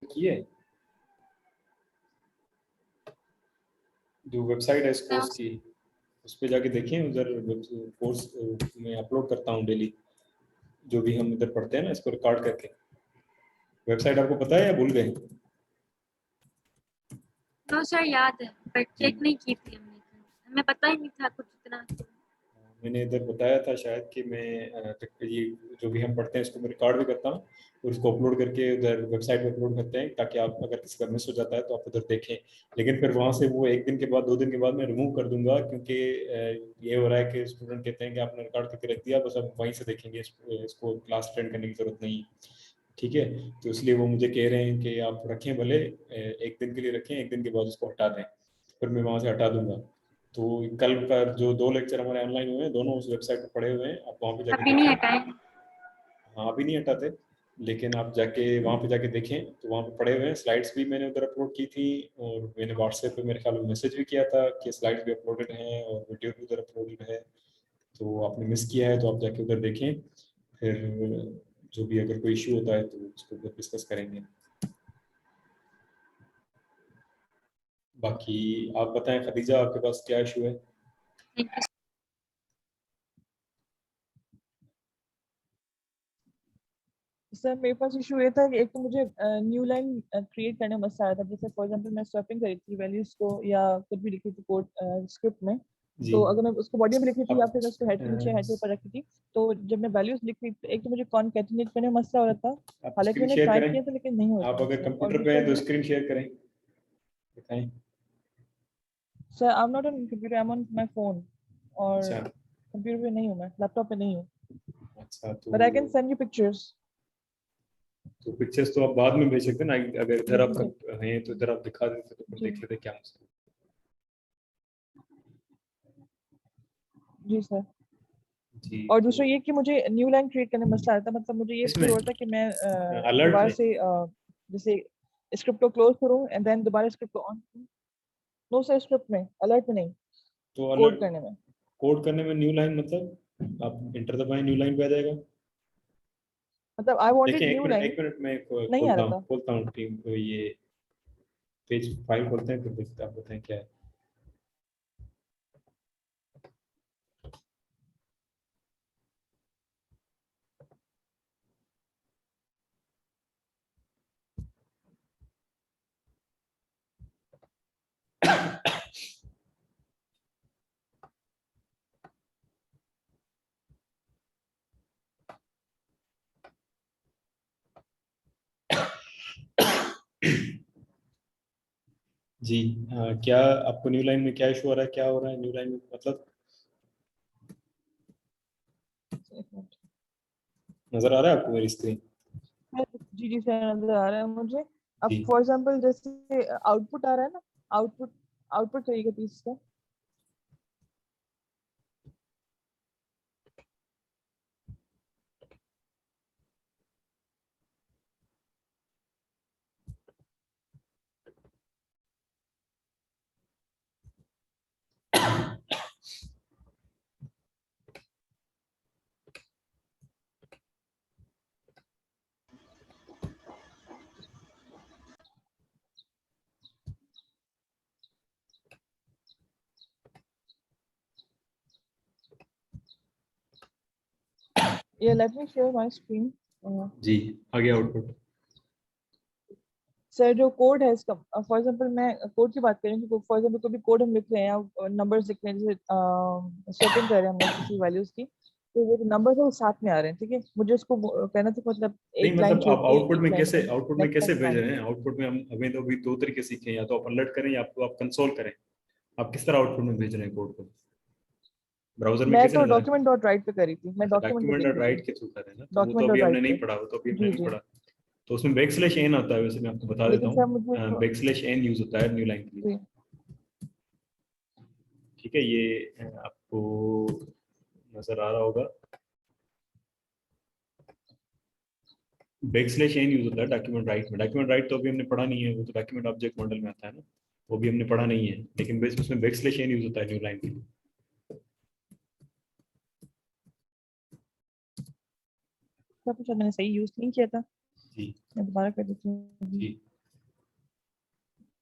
की है जो वेबसाइट है इस कोर्स की, उस पे जाके देखें। उधर कोर्स में अपलोड करता हूँ डेली, जो भी हम इधर पढ़ते हैं ना इसको रिकॉर्ड करके। वेबसाइट आपको पता है या भूल गए? नो सर, याद है पर चेक नहीं की थी हमने, हमें पता ही नहीं था कुछ इतना। मैंने इधर बताया था शायद कि मैं ये जो भी हम पढ़ते हैं इसको मैं रिकॉर्ड भी करता हूँ और उसको अपलोड करके उधर वेबसाइट पे अपलोड करते हैं, ताकि आप अगर किसी का मिस हो जाता है तो आप उधर देखें। लेकिन फिर वहाँ से वो 1 दिन के बाद 2 दिन के बाद मैं रिमूव कर दूंगा, क्योंकि ये हो रहा है कि स्टूडेंट कहते हैं कि आपने रिकॉर्ड करके रख दिया, बस अब वहीं से देखेंगे, इसको क्लास अटेंड करने की जरूरत नहीं। ठीक है, तो इसलिए वो मुझे कह रहे हैं कि आप रखें, भले 1 दिन के लिए रखें, 1 दिन के बाद उसको हटा दें। फिर मैं वहाँ से हटा दूंगा। तो कल का जो 2 लेक्चर हमारे ऑनलाइन हुए हैं दोनों उस वेबसाइट पर पड़े हुए हैं, आप वहाँ पे जाके अभी नहीं देखें। हटाए। हाँ अभी नहीं हटाते, लेकिन आप जाके वहाँ पे जाके देखें तो वहाँ पे पड़े हुए हैं। स्लाइड्स भी मैंने उधर अपलोड की थी, और मैंने व्हाट्सएप पे मेरे ख्याल में मैसेज भी किया था कि स्लाइड्स भी अपलोडेड हैं और वीडियो भी उधर अपलोडेड है। तो आपने मिस किया है तो आप जाके उधर देखें। फिर जो भी अगर कोई इशू होता है तो उसको उधर डिस्कस करेंगे। बाकी आप बताएं खदीजा, आपके पास क्या इशू है? Thank you. सर मेरे पास इशू ये था कि एक तो मुझे न्यू लाइन क्रिएट करने में मसला आ रहा था। जैसे फॉर एग्जांपल मैं स्वैपिंग करी थी वैल्यूज को या कुछ भी लिखी थी कोड स्क्रिप्ट में, जी तो अगर मैं उसको बॉडी में लिखी थी या आप फिर उसको हेड के नीचे हेड के ऊपर रखी थी, तो जब मैं वैल्यूज लिख रही थी एक तो मुझे कॉन्कैटिनेट करने में मसला हो रहा था। आप हालांकि स्क्रीन मैंने शेयर ट्राई करें। किया था लेकिन नहीं हो रहा आप था अगर मुझसे। और कंप्यूटर पे दूसरा हैं तो ये, स्क्रीन शेयर करें, दिखाएं। Sir I am not on computer, I am on my phone, और अच्छा कंप्यूटर पे नहीं हूँ मैं, लैपटॉप पे नहीं हूँ, अच्छा। But I can send you pictures. तो पिक्चर्स तो आप बाद में भेज सकते हैं ना, अगर इधर आप जी हैं तो इधर आप दिखा देते तो फिर जी देख लेते क्या मसला जी सर। है। जी और तो दूसरा ये कि मुझे न्यू लाइन क्रिएट करने में मसला आता है। मतलब मुझे ये इसमें फील होता है कि मैं अलर्ट दोबारा में से जैसे स्क्रिप्ट को क्लोज करूं एंड देन दोबारा स्क्रिप्ट को ऑन करूं। नो सर, स्क्रिप्ट में, अलर्ट में नहीं, तो कोड अलर्ट करने में। कोड करने में न्यू लाइन मतलब आप इंटर दबाएं, न्यू लाइन पे आ जाएगा। मतलब आई वांटेड देखें न्यू लाइन, एक मिनट में नहीं आ रहा था। खोलता हूँ टीम को, ये पेज फाइल खोलते हैं, फिर देखते हैं, आप बताएं क्या है। जी क्या आपको न्यू लाइन में क्या इशू हो रहा है, क्या हो रहा है न्यू लाइन में, मतलब एक मिनट। नजर आ रहा है आपको मेरी स्क्रीन? जी जी सर, नजर आ रहा है मुझे। अब जी फॉर एग्जांपल जैसे आउटपुट आ रहा है ना, आउटपुट आउटपुट चाहिए पीस का। ये let me share my screen. जी आ गया आउटपुट। सर जो कोड है इसका, फॉर एग्जांपल मैं कोड की बात करें तो फॉर एग्जांपल कोई भी कोड हम लिख रहे हैं या नंबर्स लिख रहे हैं, जैसे स्वैपिंग कर रहे हैं हम लोग किसी वैल्यूज की, तो वो जो नंबर्स है वो साथ में आ रहे हैं। ठीक है, मुझे उसको कहना था मतलब नहीं एक लाइन मतलब छोड़ आप के एक लाइन आउटपुट में नेक्स्ट कैसे नेक्स्ट भेज लाइन। रहे हैं? आउटपुट में हम हमें तो अभी 2 तरीके सीखे हैं, या तो आप अलर्ट करें या आप कंसोल करें। आप किस तरह आउटपुट में भेज रहे हैं कोड को? ब्राउजर में मैं कैसे तो नजर है? डॉक्यूमेंट डॉट राइट पे करी थी, मैं अच्छा डॉक्यूमेंट पे डॉक्यूमेंट देख और रही थी। राइट के थ्रू कर रहे हैं ना, तो वो तो डॉक्यूमेंट अभी डॉट हमने राइट नहीं पे। पढ़ा, वो तो अभी हमने जी नहीं जी। पढ़ा। तो उसमें बैकस्लैश एन होता है, वैसे मैं आपको बता देता लेकिन सर मुझे हूँ, बैकस्लैश एन यूज होता है न्यू लाइन के लिए। जी ठीक है, ये आपको नजर आ रहा होगा। बैकस्लैश एन यूज होता है डॉक्यूमेंट राइट में। डॉक्यूमेंट राइट तो अभी हमने पढ़ा नहीं है, वो तो डॉक्यूमेंट ऑब्जेक्ट मॉडल में आता है ना, वो भी हमने पढ़ा नहीं है, लेकिन उसमें बैकस्लैश एन यूज होता है न्यू लाइन के लिए। सब कुछ मैंने सही यूज नहीं किया था, जी मैं दोबारा कर देती हूँ। जी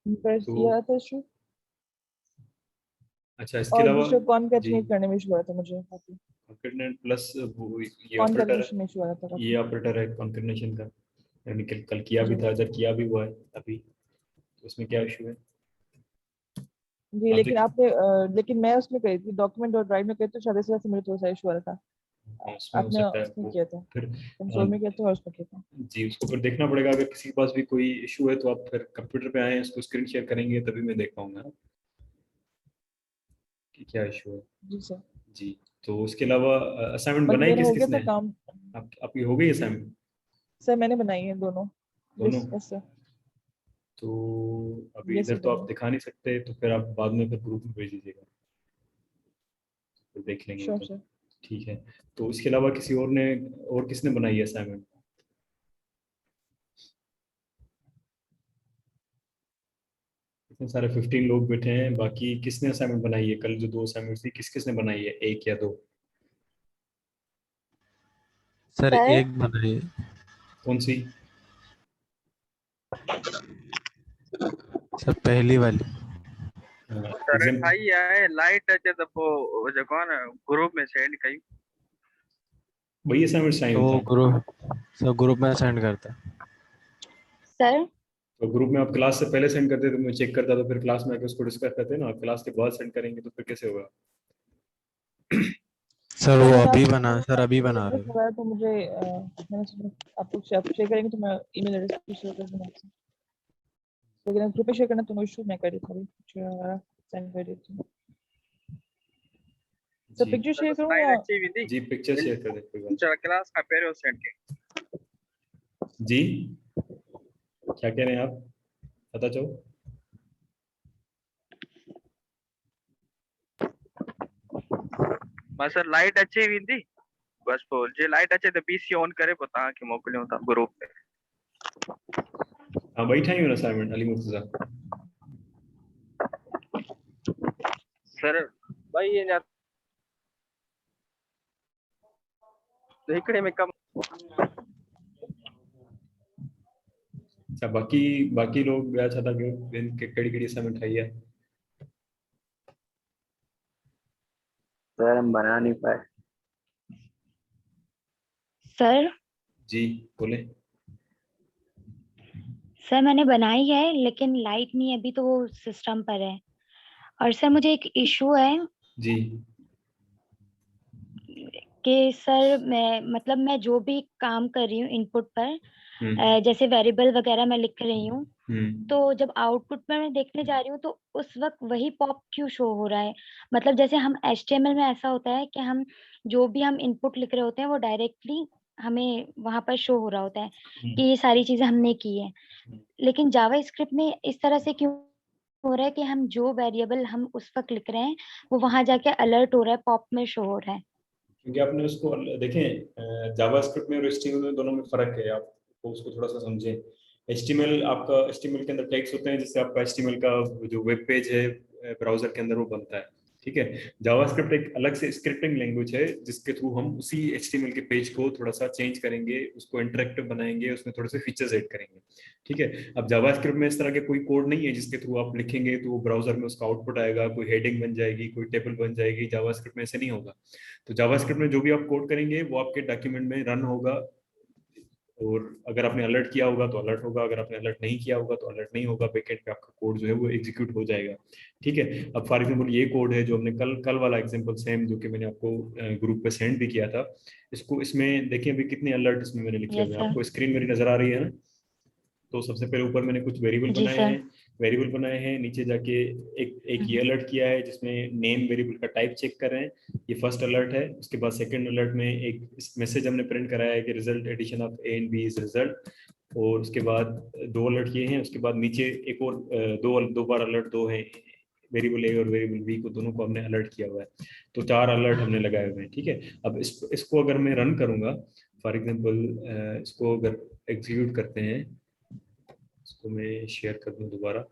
बस तो ये रहा था इशू। अच्छा, इसके और अलावा दूसरा जी, कॉनकैटनेट करने में इशू आ रहा था मुझे काफी। कॉन्कैटनेट प्लस वो ये ऑपरेटर है, कॉनकैटनेशन में इशू आ रहा था ये काफी। ऑपरेटर है कॉन्कैटनेशन का, यानी कल कल किया भी जी था, जब किया भी हुआ है अभी, तो उसमें क्या इशू है? जी, आप लेकिन देखिए, आपने लेकिन मैं उसमें करी थी डॉक्यूमेंट और ड्राइव में करी, तो शायद इस वजह से मुझे थोड़ा सा इशू आ रहा था। उसमें हो आपने सकता है उसमें वो किया था, फिर कंसोल में किया था और उसमें किया था। जी, उसको फिर देखना पड़ेगा। अगर किसी के पास भी कोई इशू है तो आप फिर कंप्यूटर पे आए, उसको स्क्रीन शेयर करेंगे तभी मैं देख पाऊंगा ना कि क्या इशू है। जी सर। जी, तो उसके अलावा असाइनमेंट बाकी बनाई मेरा किस हो गया किसने? था काम। आपकी हो गई असाइनमेंट सर मैंने बनाई है दोनों। दोनों? Yes yes sir. तो अभी यस इधर सर तो आप दोनों। दिखा नहीं सकते, तो फिर आप बाद में फिर ग्रुप में भेज दीजिएगा, फिर देख लेंगे श्योर उधर। सर। ठीक है, तो इसके अलावा किसी और ने, और किसने बनाई है असाइनमेंट? इतने सारे 15 लोग बैठे हैं, बाकी किसने असाइनमेंट बनाई है? कल जो 2 असाइनमेंट थी, किस किसने बनाई है, एक या दो? सर सर एक बनाइए। कौन सी? सर पहली वाली। सर एग्जाम खाई आहे लाइट अचे त पोइ जेको आहे न ग्रुप में सेंड कयूं। वही असाइनमेंट चाहिए तो वो होता। ग्रुप में सेंड करता। सर तो ग्रुप में आप क्लास से पहले सेंड करते तो मैं चेक करता, तो फिर क्लास में आके उसको डिस्कस करते ना। क्लास के बाद सेंड करेंगे तो फिर कैसे होगा? सर सर वो मैंने अभी आपको बना, सर अभी ईमेल बना एड्रेस रहे थे। लगाया, तो मुझे मैंने सोचा आप लोग आप शेयर करेंगे तो मैं ईमेल एड्रेस भी शेयर कर दूंगा आपसे। लेकिन आप ग्रुप में शेयर करना तो नो इशू, मैं कर देता हूँ सेंड कर देती हूँ। सर जी पिक्चर सर शेयर करूँ स्लाइड या? अची वेंदी जी, पिक्चर शेयर कर दे, कोई बात इंशाल्लाह क्लास खां पहिरियों सेंड कयूं। नहीं। जी, क्या कह रहे हैं आप, पता चलो। बस सर लाइट अची वेंदी, बस पोइ जे लाइट अचे त पीसी ऑन करे पोइ तव्हांखे मोकिलियूं था ग्रुप ते। हाँ, वही ठाई हुई असाइनमेंट अली मुर्तजा। सर भाई अञा हिकिड़े में कम। अच्छा, बाकी बाकी लोग ॿिया छा था कयो, कहिड़ी कहिड़ी असाइनमेंट ठाही है? सर हम बना नहीं पाए। सर जी, बोले। सर मैंने बनाई है लेकिन लाइट नहीं है अभी, तो वो सिस्टम पर है। और सर मुझे एक इशू है जी। कि सर मैं जो भी काम कर रही हूँ इनपुट पर, हम्म। जैसे वेरिएबल वगैरह मैं लिख रही हूँ, हम्म। तो जब आउटपुट में मैं देखने जा रही हूँ तो उस वक्त वही पॉप क्यों शो हो रहा है? मतलब जैसे हम HTML में ऐसा होता है कि हम जो भी हम इनपुट लिख रहे होते हैं वो डायरेक्टली हमें वहां पर शो हो रहा होता है कि हम्म। ये सारी चीजें हमने की है। हम्म। लेकिन जावा स्क्रिप्ट में इस तरह से क्यों हो रहा है कि हम जो वेरिएबल हम उस वक्त लिख रहे हैं वो वहां जाके अलर्ट हो रहा है, पॉप में शो हो रहा है? क्योंकि आपने उसको देखें, जावास्क्रिप्ट में और एचटीएमएल में दोनों में फर्क है, आप तो उसको थोड़ा सा समझें। एचटीएमएल, आपका एचटीएमएल के अंदर टैग्स होते हैं, जिससे आपका एचटीएमएल का जो वेब पेज है ब्राउजर के अंदर वो बनता है। ठीक है। जावास्क्रिप्ट एक अलग से स्क्रिप्टिंग लैंग्वेज है, जिसके थ्रू हम उसी एचटीएमएल के पेज को थोड़ा सा चेंज करेंगे, उसको इंटरेक्टिव बनाएंगे, उसमें थोड़े से फीचर्स ऐड करेंगे। ठीक है। अब जावास्क्रिप्ट में इस तरह के कोई कोड नहीं है जिसके थ्रू आप लिखेंगे तो वो ब्राउजर में उसका आउटपुट आएगा, कोई हेडिंग बन जाएगी, कोई टेबल बन जाएगी। जावास्क्रिप्ट में ऐसे नहीं होगा। तो जावास्क्रिप्ट में जो भी आप कोड करेंगे वो आपके डॉक्यूमेंट में रन होगा, और अगर आपने अलर्ट किया होगा तो अलर्ट होगा, अगर आपने अलर्ट नहीं किया होगा तो अलर्ट नहीं होगा। बैकएंड पे आपका कोड जो है वो एग्जीक्यूट हो जाएगा। ठीक है। अब फॉर एग्जांपल ये कोड है जो हमने कल कल वाला एग्जांपल सेम, जो कि मैंने आपको ग्रुप पे सेंड भी किया था, इसको इसमें देखिए अभी कितने अलर्ट इसमें मैंने लिखे यस हुए हैं, सर। आपको स्क्रीन मेरी नजर आ रही है ना? तो सबसे पहले ऊपर मैंने कुछ वेरिएबल जी बनाए सर। हैं, वेरिएबल बनाए हैं, नीचे जाके एक एक ये अलर्ट किया है जिसमें नेम वेरिएबल का टाइप चेक कर रहे हैं, ये फर्स्ट अलर्ट है। उसके बाद सेकंड अलर्ट में एक मैसेज हमने प्रिंट कराया है कि result addition of a and b is result. और उसके बाद दो अलर्ट ये हैं। उसके बाद नीचे एक और दो बार अलर्ट दो है, वेरिएबल ए और वेरिएबल बी को, दोनों को हमने अलर्ट किया हुआ है। तो 4 अलर्ट हमने लगाए हुए हैं। ठीक है। अब इसको अगर मैं रन करूंगा, फॉर एग्जांपल इसको अगर एग्जीक्यूट करते हैं, इसको मैं शेयर कर दूं दोबारा।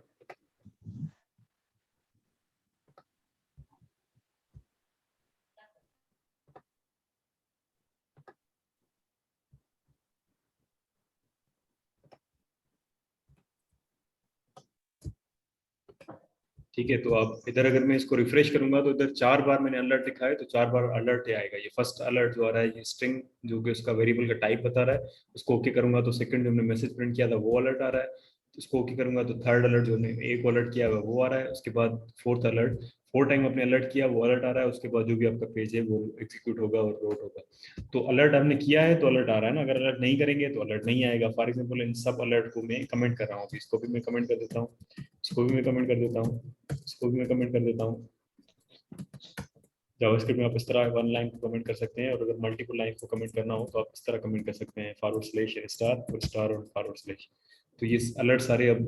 ठीक है, तो आप इधर अगर मैं इसको रिफ्रेश करूंगा तो इधर 4 बार मैंने अलर्ट लिखा है, तो 4 बार अलर्ट ही आएगा। ये फर्स्ट अलर्ट जो आ रहा है ये स्ट्रिंग जो कि उसका वेरिएबल का टाइप बता रहा है, उसको ओके करूंगा तो सेकंड जो हमने मैसेज प्रिंट किया था वो अलर्ट आ रहा है, तो इसको ओके करूंगा तो थर्ड अलर्ट जो हमने एक अलर्ट किया हुआ है वो आ रहा है, उसके बाद फोर्थ अलर्ट, 4 टाइम आपने अलर्ट किया वो अलर्ट आ रहा है, उसके बाद जो भी आपका पेज है वो एग्जीक्यूट होगा और लोड होगा। तो अलर्ट आपने किया है तो अलर्ट आ रहा है ना, अगर अलर्ट नहीं करेंगे तो अलर्ट नहीं आएगा। फॉर एग्जाम्पल इन सब अलर्ट को मैं कमेंट कर रहा हूँ, इसको भी मैं कमेंट कर देता हूँ, इसको भी मैं कमेंट कर देता हूँ, इसको भी मैं कमेंट कर देता हूँ। जावास्क्रिप्ट में आप इस तरह वन लाइन को कमेंट कर सकते हैं, और अगर मल्टीपल लाइन को कमेंट करना हो तो आप इस तरह कमेंट कर सकते हैं, फॉरवर्ड स्लैश स्टार और स्टार और फॉरवर्ड स्लैश। तो ये अलर्ट सारे अब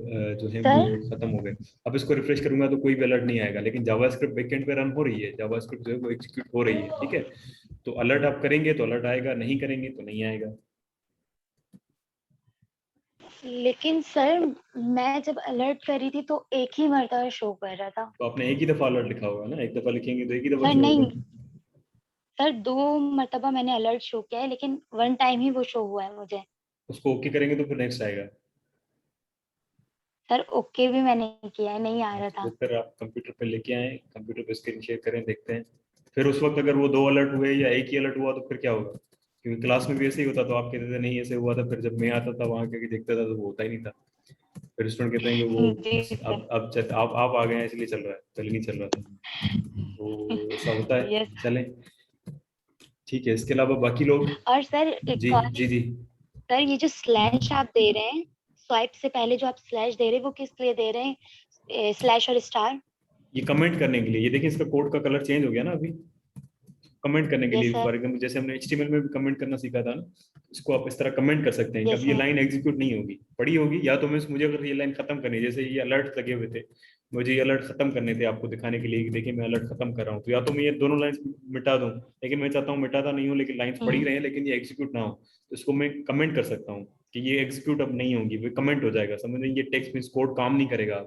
जो है वो सर खत्म हो गए। अब इसको रिफ्रेश करूंगा तो कोई भी अलर्ट नहीं आएगा, लेकिन जावास्क्रिप्ट बैकएंड पे रन हो रही है, जावास्क्रिप्ट जो है वो एग्जीक्यूट हो रही है। ठीक है, तो अलर्ट आप करेंगे तो अलर्ट आएगा, नहीं करेंगे तो नहीं आएगा। लेकिन सर मैं जब अलर्ट करी थी तो एक ही मर्तबा शो कर रहा था। तो आपने एक ही दफा अलर्ट लिखा होगा ना, एक दफा लिखेंगे तो एक ही दफा सर शो नहीं होगा। सर, 2 मर्तबा मैंने अलर्ट शो किया है, लेकिन वन टाइम ही वो शो हुआ है मुझे। उसको ओके करेंगे तो फिर नेक्स्ट आएगा। सर ओके भी मैंने किया है, नहीं आ रहा तो था। फिर आप कंप्यूटर पे लेके आए, कंप्यूटर पे स्क्रीन शेयर करें, देखते हैं। फिर उस वक्त अगर वो 2 अलर्ट हुए या एक ही अलर्ट हुआ तो फिर क्या होगा? क्योंकि क्लास में भी ऐसे ही होता, तो आप कहते थे नहीं ऐसे हुआ था, फिर जब मैं आता था वहां के देखता था तो वो होता ही नहीं था। फिर स्टूडेंट कहते हैं कि वो जी बस सर। आप आ गए हैं इसलिए चल रहा है, पहले नहीं चल रहा था। तो ऐसा होता है। यस। चलें, ठीक है, इसके अलावा बाकी लोग। और सर एक जी और, जी जी। सर ये जो स्लैश आप दे रहे हैं, स्वाइप से पहले जो आप स्लैश दे रहे हैं वो किस लिए दे रहे हैं, स्लैश और स्टार? ये कमेंट करने के लिए, ये देखिए इसका कोड का कलर चेंज हो गया ना अभी, कमेंट करने के यस लिए। सर। फॉर एग्जाम्पल जैसे हमने HTML में भी कमेंट करना सीखा था ना, इसको आप इस तरह कमेंट कर सकते हैं कि यस अब ये सर। लाइन एग्जीक्यूट नहीं होगी, पड़ी होगी, या तो मुझे अगर ये लाइन खत्म करनी है, जैसे ये अलर्ट लगे हुए थे, मुझे ये अलर्ट खत्म करने थे आपको दिखाने के लिए कि देखिए मैं अलर्ट खत्म कर रहा हूँ, तो या तो मैं ये दोनों लाइंस मिटा दूं, लेकिन मैं चाहता हूँ मिटाता नहीं हूँ, लेकिन लाइंस पड़ी रहे लेकिन ये एग्जीक्यूट ना हो, तो इसको मैं कमेंट कर सकता हूँ कि ये एग्जीक्यूट अब नहीं होगी, वो कमेंट हो जाएगा। समझ रहे हैं? ये टेक्स्ट मींस कोड काम नहीं करेगा।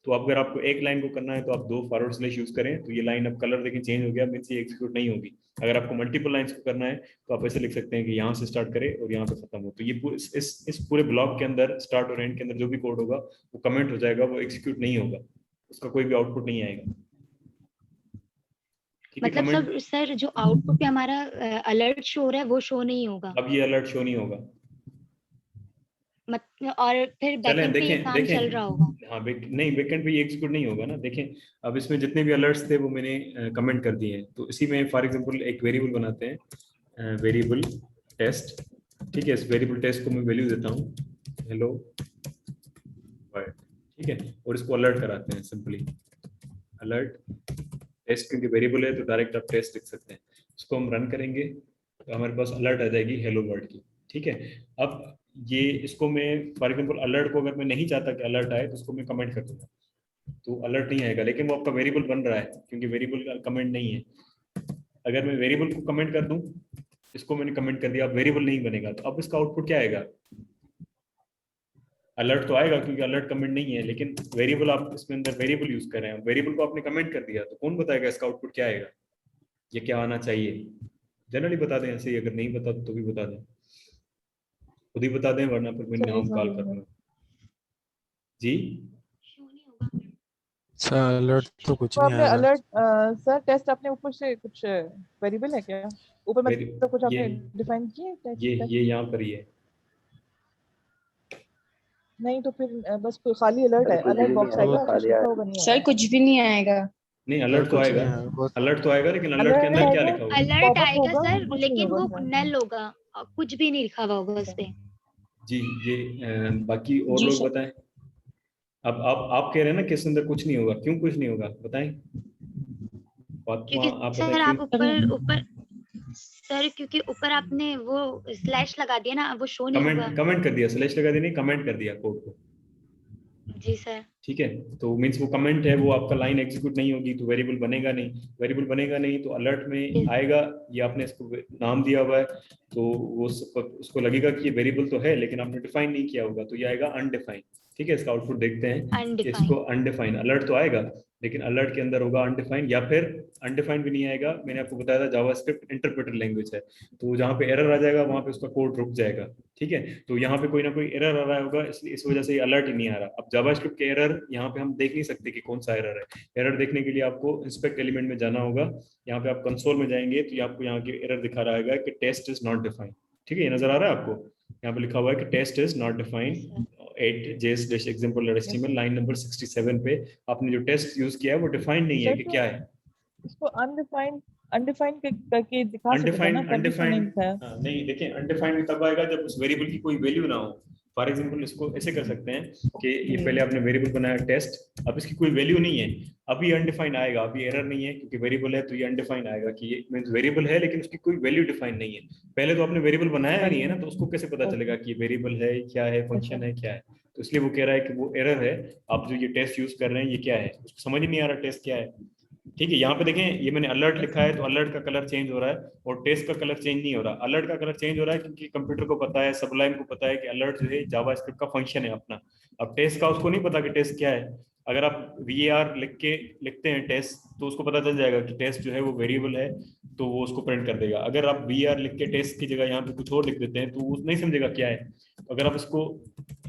तो अगर आपको एक लाइन को करना है तो आप 2 फॉरवर्ड स्लैश यूज करें, तो ये लाइन अब कलर देखिए चेंज हो गया, मींस ये एग्जीक्यूट नहीं होगी। अगर आपको मल्टीपल लाइंस को करना है तो आप ऐसे लिख सकते हैं कि यहाँ से स्टार्ट करें और यहाँ पे खत्म हो, तो ये इस पूरे ब्लॉक के अंदर स्टार्ट और एंड के अंदर जो भी कोड होगा वो कमेंट हो जाएगा, वो एग्जीक्यूट नहीं होगा, उसका कोई भी आउटपुट नहीं आएगा। ठीक है, मतलब कमेंट। सब सर जो आउटपुट पे हमारा अलर्ट शो हो रहा है वो शो नहीं होगा। अब ये अलर्ट शो नहीं होगा। और फिर चलें बैकएंड पे ये देखें काम चल रहा होगा। देखें, हाँ नहीं बैकएंड पे ये एग्जीक्यूट नहीं होगा ना। देखें अब इसमें जितने भी अलर्ट्स थे वो मैंने कमेंट कर दिए हैं, तो इसी में फॉर एग्जांपल एक वेरिएबल बनाते हैं, वेरिएबल टेस्ट। ठीक है, इस वेरिएबल टेस्ट को मैं वैल्यू देता हूँ हेलो वर्ल्ड। ठीक है, और इसको अलर्ट कराते हैं सिंपली अलर्ट टेस्ट, क्योंकि वेरिएबल है तो डायरेक्ट आप टेस्ट लिख सकते हैं। इसको हम रन करेंगे तो हमारे पास अलर्ट आ जाएगी हेलो वर्ल्ड की। ठीक है, अब ये इसको मैं फॉर एग्जांपल अलर्ट को अगर मैं नहीं चाहता कि अलर्ट आए तो उसको मैं कमेंट कर दूंगा तो अलर्ट नहीं आएगा, लेकिन वो आपका वेरिएबल बन रहा है क्योंकि वेरिएबल का कमेंट नहीं है। अगर मैं वेरिएबल को कमेंट कर दूं, इसको मैंने कमेंट कर दिया, अब वेरिएबल नहीं बनेगा, तो अब इसका आउटपुट क्या आएगा? अलर्ट तो आएगा क्योंकि अलर्ट कमेंट नहीं है, लेकिन वेरिएबल आप इसमें अंदर वेरिएबल यूज कर रहे हैं, वेरिएबल को आपने कमेंट कर दिया, तो कौन बताएगा इसका आउटपुट क्या आएगा, ये क्या आना चाहिए? जनरली बता दें ऐसे ही, अगर नहीं बता तो भी बता दें, खुद ही बता दें, वरना फिर मैं नाम कॉल कर लूँगा। जी सर अलर्ट तो कुछ तो नहीं आपने आएगा। अलर्ट सर टेस्ट आपने ऊपर से कुछ वेरिएबल है क्या ऊपर, वेरी मतलब कुछ ये आपने डिफाइन किया है टेस्ट? ये यहाँ पर ही है। नहीं तो फिर बस कोई खाली अलर्ट है, अलर्ट बॉक्स वो आएगा, कुछ लिखा होगा नहीं सर आएगा? कुछ भी नहीं आएगा। नहीं सर अलर्ट तो कुछ आएगा, नहीं आएगा वो। अलर्ट तो आएगा, लेकिन अलर्ट के अलर्ट अंदर क्या आएगा, लिखा होगा? अलर्ट पॉपअप आएगा होगा, सर, कुछ नहीं लेकिन होगा वो उसमें। नल होगा, कुछ भी नहीं लिखा हुआ होगा उस पे। जी ये बाकी और जी लोग सर। बताएं। अब आप कह रहे हैं ना कि इसके अंदर कुछ नहीं होगा, क्यों कुछ नहीं होगा बताएं फातिमा, क्योंकि आप बताएं सर क्यों? आप ऊपर ऊपर सर, क्योंकि ऊपर आपने वो स्लैश लगा दिया ना, वो शो नहीं होगा। कमेंट कर दिया, स्लैश लगा दी नहीं, कमेंट कर दिया कोड को। जी सर। ठीक है, तो मीन्स वो कमेंट है, वो आपका लाइन एग्जीक्यूट नहीं होगी तो वेरिएबल बनेगा नहीं, वेरिएबल बनेगा नहीं तो अलर्ट में आएगा, ये आपने इसको नाम दिया हुआ है तो वो उसको लगेगा कि ये वेरिएबल तो है लेकिन आपने डिफाइन नहीं किया होगा, तो ये आएगा अनडिफाइंड। ठीक है, इसका आउटपुट देखते हैं कि इसको अनडिफाइंड। अनडिफाइंड अलर्ट तो आएगा, लेकिन अलर्ट के अंदर होगा अनडिफाइंड, या फिर अनडिफाइंड भी नहीं आएगा। मैंने आपको बताया था जावास्क्रिप्ट इंटरप्रेटर लैंग्वेज है, तो जहाँ पे एरर आ जाएगा वहां पे उसका कोड रुक जाएगा। ठीक है, तो यहाँ पे कोई ना कोई एरर आ रहा होगा, इसलिए इस वजह से ये अलर्ट ही नहीं आ रहा। अब जावास्क्रिप्ट के एरर यहाँ पे हम देख नहीं सकते कि कौन सा एरर है। एरर देखने के लिए आपको इंस्पेक्ट एलिमेंट में जाना होगा। यहाँ पे आप कंसोल में जाएंगे तो ये आपको यहाँ के एरर दिखा रहा है कि टेस्ट इज नॉट डिफाइंड। ठीक है, ये नजर आ रहा है आपको, यहाँ पे लिखा हुआ है कि test is not defined 8js-example.html line number 67 पे आपने जो टेस्ट यूज किया है वो डिफाइंड नहीं है सर कि तो क्या है। इसको अनडिफाइंड अनडिफाइंड करके दिखा सकते थे ना, अनडिफाइंड तभी तो नहीं अनडिफाइंड दिखाया। नहीं, देखिए अनडिफाइंड तब आएगा जब उस वेरिएबल की कोई वैल्यू ना हो। फॉर एग्जांपल इसको ऐसे कर सकते हैं कि ये पहले आपने वेरिएबल बनाया टेस्ट, अब इसकी कोई वैल्यू नहीं है, अभी अनडिफाइंड आएगा, अभी एरर नहीं है क्योंकि वेरिएबल है, तो ये अनडिफाइंड आएगा कि ये मींस वेरिएबल है लेकिन उसकी कोई वैल्यू डिफाइन नहीं है। पहले तो आपने वेरिएबल बनाया ही नहीं है ना, तो उसको कैसे पता चलेगा कि ये वेरिएबल है, क्या है, फंक्शन है, क्या है। तो इसलिए वो कह रहा है कि वो एरर है, आप जो ये टेस्ट यूज कर रहे हैं ये क्या है, उसको समझ ही नहीं आ रहा टेस्ट क्या है। ठीक है, यहाँ पे देखें ये मैंने अलर्ट लिखा है तो अलर्ट का कलर चेंज हो रहा है और टेस्ट का कलर चेंज नहीं हो रहा। अलर्ट का कलर चेंज हो रहा है क्योंकि कंप्यूटर को पता है, सबलाइम को पता है कि अलर्ट जो है जावास्क्रिप्ट का फंक्शन है अपना। अब टेस्ट का उसको नहीं पता कि टेस्ट क्या है। अगर आप VAR लिखते हैं टेस्ट, तो उसको पता चल जाएगा कि टेस्ट जो है वो वेरिएबल है, तो वो उसको प्रिंट कर देगा। अगर आप VAR लिख के टेस्ट की जगह यहाँ पे कुछ और लिख देते हैं तो वो नहीं समझेगा क्या है। तो अगर आप इसको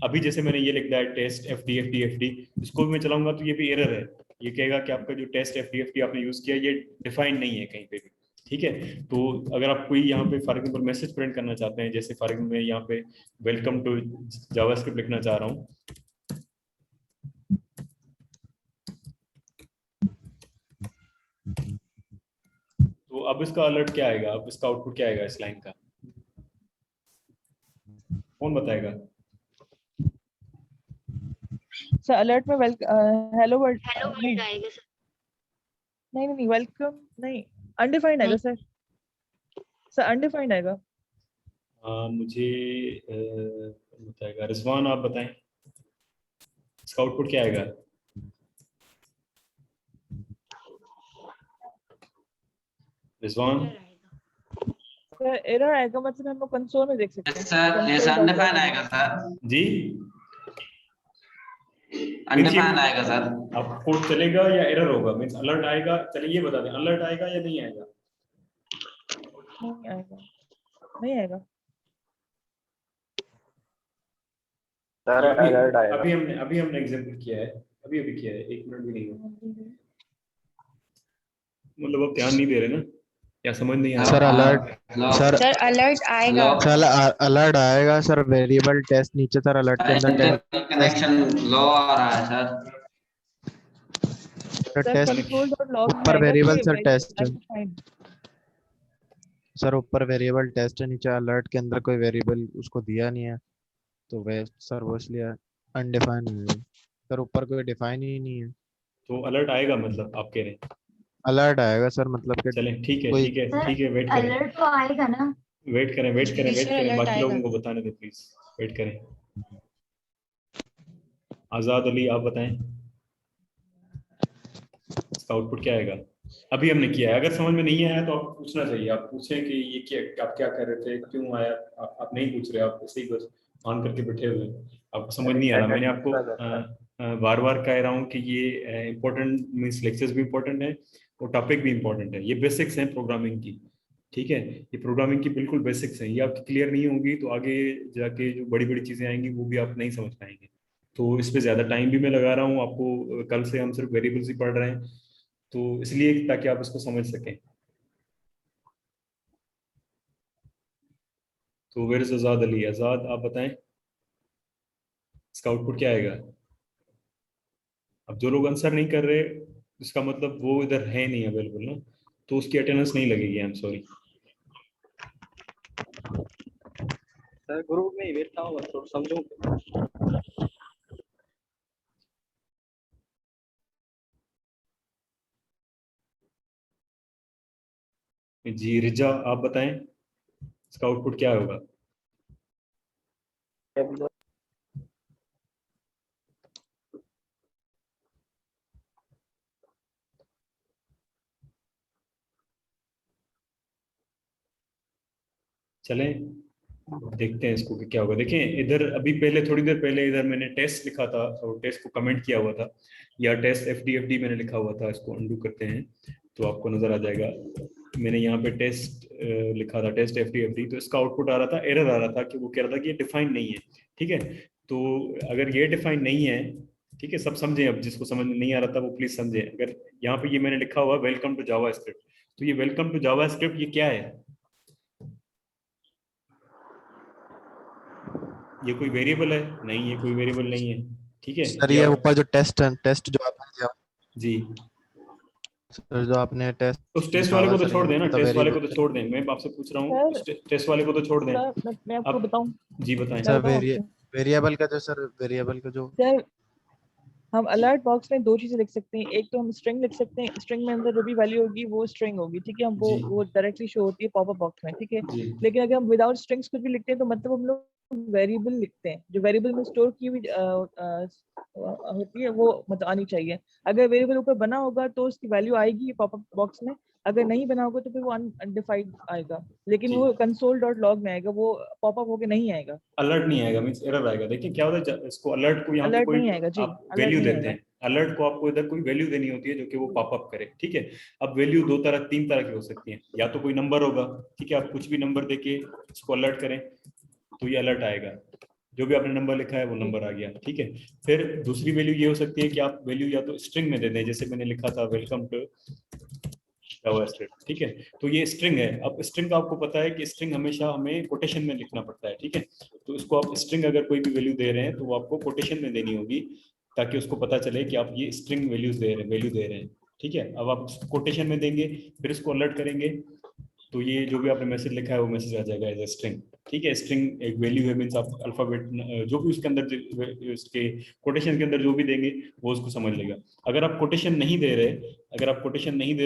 अभी जैसे मैंने ये लिख दिया है टेस्ट FD इसको भी मैं चलाऊंगा तो ये भी एरर है। ये कहेगा कि आपका जो टेस्ट FD आपने यूज किया ये डिफाइंड नहीं है कहीं पे भी। ठीक है, तो अगर आप कोई यहाँ पे फॉर एग्जाम्पल मैसेज प्रिंट करना चाहते हैं, जैसे फॉर एग्जाम्पल मैं यहाँ पे वेलकम टू जावास्क्रिप्ट लिखना चाह रहा हूँ, तो अब इसका अलर्ट क्या आएगा, अब इसका आउटपुट क्या आएगा इस लाइन का, कौन बताएगा? सर अलर्ट में हेलो वर्ड हेलो नहीं वर्ड आएगा सर। नहीं वेलकम नहीं, अनडिफाइंड आएगा नहीं, सर अनडिफाइंड आएगा। मुझे बताएगा रिजवान, आप बताएं इसका आउटपुट क्या आएगा। रिजवान, एरर आएगा। सर एरर आएगा मतलब हम लोग कंसोल में देख सकते हैं। सर ये अनडिफाइंड आएगा सर, जी अनडिफाइंड आएगा सर। अब कोड चलेगा या एरर होगा, मींस अलर्ट आएगा, चलिए ये बता दें अलर्ट आएगा या नहीं आएगा। नहीं आएगा, नहीं आएगा सर अलर्ट आएगा। अभी हमने एग्जांपल किया है, अभी किया है, 1 मिनट भी नहीं हुआ। मतलब आप ध्यान नहीं दे रहे ना, या समझ नहीं आ सर रहा। अलर्ट सर सर अलर्ट आएगा। सर अलर्ट आएगा सर, वेरिएबल टेस्ट नीचे सर अलर्ट के अंदर टेस्ट कनेक्शन लो आ रहा है सर। सर टेस्ट console.log में ऊपर आएगा वेरिएबल कि सर टेस्ट undefined। सर ऊपर वेरिएबल टेस्ट है, नीचे अलर्ट के अंदर कोई वेरिएबल उसको दिया नहीं है, तो वे सर वो इसलिए अनडिफाइंड है सर, ऊपर कोई डिफाइन ही नहीं है। तो अलर्ट आएगा मतलब आप कह रहे हैं। अलर्ट आएगा सर, मतलब कि चलें ठीक है कोई ठीक है सर ठीक है, वेट करें अलर्ट तो आएगा ना। वेट करें वेट करें जी वेट सर करें, अलर्ट बाकी आएगा। लोगों को बताने दें प्लीज, वेट करें। आजाद अली आप बताएं इसका आउटपुट क्या आएगा। अभी हमने किया है, अगर समझ में नहीं आया तो आप पूछना चाहिए, आप पूछें कि ये क्या, आप क्या कर रहे थे, क्यों आया। आप नहीं पूछ रहे, आप ऐसे ही बस ऑन करके बैठे हुए हैं, आपको समझ नहीं आ रहा। मैंने आपको बार बार कह रहा हूँ कि ये इंपॉर्टेंट मीन्स लेक्चर्स भी इंपॉर्टेंट है और टॉपिक भी इंपॉर्टेंट है, ये बेसिक्स हैं प्रोग्रामिंग की। ठीक है, ये प्रोग्रामिंग की बिल्कुल बेसिक्स हैं, ये आपकी क्लियर नहीं होंगी तो आगे जाके जो बड़ी बड़ी चीजें आएंगी वो भी आप नहीं समझ पाएंगे। तो इस पे ज्यादा टाइम भी मैं लगा रहा हूँ आपको, कल से हम सिर्फ वेरिएबल्स ही पढ़ रहे हैं, तो इसलिए ताकि आप इसको समझ सकें। तो वेयर इज आजाद अली, आजाद आप बताएं इसका आउटपुट क्या आएगा। अब जो लोग आंसर नहीं कर रहे इसका मतलब वो इधर है नहीं अवेलेबल ना, तो उसकी अटेंडेंस नहीं लगेगी, I am sorry. Sir group में ही बैठा हूँ, तो समझूं। जी रिजा आप बताएं इसका आउटपुट क्या होगा। चलें देखते हैं इसको कि क्या होगा। देखें इधर अभी पहले थोड़ी देर पहले इधर मैंने टेस्ट लिखा था और टेस्ट को कमेंट किया हुआ था, या टेस्ट एफडी मैंने लिखा हुआ था। इसको अंडू करते हैं तो आपको नजर आ जाएगा। मैंने यहाँ पे टेस्ट लिखा था, टेस्ट एफडी, तो इसका आउटपुट आ रहा था, एरर आ रहा था कि वो कह रहा था कि ये डिफाइन नहीं है। ठीक है, तो अगर ये डिफाइन नहीं है, ठीक है, सब समझें। अब जिसको समझ में नहीं आ रहा था वो प्लीज समझे। अगर यहाँ पे ये मैंने लिखा हुआ वेलकम टू जावा स्क्रिप्ट, तो ये वेलकम टू जावा स्क्रिप्ट ये क्या है? ये कोई वेरिएबल है? नहीं, ये कोई वेरिएबल नहीं है। ठीक है, सर ये ऊपर जो टेस्ट जो आपने दिया जी, सर, जो आपने टेस्ट उस टेस्ट वाले को तो छोड़ दें ना, टेस्ट वाले को तो वेरिएबल छोड़ दें। मैं आपसे पूछ रहा हूँ, सर टेस्ट वाले को तो छोड़ दें। सर मैं आपको अब बताऊं, जी बताएं। सर बताऊं आपको? वेरिएबल का जो सर वेरिएबल का जो सर हम अलर्ट बॉक्स में दो चीजें लिख सकते हैं। एक तो हम स्ट्रिंग लिख सकते हैं, स्ट्रिंग में अंदर जो भी वैल्यू होगी वो स्ट्रिंग होगी, ठीक है, हम जी वो डायरेक्टली शो होती है पॉपअप बॉक्स में, ठीक है। जी लेकिन अगर हम विदाउट स्ट्रिंग्स कुछ भी लिखते हैं तो मतलब हम लोग वेरिएबल लिखते हैं, जो वेरिएबल में स्टोर की हुई होती है वो मतलब आनी चाहिए। अगर वेरिएबल ऊपर बना होगा तो उसकी वैल्यू आएगी पॉपअप बॉक्स में, अगर नहीं बना होगा तो फिर वो अनडिफाइंड आएगा, लेकिन जी। वो console.log में आएगा, वो पॉपअप होके नहीं आएगा, अलर्ट नहीं आएगा, मींस एरर आएगा। देखिए क्या होता है, इसको अलर्ट को यहाँ पे अलर्ट कोई नहीं आएगा जी, आप अलर्ट वैल्यू नहीं देते आएगा। हैं। अलर्ट को आपको इधर कोई वैल्यू देनी होती है जो कि वो पॉपअप करे। ठीक है, अब वैल्यू दो तरह तीन तरह की हो सकती है। या तो कोई नंबर होगा, ठीक है, आप कुछ भी नंबर देके इसको अलर्ट करें तो ये अलर्ट आएगा, जो भी आपने नंबर लिखा है वो नंबर आ गया। ठीक है, फिर दूसरी वैल्यू ये हो सकती है कि आप वैल्यू या तो स्ट्रिंग में दे दें, जैसे मैंने लिखा था वेलकम टू जावा स्क्रिप्ट। ठीक है, तो ये स्ट्रिंग है। अब स्ट्रिंग का आपको पता है कि स्ट्रिंग हमेशा हमें कोटेशन में लिखना पड़ता है। ठीक है, तो इसको आप स्ट्रिंग अगर कोई भी वैल्यू दे रहे हैं तो वो आपको कोटेशन में देनी होगी, ताकि उसको पता चले कि आप ये स्ट्रिंग वैल्यू दे रहे हैं। ठीक है, अब आप कोटेशन में देंगे, फिर इसको अलर्ट करेंगे, तो ये जो भी आपने मैसेज लिखा है वो मैसेज आ जाएगा एज ए स्ट्रिंग। ठीक है, स्ट्रिंग एक वैल्यू है, मींस आप अल्फाबेट जो भी उसके अंदर उसके कोटेशन के अंदर जो भी देंगे वो उसको समझ लेगा। अगर आप कोटेशन नहीं दे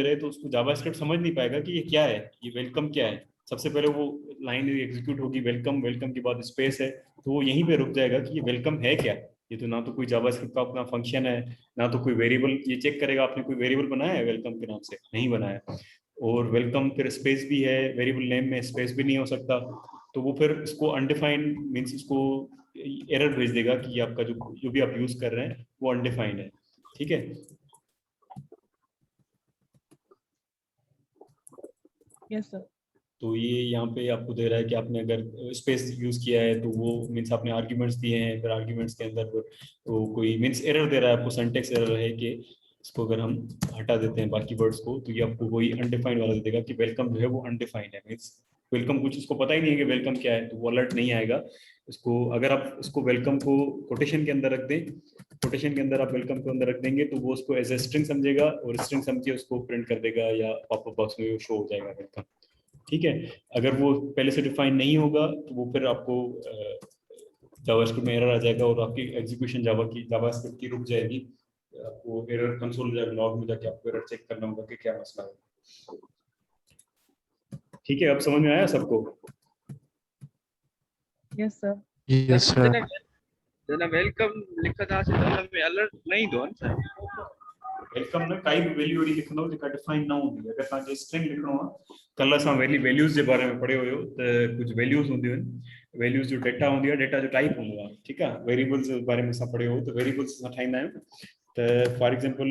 रहे, तो उसको जावास्क्रिप्ट समझ नहीं पाएगा कि ये क्या है, ये वेलकम क्या है। सबसे पहले वो लाइन एग्जीक्यूट होगी वेलकम, वेलकम के बाद स्पेस है, तो वो यहीं पे रुक जाएगा कि ये वेलकम है क्या। ये तो ना तो कोई जावास्क्रिप्ट का अपना फंक्शन है, ना तो कोई वेरिएबल ये चेक करेगा आपने कोई वेरिएबल बनाया है वेलकम के नाम से, नहीं बनाया। और वेलकम फिर स्पेस भी है, वेरिएबल नेम में स्पेस भी नहीं हो सकता, तो वो फिर इसको अनडिफाइंड मींस इसको एरर भेज देगा कि ये आपका जो भी आप यूज कर रहे हैं वो अनडिफाइंड है। ठीक है, यस सर। तो ये यहाँ पे आपको दे रहा है कि आपने अगर स्पेस यूज किया है तो वो मींस आपने आर्ग्यूमेंट्स दिए हैं, फिर आर्ग्यूमेंट्स के अंदर तो कोई मींस एरर दे रहा है आपको, सिंटैक्स एरर है कि इसको अगर हम हटा देते हैं बाकी वर्ड्स को तो ये आपको वही अनडिफाइंड वाला दे देगा कि वेलकम जो है वो अनडिफाइंड है, मींस वेलकम कुछ इसको पता ही नहीं है कि वेलकम क्या है, तो वो अलर्ट नहीं आएगा। इसको अगर आप इसको वेलकम को कोटेशन के अंदर रख दें, कोटेशन के अंदर आप वेलकम को अंदर रख देंगे तो वो उसको एज ए स्ट्रिंग समझेगा और स्ट्रिंग समझ के उसको प्रिंट कर देगा या पॉपअप बॉक्स में शो हो जाएगा वेलकम। ठीक है, अगर वो पहले से डिफाइन नहीं होगा तो वो फिर आपको जावास्क्रिप्ट में एरर आ जाएगा और आपकी एग्जीक्यूशन जावास्क्रिप्ट की रुक जाएगी। आपको एरर कंसोल लॉग में जाके आपको एरर चेक करना होगा कि क्या मसला है। ठीक है, अब समझ में आया सबको? Yes sir. यस सर जना वेलकम लिखा था में अलर्ट नहीं दो सर। वेलकम में काई भी वैल्यू वरी लिखनो जेका डिफाइन ना होंदी, अगर तव्हां जे स्ट्रिंग लिखणो आहे, कल असां वैल्यूज़ जे बारे में पढ़ियो हुयो त कुछ वैल्यूज़ हूंदियूं आहिनि, वैल्यूज़ जो डेटा हूंदी आहे, डेटा जो टाइप हूंदो आहे। ठीकु आहे, वेरिएबल्स जे बारे में असां पढ़ियो हो, त वेरिएबल्स असां ठाहींदा आहियूं त फॉर एग्जांपल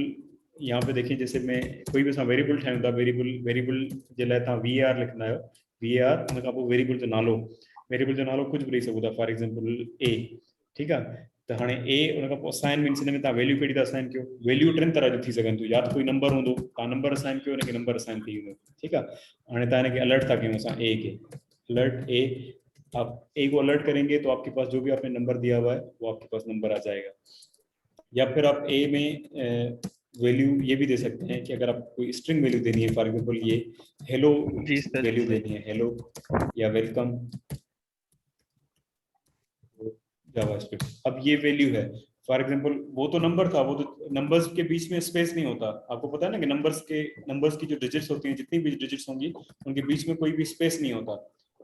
यहाँ पे देखिए, जैसे मैं कोई भी असां वेरिएबल ठाहियूं था, वेरिएबल जे लाइ तव्हां var लिखंदा आहियो, var उन खां पोइ वेरिएबल जो नालो कुछ भी ॾेई सघो था, फॉर एग्जांपल a। ठीकु आहे, त हाणे a उन खां पोइ असाइन मीन्स हिन में तव्हां वैल्यू कहिड़ी था असाइन कयो, वैल्यू टिनि तरह जो थी सघनि थियूं, या त कोई नंबर हूंदो, तव्हां नंबर असाइन कयो, हुनखे नंबर असाइन थी वेंदो। ठीकु आहे, हाणे तव्हां हिनखे अलर्ट था कयूं असां a के, अलर्ट a, आप a को अलर्ट करेंगे तो आपके पास जो भी आपने नंबर दिया हुआ है वो आपके पास नंबर आ जाएगा। या फिर आप a में वैल्यू ये भी दे सकते हैं कि अगर आप कोई स्ट्रिंग वैल्यू देनी है, फॉर एग्जांपल ये हेलो वैल्यू देनी है, हेलो या वेलकम जावास्क्रिप्ट। अब ये वैल्यू है, फॉर एग्जांपल वो तो नंबर था, वो तो नंबर्स के बीच में स्पेस नहीं होता, आपको पता है ना कि नंबर्स की जो डिजिट्स होती हैं, जितनी भी डिजिट्स होंगी उनके बीच में कोई भी स्पेस नहीं होता।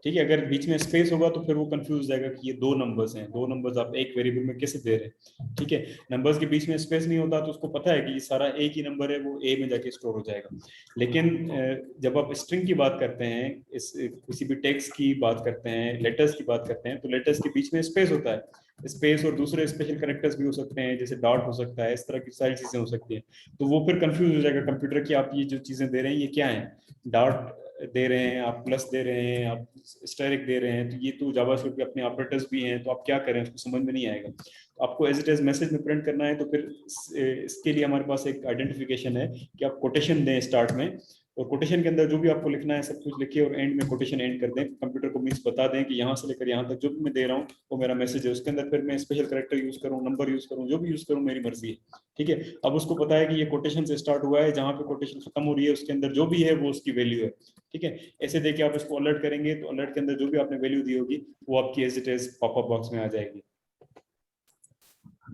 ठीक है, अगर बीच में स्पेस होगा तो फिर वो कंफ्यूज हो जाएगा कि ये दो नंबर्स हैं, दो नंबर्स आप एक वेरिएबल में कैसे दे रहे हैं। ठीक है, नंबर्स के बीच में स्पेस नहीं होता तो उसको पता है कि ये सारा एक ही नंबर है, वो ए में जाके स्टोर हो जाएगा। लेकिन जब आप स्ट्रिंग की बात करते हैं, इस किसी भी टेक्स्ट की बात करते हैं, लेटर्स की बात करते हैं, तो लेटर्स के बीच में स्पेस होता है, स्पेस और दूसरे स्पेशल कैरेक्टर्स भी हो सकते हैं, जैसे डॉट हो सकता है, इस तरह की सारी चीजें हो सकती हैं। तो वो फिर कंफ्यूज हो जाएगा कंप्यूटर कि आप ये जो चीजें दे रहे हैं ये क्या है, डॉट दे रहे हैं आप, प्लस दे रहे हैं आप, स्टेरिक दे रहे हैं, तो ये तो जावास्क्रिप्ट के अपने ऑपरेटर्स भी हैं, तो आप क्या करें उसको समझ में नहीं आएगा। तो आपको एज इट इज मैसेज में प्रिंट करना है, तो फिर इसके लिए हमारे पास एक आइडेंटिफिकेशन है कि आप कोटेशन दें स्टार्ट में, और कोटेशन के अंदर जो भी आपको लिखना है सब कुछ लिखिए, और एंड में कोटेशन एंड कर दें, कंप्यूटर को मीन्स बता दें कि यहाँ से लेकर यहाँ तक जो भी मैं दे रहा हूँ वो मेरा मैसेज है। उसके अंदर फिर मैं स्पेशल कैरेक्टर यूज करूँ, नंबर यूज करूँ, जो भी यूज करूँ मेरी मर्जी है। ठीक है, अब उसको पता है कि ये कोटेशन से स्टार्ट हुआ है, जहाँ पे कोटेशन खत्म हो रही है उसके अंदर जो भी है वो उसकी वैल्यू है। ठीक है, ऐसे देखिए आप इसको अलर्ट करेंगे तो अलर्ट के अंदर जो भी आपने वैल्यू दी होगी वो आपकी age it is popup box में आ जाएगी।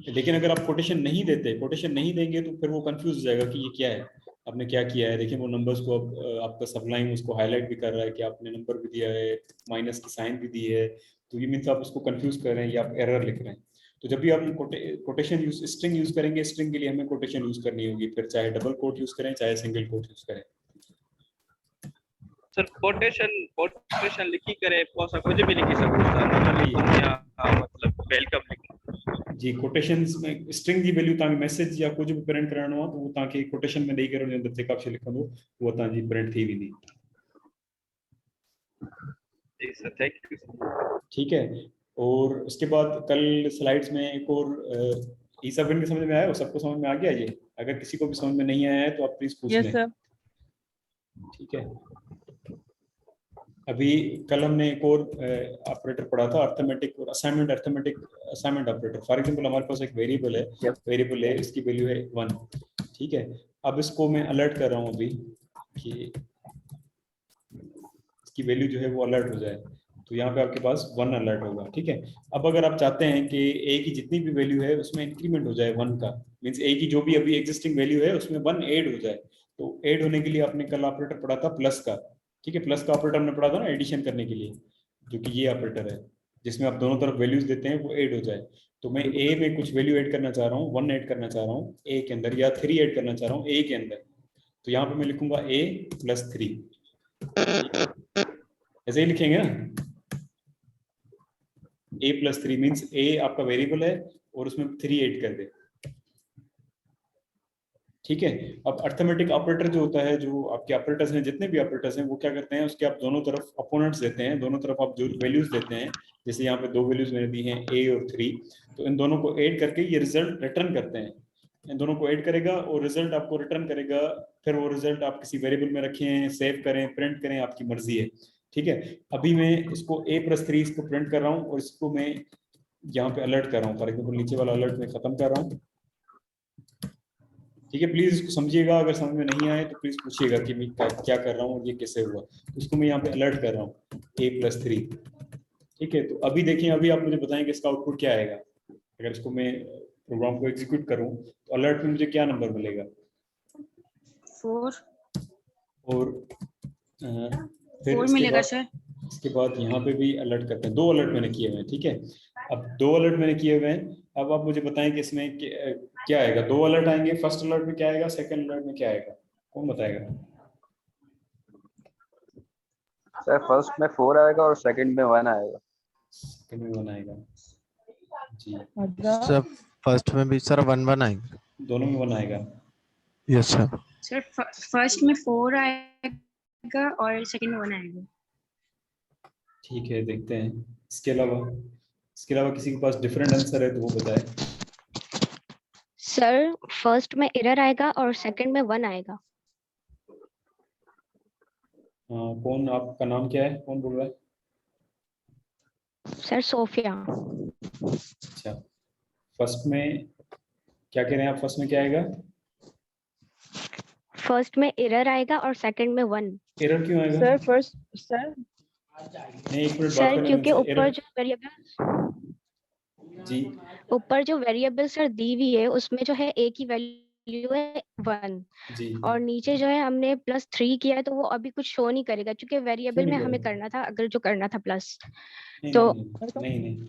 लेकिन अगर आप कोटेशन नहीं देते, कोटेशन नहीं देंगे तो फिर वो कंफ्यूज हो जाएगा कि ये क्या है, आपने क्या किया है। देखिए वो नंबर्स को अब आपका सबलाइन उसको हाईलाइट भी कर रहा है कि आपने नंबर भी दिया है, माइनस की साइन भी दी है, तो ये मीन्स आप उसको कंफ्यूज कर रहे हैं या आप एरर लिख रहे हैं। तो जब भी आप कोटेशन यूज, स्ट्रिंग यूज करेंगे, स्ट्रिंग के लिए हमें कोटेशन यूज करनी होगी, फिर चाहे डबल कोट यूज करें चाहे सिंगल कोट यूज करें। सर कोटेशन लिखी करे पोसा कुछ भी लिखी सकूं सर, नॉर्मली या मतलब वेलकम लिखूं जी, कोटेशंस में स्ट्रिंग की वैल्यू ताकि मैसेज या कुछ भी प्रिंट कराना हो तो वो ताकि कोटेशन में नहीं करो, जब तक आप लिखो वो ताकि प्रिंट थी भी नहीं। जी सर, थैंक यू। ठीक है, और उसके बाद कल स्लाइड्स में एक और ये सब इनके समझ में आया, सबको समझ में आ गया ये? अगर किसी को भी समझ में नहीं आया है तो आप प्लीज पूछ यस लें। सर। ठीक है, अभी कल हमने एक और ऑपरेटर पढ़ा था, अर्थमेटिक और assignment, arithmetic assignment operator. For example हमारे पास एक वेरिएबल है, वेरिएबल है, इसकी वैल्यू है 1। ठीक है, अब इसको मैं अलर्ट कर रहा हूँ अभी कि इसकी वैल्यू जो है वो अलर्ट हो जाए, तो यहाँ पे आपके पास 1 अलर्ट होगा। ठीक है, अब अगर आप चाहते हैं कि ए की जितनी भी वैल्यू है उसमें इंक्रीमेंट हो जाए 1 का, मीन्स ए की जो भी अभी एग्जिस्टिंग वैल्यू है उसमें 1 ऐड हो जाए, तो ऐड होने के लिए आपने कल ऑपरेटर पढ़ा था प्लस का। ठीक है, प्लस का ऑपरेटर हमने पढ़ा था ना एडिशन करने के लिए, जो कि ये ऑपरेटर है जिसमें आप दोनों तरफ वैल्यूज देते हैं वो ऐड हो जाए। तो मैं ए में कुछ वैल्यू ऐड करना चाह रहा हूँ, 1 ऐड करना चाह रहा हूँ ए के अंदर, या 3 ऐड करना चाह रहा हूँ ए के अंदर, तो यहाँ पे मैं लिखूंगा a + 3, ऐसे ही लिखेंगे ना, a + 3 मीन्स a आपका वेरिएबल है और उसमें 3 ऐड कर दे। ठीक है, अब अर्थमेटिक ऑपरेटर जो होता है, जो आपके ऑपरेटर्स हैं, जितने भी ऑपरेटर्स हैं वो क्या करते हैं, उसके आप दोनों तरफ अपोनेंट्स देते हैं, दोनों तरफ आप जो वैल्यूज देते हैं, जैसे यहाँ पे 2 वैल्यूज मैंने दी हैं a और 3, तो इन दोनों को ऐड करके ये रिजल्ट रिटर्न करते हैं। इन दोनों को ऐड करेगा और रिजल्ट आपको रिटर्न करेगा, फिर वो रिजल्ट आप किसी वेरिएबल में रखें, सेव करें, प्रिंट करें, आपकी मर्जी है। ठीक है, अभी मैं इसको a + 3 इसको प्रिंट कर रहा हूँ और इसको मैं यहाँ पे अलर्ट कर रहा हूँ, फॉर एग्जाम्पल नीचे वाला अलर्ट मैं खत्म कर रहा हूँ। ठीक है, प्लीज इसको समझिएगा, अगर समझ में नहीं आए तो प्लीज पूछिएगा कि मैं क्या कर रहा हूँ और ये कैसे हुआ। तो इसको मैं यहाँ पे अलर्ट कर रहा हूँ a + 3। ठीक है, तो अभी देखिए, अभी आप मुझे बताएं कि इसका आउटपुट क्या आएगा। अगर इसको मैं प्रोग्राम को एग्जीक्यूट करूँ तो अलर्ट में मुझे क्या नंबर मिलेगा? 4 और फिर 4 इसके मिलेगा बाद सर। इसके बाद यहाँ पे भी अलर्ट करते हैं, 2 अलर्ट मैंने किए हुए हैं। ठीक है, अब 2 अलर्ट मैंने किए हुए हैं, अब आप मुझे बताएं कि इसमें क्या आएगा। 2 अलर्ट आएंगे, फर्स्ट अलर्ट में क्या आएगा, सेकंड अलर्ट में क्या आएगा, कौन बताएगा? सर फर्स्ट में 4 आएगा और सेकंड में 1 आएगा। सेकंड में 1 आएगा जी। सर फर्स्ट में भी सर 1 आएंगे, दोनों में 1 आएगा। Yes sir. सर फर्स्ट में 4 आएगा और सेकंड में 1 आएगा। ठीक है, देखते हैं। इसके अलावा किसी के पास डिफरेंट आंसर है तो वो बताए। सर फर्स्ट में एरर आएगा और सेकंड में 1 आएगा। कौन, आपका नाम क्या है, कौन बोल रहा है? Sir Sophia. अच्छा, फर्स्ट में क्या कह रहे हैं आप, फर्स्ट में क्या आएगा? फर्स्ट में एरर आएगा और सेकंड में 1। एरर क्यों आएगा? सर फर्स्ट सर नहीं, एक मिनट बात सर करने क्योंकि दीजिए। ऊपर जो वेरिएबल जी ऊपर जो वेरिएबल सर दी हुई है उसमें जो है a की वैल्यू वैल्यू है 1 जी और नीचे जो है हमने +3 किया है, तो वो अभी कुछ शो नहीं करेगा क्योंकि क्यों वेरिएबल में नहीं हमें करेगा? करना था, अगर जो करना था प्लस। नहीं तो नहीं नहीं नहीं नहीं,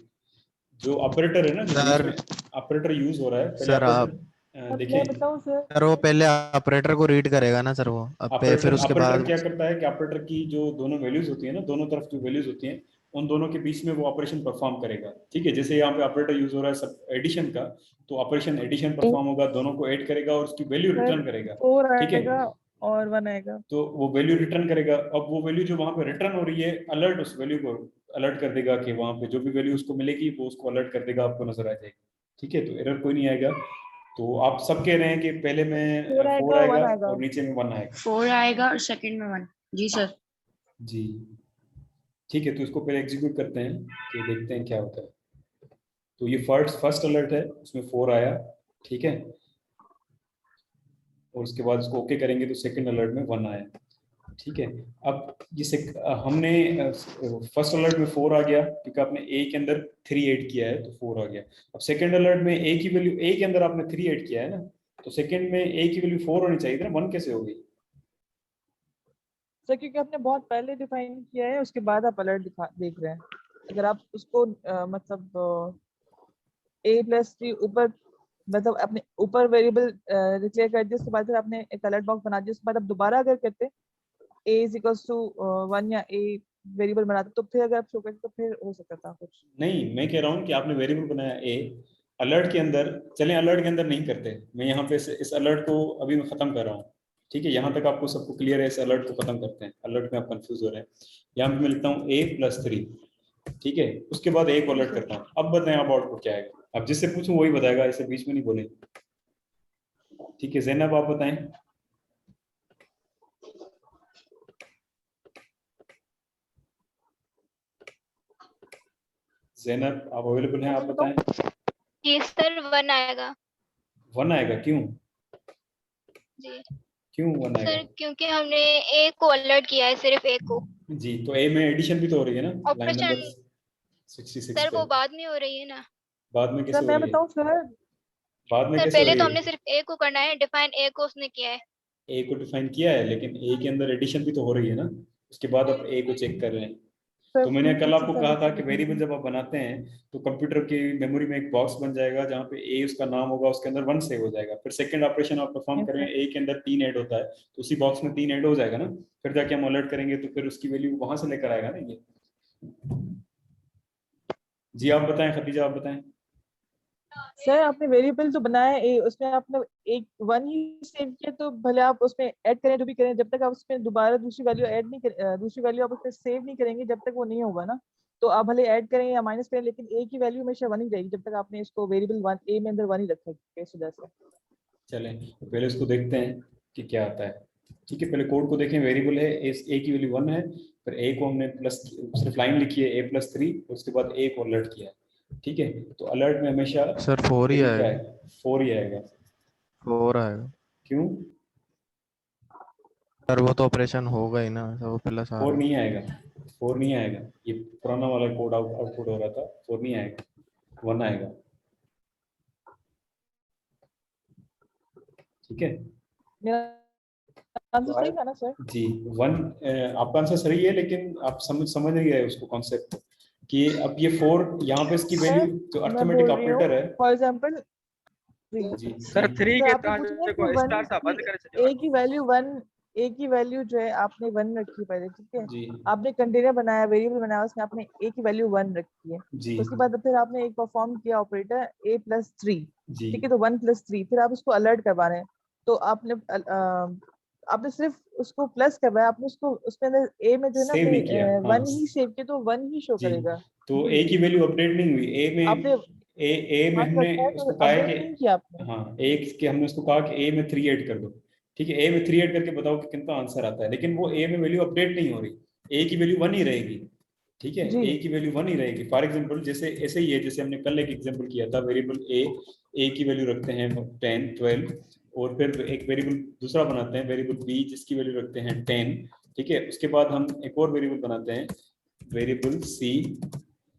जो ऑपरेटर है ना, जो बीच सर में ऑपरेटर यूज हो रहा है, पहले सर आप ऑपरेटर मैं देखें। बताऊं सर? सर वो पहले ऑपरेटर को रीड करेगा ना सर, वो अब पे फिर ऑपरेटर उसके ऑपरेटर बाद। क्या करता है कि ऑपरेटर की जो दोनों वैल्यूज होती है ना, दोनों तरफ जो वैल्यूज होती हैं, उन दोनों के बीच में वो ऑपरेशन परफॉर्म करेगा। ठीक है, जैसे यहाँ पे ऑपरेटर यूज हो रहा है सब एडिशन का, तो ऑपरेशन एडिशन परफॉर्म होगा, दोनों को ऐड करेगा और उसकी वैल्यू सर रिटर्न करेगा। 4 ठीक है, आएगा और 1 आएगा। तो वो वैल्यू रिटर्न करेगा। अब वो वैल्यू जो वहां पे रिटर्न हो रही है, अलर्ट उस वैल्यू को अलर्ट कर देगा कि वहां पे जो भी वैल्यू उसको मिलेगी वो उसको अलर्ट कर देगा, आपको नजर आ जाएगी। ठीक है, तो एरर कोई नहीं आएगा। तो आप सब कह रहे हैं कि पहले में 4 4 आएगा, आएगा 1 आएगा। और नीचे में 1 आएगा। 4 आएगा और सेकंड में 1। जी सर। जी ठीक है, तो इसको पहले एग्जीक्यूट करते हैं कि देखते हैं क्या होता है। तो ये फर्स्ट अलर्ट है, उसमें 4 आया। ठीक है, और उसके बाद उसको ओके करेंगे तो सेकंड अलर्ट में 1 आया। ठीक है, अब जिसे हमने फर्स्ट अलर्ट में 4 आ गया क्योंकि आपने ए के अंदर 3 ऐड किया है, तो 4 आ गया। अब सेकंड अलर्ट में ए की वैल्यू, ए के अंदर आपने 3 ऐड किया है ना, तो सेकंड में ए की वैल्यू 4 होनी चाहिए ना, 1 कैसे हो गई? सर क्योंकि आपने बहुत पहले डिफाइन किया है, उसके बाद आप अलर्ट देख रहे हैं। अगर आप उसको मतलब A+3 ऊपर, मतलब अपने ऊपर वेरिएबल डिक्लेयर कर दिया, उसके बाद फिर आपने एक अलर्ट बॉक्स बना दिया, उसके बाद आप दोबारा अगर करते A = 1 या A वेरिएबल बनाते, तो फिर अगर आप शो करते तो फिर हो सकता था कुछ। नहीं, मैं कह रहा हूँ कि आपने वेरिएबल बनाया ए, अलर्ट के अंदर चलें, अलर्ट के अंदर नहीं करते। मैं यहाँ पे इस अलर्ट को अभी मैं खत्म कर रहा हूँ। ठीक है, यहाँ तक आपको सबको क्लियर है, इस अलर्ट को खत्म करते हैं, अलर्ट में आप कंफ्यूज हो रहे हैं। यहाँ पे मैं लिखता हूँ A+3। ठीक है, उसके बाद A को अलर्ट करता हूँ। अब बताएं अब आउटपुट क्या आएगा? अब जिससे पूछूं वही बताएगा, ऐसे बीच में नहीं बोले। ठीक है, जैनब आप बताएं। जैनब आप अवेलेबल हैं? आप बताएं। जी सर 1 आएगा। 1 आएगा, क्यों? जी क्यों 1 आएगा? सर क्योंकि हमने ए को अलर्ट किया है, सिर्फ ए को। जी, तो ए में एडिशन भी तो हो रही है ना, लाइन ऑपरेशन नंबर 66 सर पे। वो बाद में हो रही है ना। बाद में सर कैसे हो मैं रही है? बताऊं सर? बाद में सर कैसे हो पहले रही तो है? हमने सिर्फ ए को करना है, डिफाइन ए को उसने किया है। ए को डिफाइन किया है, लेकिन ए के अंदर एडिशन भी तो हो रही है ना, उसके बाद आप ए को चेक कर रहे हैं। सर तो मैंने प्लीज कल अच्छी आपको तरह कहा था से कि लिखने वेरिएबल की। जब आप बनाते हैं तो कंप्यूटर की मेमोरी में एक बॉक्स बन जाएगा जहाँ पे ए उसका नाम होगा, उसके अंदर 1 सेव हो जाएगा। फिर सेकंड ऑपरेशन आप परफॉर्म Yes, करेंगे, sir. ए के अंदर 3 ऐड होता है, तो उसी बॉक्स में 3 ऐड हो जाएगा ना। फिर जाके हम अलर्ट करेंगे तो फिर उसकी वैल्यू वहां से लेकर आएगा ना ये। जी आप बताएं, खदीजा आप बताएं। सर आपने वेरिएबल तो बनाया है, उसमें आपने एक 1 ही सेव किया, तो भले आप उसमें ऐड करें जो भी करें, जब तक आप उसमें दोबारा दूसरी वैल्यू ऐड नहीं कर, दूसरी वैल्यू आप उसमें सेव नहीं करेंगे, जब तक वो नहीं होगा ना। तो आप भले ऐड करें या माइनस करें, लेकिन ए की वैल्यू हमेशा 1 ही रहेगी, जब तक आपने इसको वेरिएबल 1 ए में अंदर 1 ही रखा है इस वजह से। चलें तो पहले उसको देखते हैं कि क्या आता है। ठीक है, पहले कोड को देखें। वेरिएबल है ए की वैल्यू 1 है, फिर ए को हमने प्लस सिर्फ लाइन लिखी है A+3, उसके बाद ए को अलर्ट किया है। ठीक है, तो अलर्ट में हमेशा सर 4 ही वैल्यू क्या आएगा। है? 4 ही आएगा। 4 आएगा क्यों? सर, वो तो ऑपरेशन होगा ही ना, सर वो प्लस आ 4 रहा है। नहीं आएगा, 4 नहीं आएगा। ये पुराना वाला कोड आउटपुट हो रहा था, 4 नहीं आएगा, 1 आएगा। ठीक है, मेरा आंसर सही था ना सर? जी 1 आपका आंसर सही है, लेकिन आप समझ नहीं रहे उसको कॉन्सेप्ट कि अब ये 4 यहाँ पे इसकी सर वैल्यू जो मैं अर्थमेटिक बोल रही हूँ, ऑपरेटर है। फॉर एग्जांपल जी सर जी 3 सर के आपने पूछा ना ट्रांजिस्टर कि को 1 स्टार सा बंद करे से ए की वैल्यू 1, ए की वैल्यू जो है आपने 1 रखी पहले, ठीक है। जी आपने कंटेनर बनाया, वेरिएबल बनाया, उसमें आपने ए की वैल्यू 1 रखी है। जी उसके बाद फिर आपने एक परफॉर्म किया ऑपरेटर A+3, जी ठीक है, तो 1+3, फिर आप उसको अलर्ट करवा रहे हैं। तो आपने सिर्फ उसको प्लस करवाया, आपने उसको उसके अंदर ए में जो है ना सेव आपने नहीं किया। हाँ 1 ही सेव किया, तो 1 ही शो जी, करेगा। तो जी ए की वैल्यू अपडेट नहीं हुई। ए में आपने ए में मान हमने रखा है तो उसको कहा है अपडेट नहीं कि किया आपने। हाँ, ए के हमने उसको कहा कि ए में 3 ऐड कर दो। ठीक है, ए में 3 ऐड करके बताओ कि कितना आंसर आता है, लेकिन वो ए में वैल्यू अपडेट नहीं हो रही। ए की वैल्यू 1 ही रहेगी। ठीक है, जी ए की वैल्यू 1 ही रहेगी। फॉर एग्जांपल जैसे ऐसे ही है, जैसे हमने कल एक एग्जांपल किया था, वेरिएबल ए की वैल्यू रखते हैं 10 12, और फिर एक वेरिएबल दूसरा बनाते हैं वेरिएबल बी जिसकी वैल्यू रखते हैं 10। ठीक है, उसके बाद हम एक और वेरिएबल बनाते हैं वेरिएबल सी,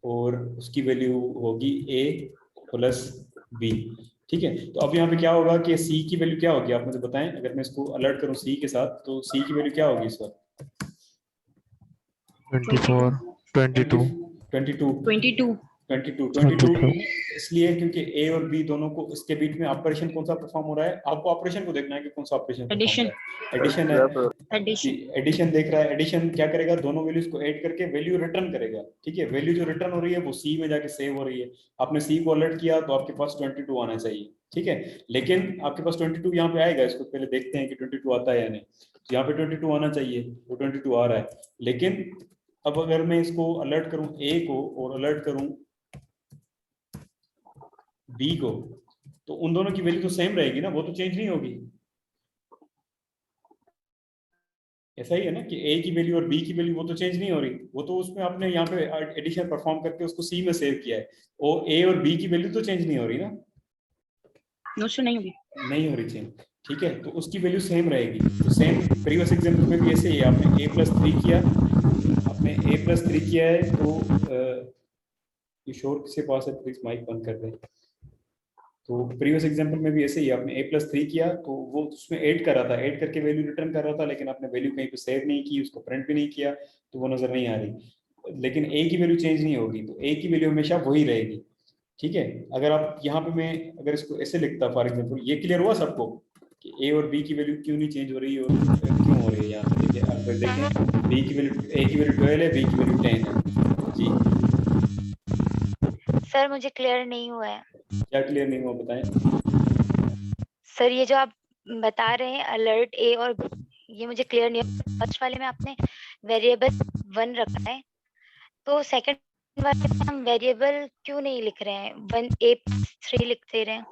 और उसकी वैल्यू होगी A+B। ठीक है, तो अब यहाँ पे क्या होगा कि सी की वैल्यू क्या होगी, आप मुझे बताएं। अगर मैं इसको अलर्ट करूँ सी के साथ, तो सी की वैल्यू क्या होगी इस वक्त? 24 22 22 22 इसलिए क्योंकि ए और बी दोनों को, इसके बीच में ऑपरेशन कौन सा परफॉर्म हो रहा है? आपको ऑपरेशन को देखना है कि कौन सा ऑपरेशन परफॉर्म हो रहा है। एडिशन है, एडिशन एडिशन देख रहा है। एडिशन क्या करेगा? दोनों वैल्यूज को ऐड करके वैल्यू रिटर्न करेगा। ठीक है, वैल्यू जो रिटर्न हो रही है वो सी में जाके सेव हो रही है। आपने सी को अलर्ट किया तो आपके पास 22 आना चाहिए। ठीक है, लेकिन आपके पास 22 यहाँ पे आएगा, इसको पहले देखते हैं कि 22 आता है या नहीं। तो यहाँ पे 22 आना चाहिए, वो 22 आ रहा है। लेकिन अब अगर मैं इसको अलर्ट करूं ए को और अलर्ट करूं बी को, तो उन दोनों की वैल्यू तो सेम रहेगी ना, वो तो चेंज नहीं होगी। ऐसा ही है ना कि ए की वैल्यू और बी की वैल्यू वो तो चेंज नहीं हो रही, वो तो उसमें आपने यहाँ पे एडिशन परफॉर्म करके उसको सी में सेव किया है। और ए और बी की वैल्यू तो चेंज नहीं हो रही ना, नहीं होगी, नहीं हो रही चेंज। ठीक है, तो उसकी वैल्यू सेम रहेगी। तो सेम प्रीवियस एग्जांपल में भी ऐसे ही है, आपने a+3 किया, आपने a+3 किया है, तो किशोर किसी पास है, प्लीज माइक बंद कर दें। तो प्रीवियस एग्जांपल में भी ऐसे ही, आपने a+3 किया तो वो उसमें ऐड कर रहा था, ऐड करके वैल्यू रिटर्न कर रहा था, लेकिन आपने वैल्यू कहीं पे सेव नहीं की, उसको प्रिंट भी नहीं किया, तो वो नजर नहीं आ रही। लेकिन a की वैल्यू चेंज नहीं होगी, तो a की वैल्यू हमेशा वही रहेगी। ठीक है, अगर आप यहाँ पे, मैं अगर इसको ऐसे लिखता फॉर एग्जाम्पल, ये क्लियर हुआ सबको कि ए और बी की वैल्यू क्यों नहीं चेंज हो रही और क्यों हो रही है? यहाँ पे देखिए, आप देखें, बी की वैल्यू, ए की वैल्यू 12 है, बी की वैल्यू 10 है। जी सर मुझे क्लियर नहीं हुआ है। क्या क्लियर नहीं हुआ, बताएं। सर ये जो आप बता रहे हैं अलर्ट ए और B, ये मुझे क्लियर नहीं हुआ। फर्स्ट वाले में आपने वेरिएबल 1 रखा है, तो सेकंड वाले में हम वेरिएबल क्यों नहीं लिख रहे हैं, 1a+3 लिखते रहे हैं?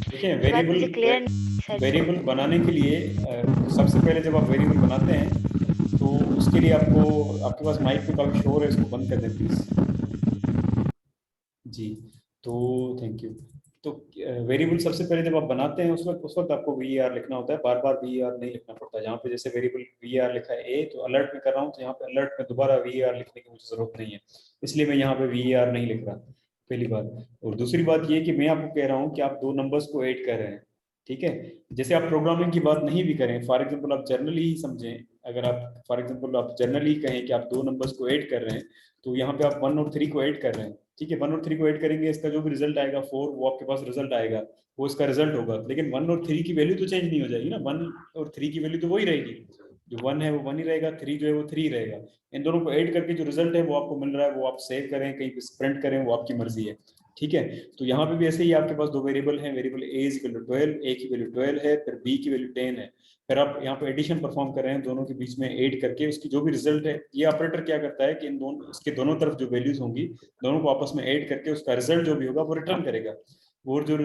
देखिए, ये बात मुझे क्लियर नहीं सर। वेरिएबल बनाने के लिए सबसे पहले जब आप वेरिएबल बनाते हैं तो उसके लिए आपको, आपके पास माइक पे काफी शोर है, इसको बंद कर दें प्लीज। जी, तो थैंक यू। तो वेरिएबल सबसे पहले जब आप बनाते हैं उस वक्त आपको VAR लिखना होता है, बार बार VAR नहीं लिखना पड़ता। जहाँ पे जैसे वेरिएबल VAR लिखा है ए, तो अलर्ट में कर रहा हूँ, तो यहाँ पे अलर्ट में दोबारा VAR लिखने की मुझे जरूरत नहीं है, इसलिए मैं यहाँ पे VAR नहीं लिख रहा, पहली बात। और दूसरी बात ये कि मैं आपको कह रहा हूँ कि आप दो नंबर्स को ऐड कर रहे हैं। ठीक है, जैसे आप प्रोग्रामिंग की बात नहीं भी करें, फॉर एग्जाम्पल आप जर्नली ही समझें, अगर आप फॉर एग्जाम्पल आप जर्नली कहें कि आप दो नंबर्स को ऐड कर रहे हैं, तो यहाँ पे आप 1 और 3 को ऐड कर रहे हैं। ठीक है, 1 और 3 को ऐड करेंगे, इसका जो भी रिजल्ट आएगा 4, वो आपके पास रिजल्ट आएगा, वो इसका रिजल्ट होगा। लेकिन 1 और 3 की वैल्यू तो चेंज नहीं हो जाएगी ना, 1 और 3 की वैल्यू तो वही रहेगी। जो 1 है वो 1 ही रहेगा, 3 जो है वो 3 रहेगा। इन दोनों को ऐड करके जो रिजल्ट है वो आपको मिल रहा है, वो आप सेव करें, कहीं पे प्रिंट करें, वो आपकी मर्जी है। ठीक है, तो यहाँ पे भी ऐसे ही आपके पास दो वेरिएबल हैं, variable a is equal to 12, a की वैल्यू 12 है, फिर b की वैल्यू 10 है। फिर आप यहाँ पे एडिशन परफॉर्म कर रहे हैं, दोनों के बीच में ऐड करके उसकी जो भी रिजल्ट है, ये ऑपरेटर क्या करता है कि इन दोनों, इसके दोनों तरफ जो वैल्यूज होंगी, दोनों को आपस में ऐड करके उसका रिजल्ट जो भी होगा वो रिटर्न करेगा। और जो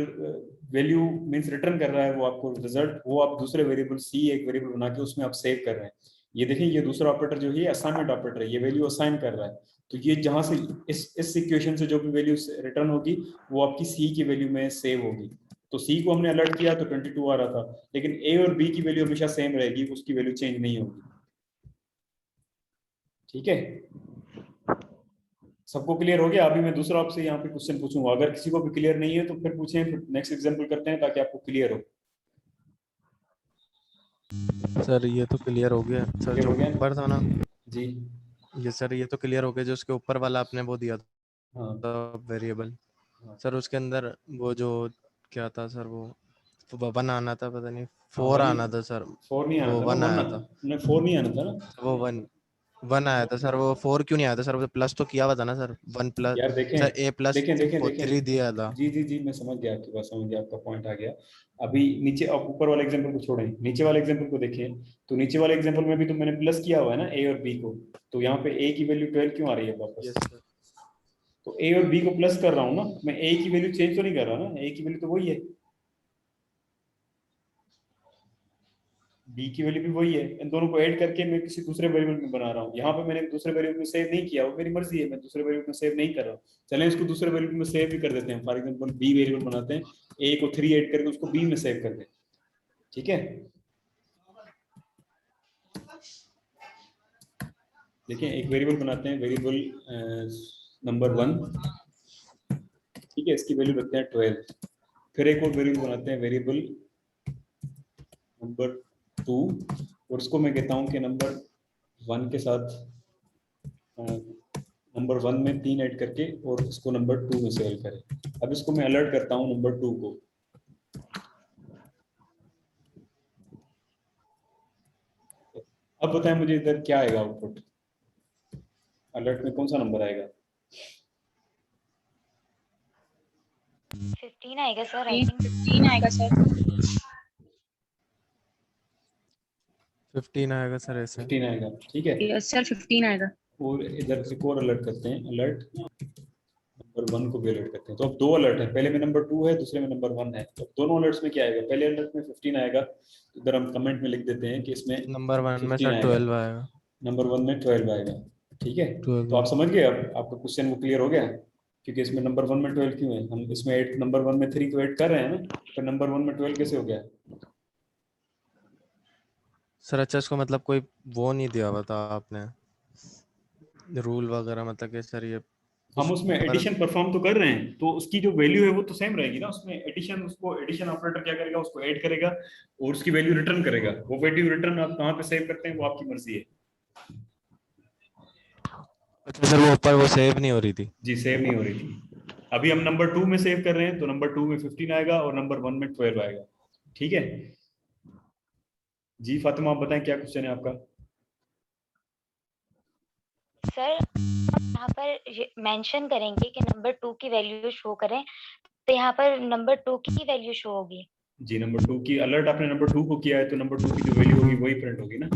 वैल्यू मींस रिटर्न कर रहा है वो आपको रिजल्ट, वो आप दूसरे वेरिएबल c एक वेरिएबल बना के उसमें आप सेव कर रहे हैं। ये देखें, ये दूसरा ऑपरेटर जो है असाइनमेंट ऑपरेटर है, ये वैल्यू असाइन कर रहा है। तो ये जहां से इस इक्वेशन से जो भी वैल्यू रिटर्न होगी वो आपकी सी की वैल्यू में सेव होगी। तो सी को हमने अलर्ट किया तो 22 आ रहा था, लेकिन ए और बी की वैल्यू हमेशा सेम रहेगी, उसकी वैल्यू चेंज नहीं होगी। ठीक है, सबको क्लियर हो गया? अभी मैं दूसरा आपसे यहाँ पे क्वेश्चन पूछूंगा, अगर किसी को भी क्लियर नहीं है तो फिर पूछें, फिर नेक्स्ट एग्जांपल करते हैं ताकि आपको क्लियर हो। सर ये तो क्लियर हो गया सर, क्लियर जो हो गया ऊपर था ना जी? ये सर, ये तो क्लियर हो गया, जो उसके ऊपर वाला आपने वो दिया हाँ था वेरिएबल हाँ सर, उसके अंदर वो जो क्या था सर, वो 1 आना था, पता नहीं हाँ, 4 आना था सर, 4 नहीं आना वो था ना, 1 आया था, 4 नहीं आना था ना। वो 1 आया था सर, वो 4 क्यों नहीं आया था सर? वो प्लस तो किया हुआ था ना सर, 1 प्लस यार देखें, सर, a प्लस देखें देखें देखें 3 दिया था। जी जी जी, मैं समझ गया आपकी बात, समझ गया, आपका पॉइंट आ गया। अभी नीचे, आप ऊपर वाले एग्जांपल को छोड़ें, नीचे वाले एग्जांपल को देखें। तो नीचे वाले एग्जांपल में भी तो मैंने प्लस किया हुआ है ना ए और बी को, तो यहाँ पे ए की वैल्यू 12 क्यों आ रही है वापस? यस सर, तो ए और बी को प्लस कर रहा हूँ ना मैं, ए की वैल्यू चेंज तो नहीं कर रहा ना, ए की वैल्यू तो वही है, बी की वैल्यू भी वही है। इन दोनों को ऐड करके मैं किसी दूसरे वेरिएबल में बना रहा हूँ। यहाँ पे मैंने दूसरे वेरिएबल में सेव नहीं किया, वो मेरी मर्जी है, मैं दूसरे वेरिएबल में सेव नहीं कर रहा हूँ। चलें इसको दूसरे वेरिएबल में सेव भी कर देते हैं, फॉर एग्जाम्पल बी वेरिएबल बनाते हैं, ए को 3 ऐड करके उसको बी में सेव कर दें। ठीक है, देखिए एक वेरिएबल बनाते हैं, वेरिएबल नंबर 1, ठीक है, इसकी वैल्यू रखते हैं 12। फिर एक और वेरिएबल बनाते हैं, वेरिएबल नंबर 2, और उसको मैं कहता हूँ कि नंबर 1 के साथ नंबर 1 में 3 ऐड करके और इसको नंबर 2 में सेव करें। अब इसको मैं अलर्ट करता हूँ नंबर 2 को। अब बताएं मुझे इधर क्या आएगा आउटपुट, अलर्ट में कौन सा नंबर आएगा? 15 आएगा सर, आई 15 थिंक 15 आएगा सर। 15 आएगा सर ऐसे। 15 आएगा, ठीक है। यस सर 15 आएगा। और इधर से और अलर्ट करते हैं, अलर्ट नंबर 1 को भी अलर्ट करते हैं। तो अब 2 अलर्ट है, पहले में नंबर 2 है, दूसरे में नंबर 1 है। तो दोनों अलर्ट्स में क्या आएगा? पहले अलर्ट में 15 आएगा, तो इधर हम कमेंट में लिख देते हैं कि इसमें नंबर 1 में 15 सर आएगा, 12 आएगा। नंबर 1 में 12 आएगा, ठीक है। 12 तो आप समझ गए, अब आपका क्वेश्चन वो क्लियर हो गया, क्योंकि इसमें नंबर 1 में 12 क्यों है? हम इसमें नंबर 1 में 3 तो ऐड कर रहे हैं ना, तो नंबर 1 में 12 कैसे हो गया? सर अच्छा, इसको मतलब कोई वो नहीं दिया हुआ था आपने रूल वगैरह, मतलब कि सर ये हम उसमें एडिशन परफॉर्म तो कर रहे हैं, तो उसकी जो वैल्यू है वो तो सेम रहेगी ना। उसमें एडिशन, उसको एडिशन ऑपरेटर क्या करेगा? उसको ऐड करेगा और उसकी वैल्यू रिटर्न करेगा। वो वैल्यू रिटर्न आप कहाँ पे सेव करते हैं वो आपकी मर्जी है। अच्छा सर, वो ऊपर वो सेव नहीं हो रही थी? जी, सेव नहीं हो रही थी। अभी हम नंबर 2 में सेव कर रहे हैं, तो नंबर 2 में 15 आएगा और नंबर 1 में 12 आएगा, ठीक है। जी फातिमा, आप बताएं क्या क्वेश्चन है आपका? सर यहाँ पर मेंशन करेंगे कि नंबर 2 की वैल्यू शो करें, तो यहाँ पर नंबर 2 की वैल्यू शो होगी। जी, नंबर 2 की अलर्ट आपने नंबर 2 को किया है, तो नंबर 2 की जो वैल्यू होगी वही प्रिंट होगी ना।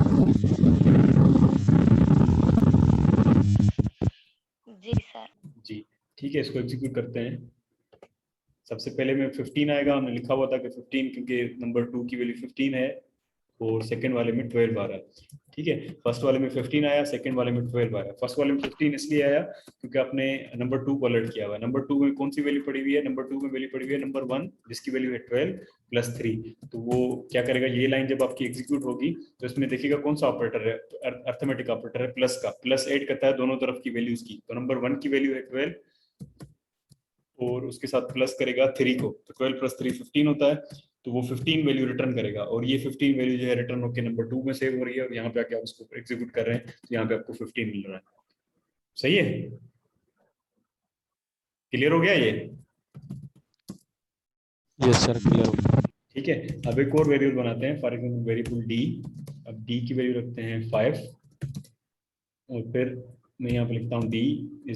जी सर। जी, ठीक है, इसको एग्जीक्यूट करते हैं। सबसे पहले में 15 आएगा, हमने लिखा हुआ था कि 15, क्योंकि नंबर 2 की वैल्यू 15 है, और सेकंड वाले में 12 आ रहा है, ठीक है। फर्स्ट वाले में 15 आया, सेकंड वाले में 12 आया। फर्स्ट वाले में 15 इसलिए आया क्योंकि आपने नंबर 2 को अलर्ट किया हुआ है। नंबर 2 में कौन सी वैल्यू पड़ी हुई है? नंबर 2 में वैल्यू पड़ी हुई है नंबर 1, जिसकी वैल्यू है 12 + 3। तो वो क्या करेगा, ये लाइन जब आपकी एग्जीक्यूट होगी तो इसमें देखिएगा कौन सा ऑपरेटर है, अर्थमेटिक ऑपरेटर है, प्लस का। प्लस ऐड करता है दोनों तरफ की वैल्यूज की। तो नंबर 1 की वैल्यू है 12 और उसके साथ प्लस करेगा 3 को, तो 12 + 3 15 होता है। तो वो 15 वैल्यू रिटर्न करेगा, और ये 15 वैल्यू जो है रिटर्न होकर नंबर 2 में सेव हो रही है, और यहाँ पे आके आप उसको एग्जीक्यूट कर रहे हैं, तो यहाँ पे आपको 15 मिल रहा है। सही है, क्लियर हो गया ये? Yes sir, clear. ठीक है, अब एक और वेरिएबल बनाते हैं, फॉर एग्जाम्पल वेरिएबल डी। अब डी की वैल्यू रखते हैं 5, और फिर मैं यहाँ पे लिखता हूँ डी =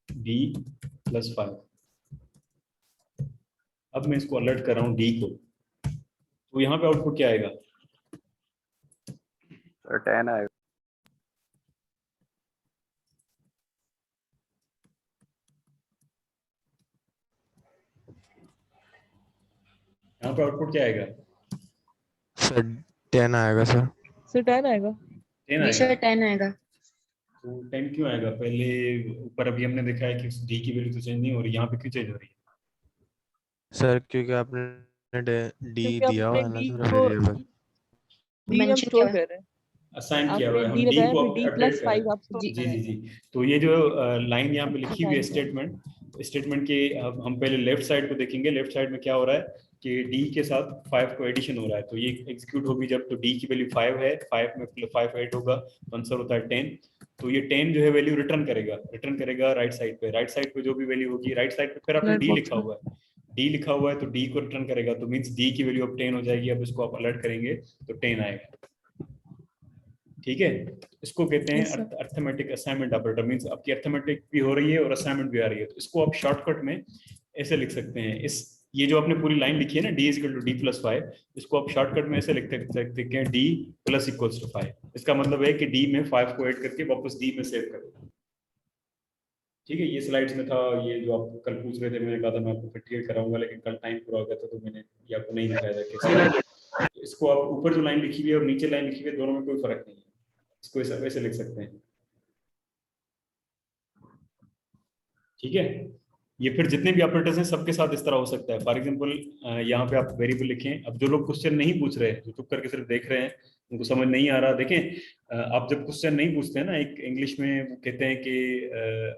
डी + 5। अब मैं इसको अलर्ट कर रहा हूँ डी को, तो यहाँ पे आउटपुट क्या आएगा? सर 10 आएगा। यहाँ पे आउटपुट क्या आएगा? सर 10 आएगा सर। सर 10 आएगा। 10 जी सर आएगा। 10 आएगा। तो 10 क्यों आएगा? पहले ऊपर अभी हमने देखा है कि डी की वैल्यू तो चेंज नहीं हो रही, यहाँ पे क्यों चेंज हो रही है? सर क्योंकि आपने डी क्योंकि दिया हुआ आपने है ना डी सर, को वेरिएबल। डी हम मेंशन स्टोर किया कर रहे हैं, असाइन किया हुआ है, आपने हम डी डी लगाया को फिर डी अपडेट + कर रहे 5 आप हैं। स्टोर जी जी कर जी रहे हैं। जी। तो ये जो लाइन यहाँ पे लिखी हुई है, अच्छा, 10 स्टेटमेंट के, अब हम पहले लेफ्ट साइड को देखेंगे। लेफ्ट साइड में क्या हो रहा है कि डी के साथ 5 को एडिशन हो रहा है, तो ये एग्जीक्यूट होगी जब, तो डी की वैल्यू 5 है, 5 में 5 ऐड होगा तो आंसर होता है 10। तो ये 10 जो है वैल्यू रिटर्न करेगा राइट साइड पे। राइट साइड पे जो भी वैल्यू होगी, राइट साइड पे फिर आपने अलर्ट डी बॉक्स लिखा में। हुआ है, डी लिखा हुआ है तो डी को रिटर्न करेगा, तो मीन्स डी की वैल्यू अब 10 हो जाएगी। अब इसको आप अलर्ट करेंगे तो 10 आएगा, ठीक है। इसको कहते हैं yes sir. Arithmetic assignment operator, means आपकी अर्थमेटिक भी हो रही है और असाइनमेंट भी आ रही है। तो इसको आप शॉर्टकट में ऐसे लिख सकते हैं, इस ये जो आपने पूरी लाइन लिखी है ना, d = d + 5, इसको आप शॉर्टकट में ऐसे लिख सकते हैं d + = 5। इसका मतलब है कि d में 5 को ऐड करके वापस d में सेव करो, ठीक है। ये स्लाइड्स में था, ये जो आप कल पूछ रहे थे, मैंने कहा था मैं आपको क्लियर कराऊंगा, लेकिन कल टाइम पूरा हो गया था, तो मैंने ये आपको नहीं दिखाया था कैसे। इसको आप ऊपर जो लाइन लिखी हुई है और नीचे लाइन लिखी हुई है, दोनों में कोई फर्क नहीं है, इसको ऐसा वैसे लिख सकते हैं, ठीक है। ये फिर जितने भी ऑपरेटर्स हैं सबके साथ इस तरह हो सकता है। फॉर एग्जांपल यहाँ पे आप वेरिएबल लिखें। अब जो लोग क्वेश्चन नहीं पूछ रहे, जो चुप करके सिर्फ देख रहे हैं, उनको समझ नहीं आ रहा, देखें आप जब क्वेश्चन नहीं पूछते हैं ना, एक इंग्लिश में वो कहते हैं कि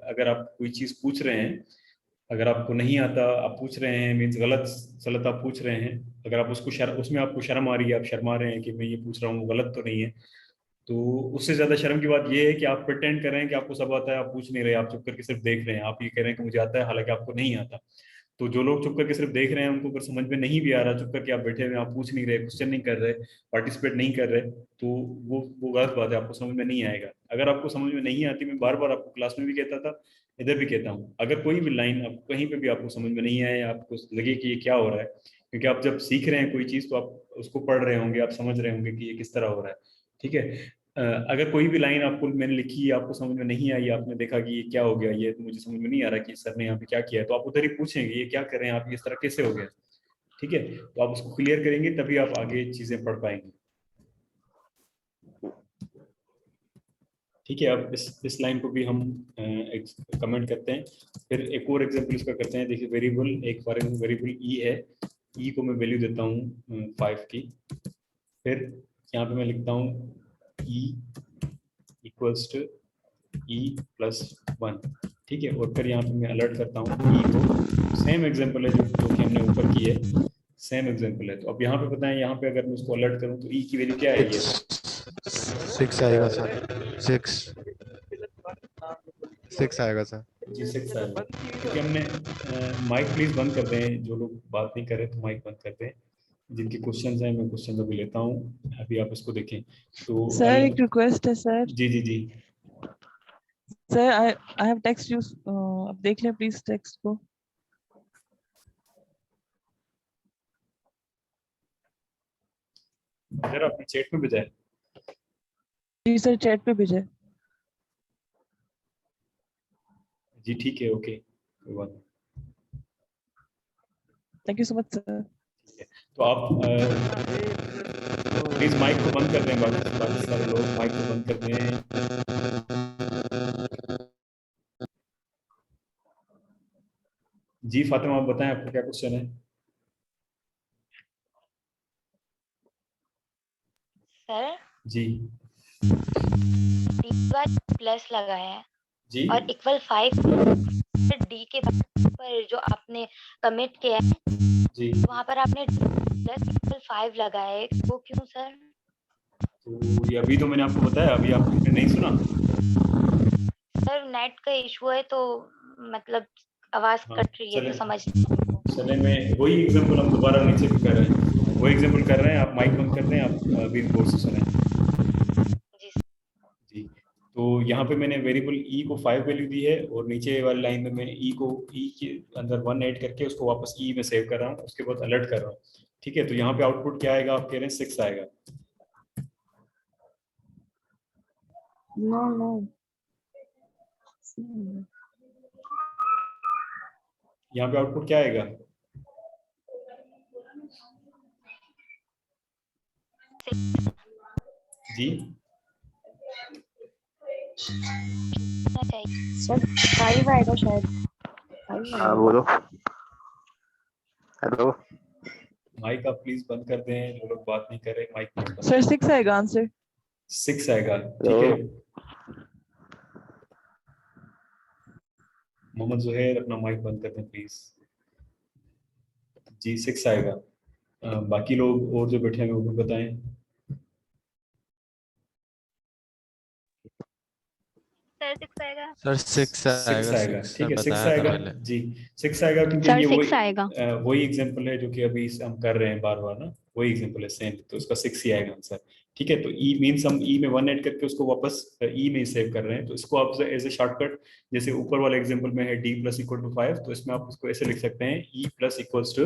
अगर आप कोई चीज पूछ रहे हैं अगर आपको नहीं आता, आप पूछ रहे हैं, मीन्स गलत गलत आप पूछ रहे हैं, अगर आप उसमें आपको शर्म आ रही है, आप शर्मा रहे हैं कि मैं ये पूछ रहा हूँ गलत तो नहीं है, तो उससे ज्यादा शर्म की बात ये है कि आप प्रिटेंड कर रहे हैं कि आपको सब आता है, आप पूछ नहीं रहे, आप चुप करके सिर्फ देख रहे हैं, आप ये कह रहे हैं कि मुझे आता है, हालांकि आपको नहीं आता। तो जो लोग चुप करके सिर्फ देख रहे हैं, उनको अगर समझ में नहीं भी आ रहा, चुप करके आप बैठे हुए, आप पूछ नहीं रहे, क्वेश्चन नहीं कर रहे, पार्टिसिपेट नहीं कर रहे, तो वो गलत बात है, आपको समझ में नहीं आएगा। अगर आपको समझ में नहीं आती, मैं बार बार आपको क्लास में भी कहता था, इधर भी कहता हूँ, अगर कोई भी लाइन आपको कहीं पे भी आपको समझ में नहीं आए, आपको लगे कि ये क्या हो रहा है, क्योंकि आप जब सीख रहे हैं कोई चीज़ तो आप उसको पढ़ रहे होंगे, आप समझ रहे होंगे कि ये किस तरह हो रहा है, ठीक है। अगर कोई भी लाइन आपको मैंने लिखी है, आपको समझ में नहीं आई, आपने देखा कि ये क्या हो गया, ये तो मुझे समझ में नहीं आ रहा कि सर ने यहाँ पे क्या किया है, तो आप उधर ही पूछेंगे ये क्या कर रहे हैं आप, ये इस तरह कैसे हो गया, ठीक है। तो आप उसको क्लियर करेंगे तभी आप आगे चीजें पढ़ पाएंगे, ठीक है। अब इस लाइन को भी हम कमेंट करते हैं। फिर एक और एग्जांपल इसका करते हैं। देखिए वेरिएबल, एक फॉर एग्जांपल वेरिएबल ई है, ई को मैं वैल्यू देता हूँ 5 की, फिर यहाँ पे मैं लिखता हूँ e equals to e plus 1, ठीक है। और फिर यहाँ पे मैं अलर्ट करता हूँ ई को, सेम एग्जांपल है जो कि हमने ऊपर की है, सेम एग्जांपल है। तो अब यहाँ पे बताएं, यहाँ पे अगर मैं उसको अलर्ट करूँ तो ई की वैल्यू क्या आएगी? 6 आएगा सर, 6 आएगा सर जी 6 आएगा, क्योंकि हमने माइक प्लीज बंद कर दें, जो लोग बात नहीं कर रहे तो माइक बंद कर दें, जिनके क्वेश्चंस हैं मैं क्वेश्चन अभी लेता हूँ, अभी आप इसको देखें। तो सर एक रिक्वेस्ट है सर। जी जी जी sir I have text you, आप देख लें प्लीज टेक्स्ट को। सर आपने चैट में भेजा है? जी सर चैट पे भेजा है। जी ठीक है, ओके, कोई बात नहीं। Thank you so much sir. तो आप प्लीज माइक को बंद कर दें, बाकी सारे लोग माइक को बंद कर दें। जी फातिमा, आप बताएं आपको क्या क्वेश्चन है? सर जी प्लस लगाया है जी और इक्वल 5 डी के पर जो आपने कमिट किया है जी, वहाँ पर आपने प्लस इक्वल 5 लगाया है, वो क्यों सर? तो ये अभी तो मैंने आपको बताया, अभी आपने नहीं सुना? सर नेट का इशू है तो मतलब आवाज हाँ, कट रही है तो समझ चले मैं वही एग्जांपल हम दोबारा नीचे भी कर रहे हैं, वही एग्जांपल कर रहे हैं। आप माइक बंद कर दें, आप अभी बोर्ड से सुने। जी, तो यहाँ पे मैंने वेरिएबल ई को 5 वैल्यू दी है, और नीचे वाली लाइन में मैं ई के अंदर 1 ऐड करके उसको वापस ई में सेव कर रहा हूँ, उसके बाद अलर्ट कर रहा हूँ, ठीक है। तो यहाँ पे आउटपुट क्या आएगा? आप कह रहे हैं 6 आएगा। नो यहाँ पे आउटपुट क्या आएगा? जी सर 5 आएगा शायद। हाँ बोलो। हेलो माइक आप प्लीज बंद कर दें, जो लोग बात नहीं कर रहे माइक प्लीज बंद। सर 6 आएगा आंसर। 6 आएगा, ठीक है। मोहम्मद जुहैर अपना माइक बंद कर दें प्लीज। जी 6 आएगा। बाकी लोग और जो बैठे हैं वो भी बताएं। सर 6 6 आएगा, आएगा, 6 ठीक है, 6 बताया था आएगा पहले। जी, 6 आएगा, क्योंकि सर ये 6 आएगा। वही एग्जांपल है जो कि अभी हम कर रहे हैं बार बार ना, वही एग्जांपल है सेम, तो इसका 6 ही आएगा आंसर, ठीक है। तो ई मीन्स हम ई में 1 ऐड करके उसको वापस ई में सेव कर रहे हैं, तो इसको आप एज ए शॉर्टकट, जैसे ऊपर वाले एग्जांपल में है डी प्लस इक्वल टू 5, तो इसमें आप उसको ऐसे लिख सकते हैं ई प्लस इक्वल्स टू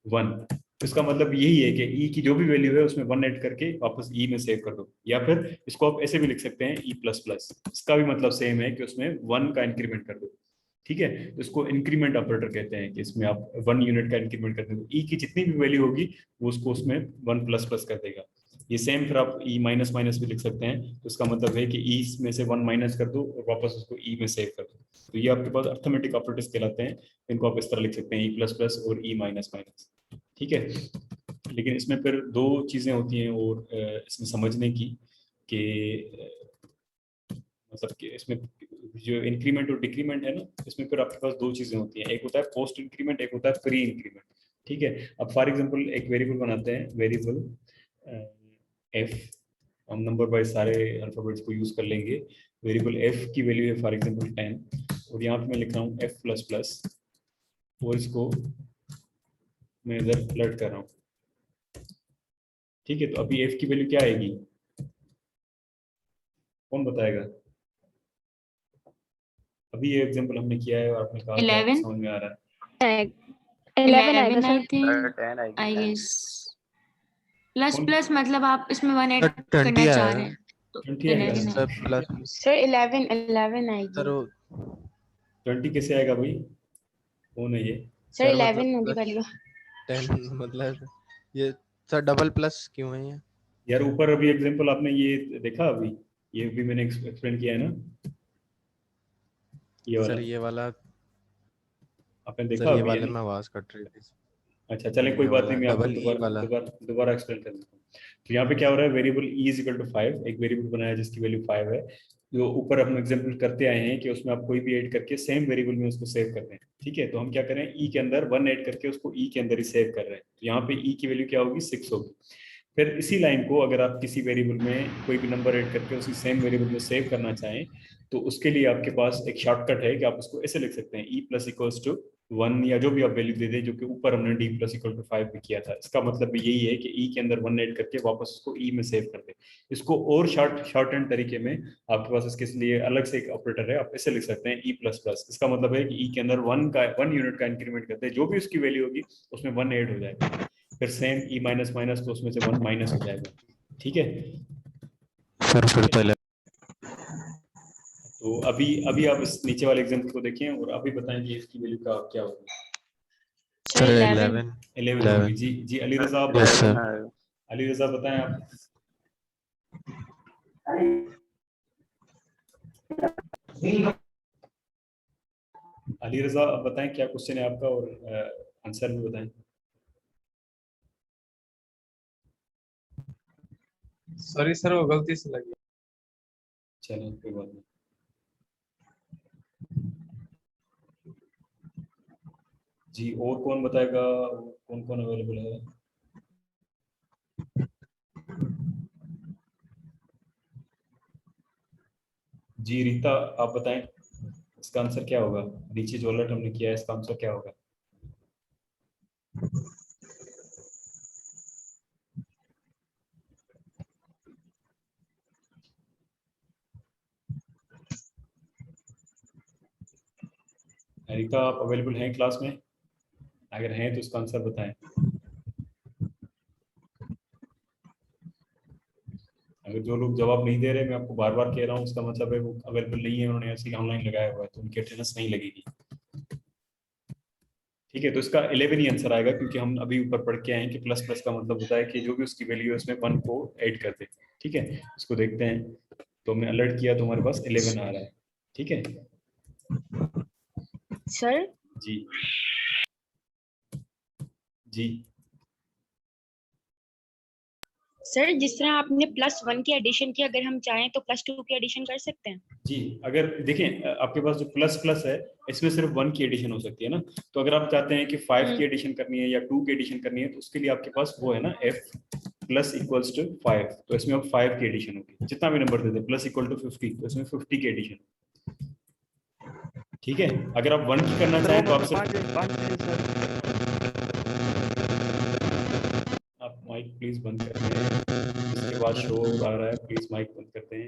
1। इसका मतलब यही है कि ई की जो भी वैल्यू है उसमें 1 ऐड करके वापस ई में सेव कर दो, या फिर इसको आप ऐसे भी लिख सकते हैं ई प्लस प्लस, इसका भी मतलब सेम है कि उसमें 1 का इंक्रीमेंट कर दो, ठीक है। तो इसको इंक्रीमेंट ऑपरेटर कहते हैं, कि इसमें आप 1 यूनिट का इंक्रीमेंट कर देंगे, ई की जितनी भी वैल्यू होगी वो उसको उसमें 1 प्लस प्लस कर देगा। ये सेम फिर आप ई माइनस माइनस भी लिख सकते हैं, तो इसका मतलब है कि ई में से 1 माइनस कर दो और वापस उसको ई में सेव कर दो। तो ये आपके पास अर्थमेटिक ऑपरेटर्स कहलाते हैं, इनको आप इस तरह लिख सकते हैं, ई प्लस प्लस और ई माइनस माइनस, ठीक है। लेकिन इसमें फिर दो चीज़ें होती हैं और इसमें समझने की, कि मतलब कि इसमें जो इंक्रीमेंट और डिक्रीमेंट है ना, इसमें फिर आपके पास दो चीजें होती हैं, एक होता है पोस्ट इंक्रीमेंट, एक होता है प्री इंक्रीमेंट। ठीक है, अब फॉर एग्जांपल एक वेरिएबल बनाते हैं, वेरिएबल एफ, हम नंबर बाय सारे अल्फाबेट्स को यूज कर लेंगे। वेरिएबल एफ की वैल्यू है फॉर एग्जांपल 10, और यहाँ पे मैं लिख रहा हूँ एफ प्लस प्लस, और इसको मैं इधर फ्लड कर रहा हूँ। ठीक है, तो अभी एफ की वैल्यू क्या आएगी, कौन बताएगा? अभी ये एग्जांपल हमने किया है और आपने कहा कि आपको 11 समझ में आ रहा है। 11 आएगा 11 आई सर। थिंक, 10 आएगी आई 10। गेस। प्लस कौन? प्लस मतलब आप इसमें 1 ऐड 20 करना चाह आएगा रहे हैं तो 20 आएगा 11 सर, आएगा। प्लस सर 11 आएगी। सर। 20 कैसे आएगा भाई, कौन है ये? सर सर 11 होगी मतलब वैल्यू। 10 मतलब ये सर डबल प्लस क्यों है ये? यार ऊपर अभी एग्जांपल आपने ये देखा, अभी ये भी मैंने एक्सप्लेन किया है ना, ये वाला सर ये वाला, आपने देखा सर ये अभी, वाले यानी में आवाज कट रही थी। अच्छा चलें कोई ये बात वाला नहीं, मैं आपको डबल ई दोबारा वाला। दोबारा दोबारा एक्सप्लेन कर देता हूँ। तो यहाँ पे क्या हो रहा है, variable e is equal to 5, एक वेरिएबल बनाया जिसकी वैल्यू 5 है, जो ऊपर हम एग्जांपल करते आए हैं कि उसमें आप कोई भी ऐड करके सेम वेरिएबल में उसको सेव कर रहे हैं। ठीक है, तो हम क्या करें, ई के अंदर 1 ऐड करके उसको ई के अंदर ही सेव कर रहे हैं, तो यहाँ पे ई की वैल्यू क्या होगी, 6 होगी। फिर इसी लाइन को अगर आप किसी वेरिएबल में कोई भी नंबर ऐड करके उसी सेम वेरिएबल में सेव करना चाहें, तो उसके लिए आपके पास एक शॉर्टकट है कि आप उसको ऐसे लिख सकते हैं, ई प्लस इक्वल्स टू 1, या जो भी आप वैल्यू दे दें, जो कि ऊपर हमने डी प्लस इक्वल टू 5 भी किया था। इसका मतलब भी यही है कि ई के अंदर 1 ऐड करके वापस उसको ई में सेव कर दें। इसको और शॉर्ट एंड तरीके में आपके पास इसके लिए अलग से एक ऑपरेटर है, आप ऐसे लिख सकते हैं ई प्लस प्लस। इसका मतलब है कि ई के अंदर 1 यूनिट का इंक्रीमेंट करते हैं, जो भी उसकी वैल्यू होगी उसमें 1 ऐड हो जाएगा, फिर सेम ई माइनस माइनस, तो उसमें से 1 माइनस हो जाएगा। ठीक है, सर फिर तो तो अभी अभी आप इस नीचे वाले एग्जांपल को देखें और अभी बताएं कि इसकी वैल्यू का क्या होगी। Sir sir 11। 11 होगी। जी जी, अली रजा आप यस बताएं, सर। अली रजा बताएं आप। अली रजा आप बताएं क्या क्वेश्चन है आपका, और आंसर भी बताएं। सॉरी सर, वो गलती से लगी। चलो कोई बात नहीं। जी, और कौन बताएगा, कौन कौन अवेलेबल है? जी रीता आप बताएं, इसका आंसर क्या होगा, नीचे जो अलर्ट हमने किया है इसका आंसर क्या होगा? रीता आप अवेलेबल हैं क्लास में? अगर हैं तो इसका आंसर बताएं। अगर जो लोग जवाब नहीं दे रहे, मैं आपको बार बार कह रहा हूँ, उसका मतलब है वो अवेलेबल नहीं है, उन्होंने ऐसे ही ऑनलाइन लगाया हुआ है, तो उनकी अटेंडेंस नहीं लगेगी। ठीक है, तो इसका 11 ही आंसर आएगा, क्योंकि हम अभी ऊपर पढ़ के आए हैं कि प्लस प्लस का मतलब होता है कि जो भी उसकी वैल्यू है उसमें 1 को ऐड कर दे। ठीक है, इसको देखते हैं। तो हमने अलर्ट किया तो हमारे पास 11 आ रहा है। ठीक है सर जी, जी सर जिस तरह आपने +1 की एडिशन की, अगर हम चाहें तो +2 की एडिशन कर सकते हैं। जी, अगर देखें आपके पास जो प्लस प्लस है, इसमें सिर्फ 1 की एडिशन हो सकती है ना, तो अगर आप चाहते हैं कि 5 की एडिशन करनी है या 2 की एडिशन करनी है, तो उसके लिए आपके पास वो है ना, f प्लस इक्वल्स टू 5, तो इसमें अब 5 की एडिशन होगी। जितना भी नंबर दे दे प्लस इक्वल टू 50, तो इसमें 50 की एडिशन। ठीक है, अगर आप 1 की करना चाहें तो आप आप माइक प्लीज बंद कर दें, इसके बाद शो आ रहा है, प्लीज माइक बंद कर दें।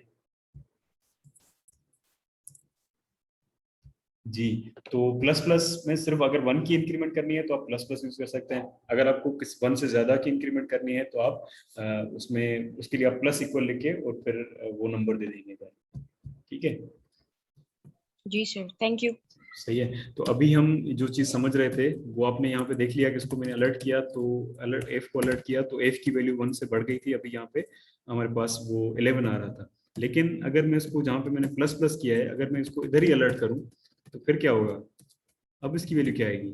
जी, तो प्लस प्लस में सिर्फ अगर 1 की इंक्रीमेंट करनी है तो आप प्लस प्लस यूज कर सकते हैं। अगर आपको किस 1 से ज्यादा की इंक्रीमेंट करनी है तो आप उसमें उसके लिए आप प्लस इक्वल लिखे और फिर वो नंबर दे देंगे। ठीक है, जी सर, थैंक यू। सही है। तो अभी हम जो चीज समझ रहे थे वो आपने यहाँ पे देख लिया कि इसको मैंने अलर्ट किया, तो अलर्ट एफ को अलर्ट किया तो एफ की वैल्यू 1 से बढ़ गई थी। अभी यहाँ पे हमारे पास वो 11 आ रहा था, लेकिन अगर मैं इसको जहाँ पे मैंने प्लस प्लस किया है, अगर मैं इसको इधर ही अलर्ट करूँ तो फिर क्या होगा, अब इसकी वैल्यू क्या आएगी?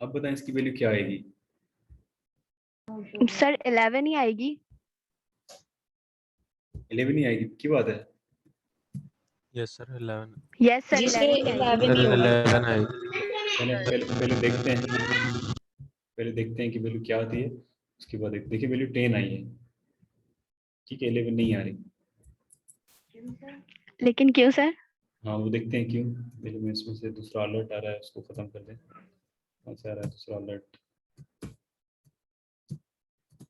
अब बताएं इसकी वैल्यू क्या आएगी? सर 11 ही आएगी। 11 ही आएगी, की बात है? Yes sir 11। यस सर जी सर 11 ही आएगी। 11 ही होगी। 11 आएगी। पहले पहले पहले देखते हैं, पहले देखते हैं कि वैल्यू क्या आती है, उसके बाद देखिए वैल्यू 10 आई है, ठीक है, 11 नहीं आ रही। लेकिन क्यों सर? हाँ वो देखते हैं क्यों। पहले में इसमें से दूसरा अलर्ट आ रहा है, उसको खत्म कर दें। कौन सा आ रहा है दूसरा अलर्ट?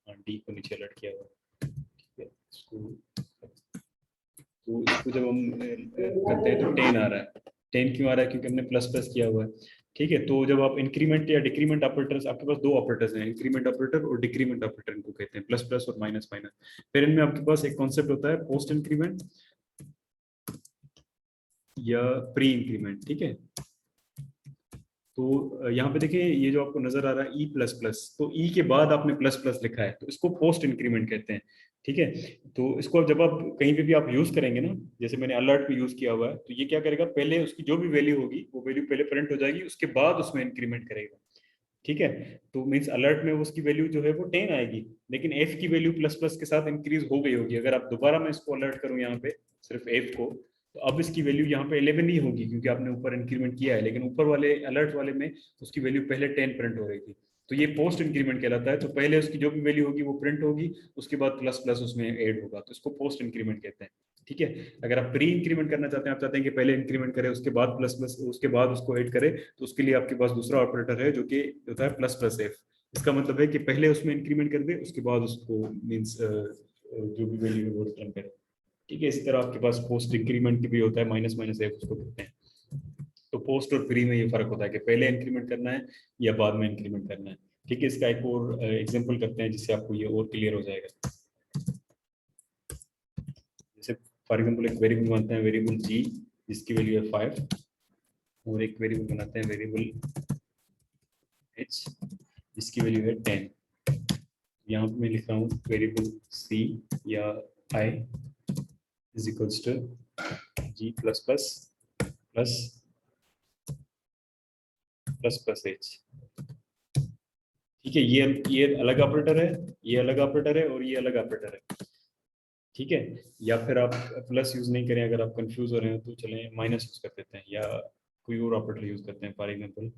हाँ डी को नीचे अलर्ट किया हुआ, ठीक है। तो इसको जब हम करते हैं तो 10 आ रहा है। 10 क्यों आ रहा है? क्योंकि हमने प्लस प्लस किया हुआ है, ठीक है। तो जब आप इंक्रीमेंट या डिक्रीमेंट ऑपरेटर्स, आपके पास दो ऑपरेटर्स हैं, इंक्रीमेंट ऑपरेटर और डिक्रीमेंट ऑपरेटर, इनको कहते हैं प्लस प्लस और माइनस माइनस। फिर इनमें आपके पास एक कॉन्सेप्ट होता है पोस्ट इंक्रीमेंट या प्री इंक्रीमेंट, ठीक है। तो यहाँ पे देखिए ये जो आपको नजर आ रहा है ई प्लस प्लस, तो ई के बाद आपने प्लस प्लस लिखा है, तो इसको पोस्ट इंक्रीमेंट कहते हैं, ठीक है। तो इसको जब आप कहीं पे भी आप यूज करेंगे ना, जैसे मैंने अलर्ट पे यूज किया हुआ है, तो ये क्या करेगा, पहले उसकी जो भी वैल्यू होगी वो वैल्यू पहले प्रिंट हो जाएगी, उसके बाद उसमें इंक्रीमेंट करेगा, ठीक है। तो मीन्स अलर्ट में उसकी वैल्यू जो है वो 10 आएगी, लेकिन एफ की वैल्यू प्लस प्लस के साथ इंक्रीज हो गई होगी। अगर आप दोबारा मैं इसको अलर्ट करूं यहाँ पे सिर्फ एफ को, तो अब इसकी वैल्यू यहाँ पे 11 ही होगी, क्योंकि आपने ऊपर इंक्रीमेंट किया है, लेकिन ऊपर वाले अलर्ट वाले में उसकी वैल्यू पहले 10 प्रिंट हो रही थी। तो ये पोस्ट इंक्रीमेंट कहलाता है। तो पहले उसकी जो भी वैल्यू होगी वो प्रिंट होगी, उसके बाद प्लस प्लस उसमें ऐड होगा, तो इसको पोस्ट इंक्रीमेंट कहते हैं, ठीक है। अगर आप प्री इंक्रीमेंट करना चाहते हैं, आप चाहते हैं कि पहले इंक्रीमेंट करें उसके बाद प्लस प्लस, उसके बाद उसको ऐड करें, तो उसके लिए आपके पास दूसरा ऑपरेटर है जो कि होता है प्लस प्लस एफ। इसका मतलब है कि पहले उसमें इंक्रीमेंट कर दे, उसके बाद उसको मींस जो भी वैल्यू है वो रिटर्न करे, ठीक है। इसी तरह आपके पास पोस्ट इंक्रीमेंट भी होता है, माइनस माइनस एफ उसको कहते हैं। तो पोस्ट और प्री में ये फर्क होता है कि पहले इंक्रीमेंट करना है या बाद में इंक्रीमेंट करना है, ठीक है। इसका एक और एग्जांपल करते हैं जिससे आपको ये और क्लियर हो जाएगा। जैसे फॉर एग्जांपल एक वेरिएबल मानते हैं, वेरिएबल जी, जिसकी वैल्यू है 5, और एक वेरिएबल बनाते हैं वेरिएबल एच, जिसकी वैल्यू है 10। यहाँ पे मैं लिख रहा हूँ वेरिएबल सी या I is equals to G plus plus plus plus plus H, ठीक है। ये अलग ऑपरेटर है, ये अलग ऑपरेटर है, और ये अलग ऑपरेटर है, ठीक है। या फिर आप प्लस यूज नहीं करें, अगर आप कंफ्यूज हो रहे हैं तो चलें माइनस यूज कर देते हैं, या कोई और ऑपरेटर यूज करते हैं। फॉर एग्जांपल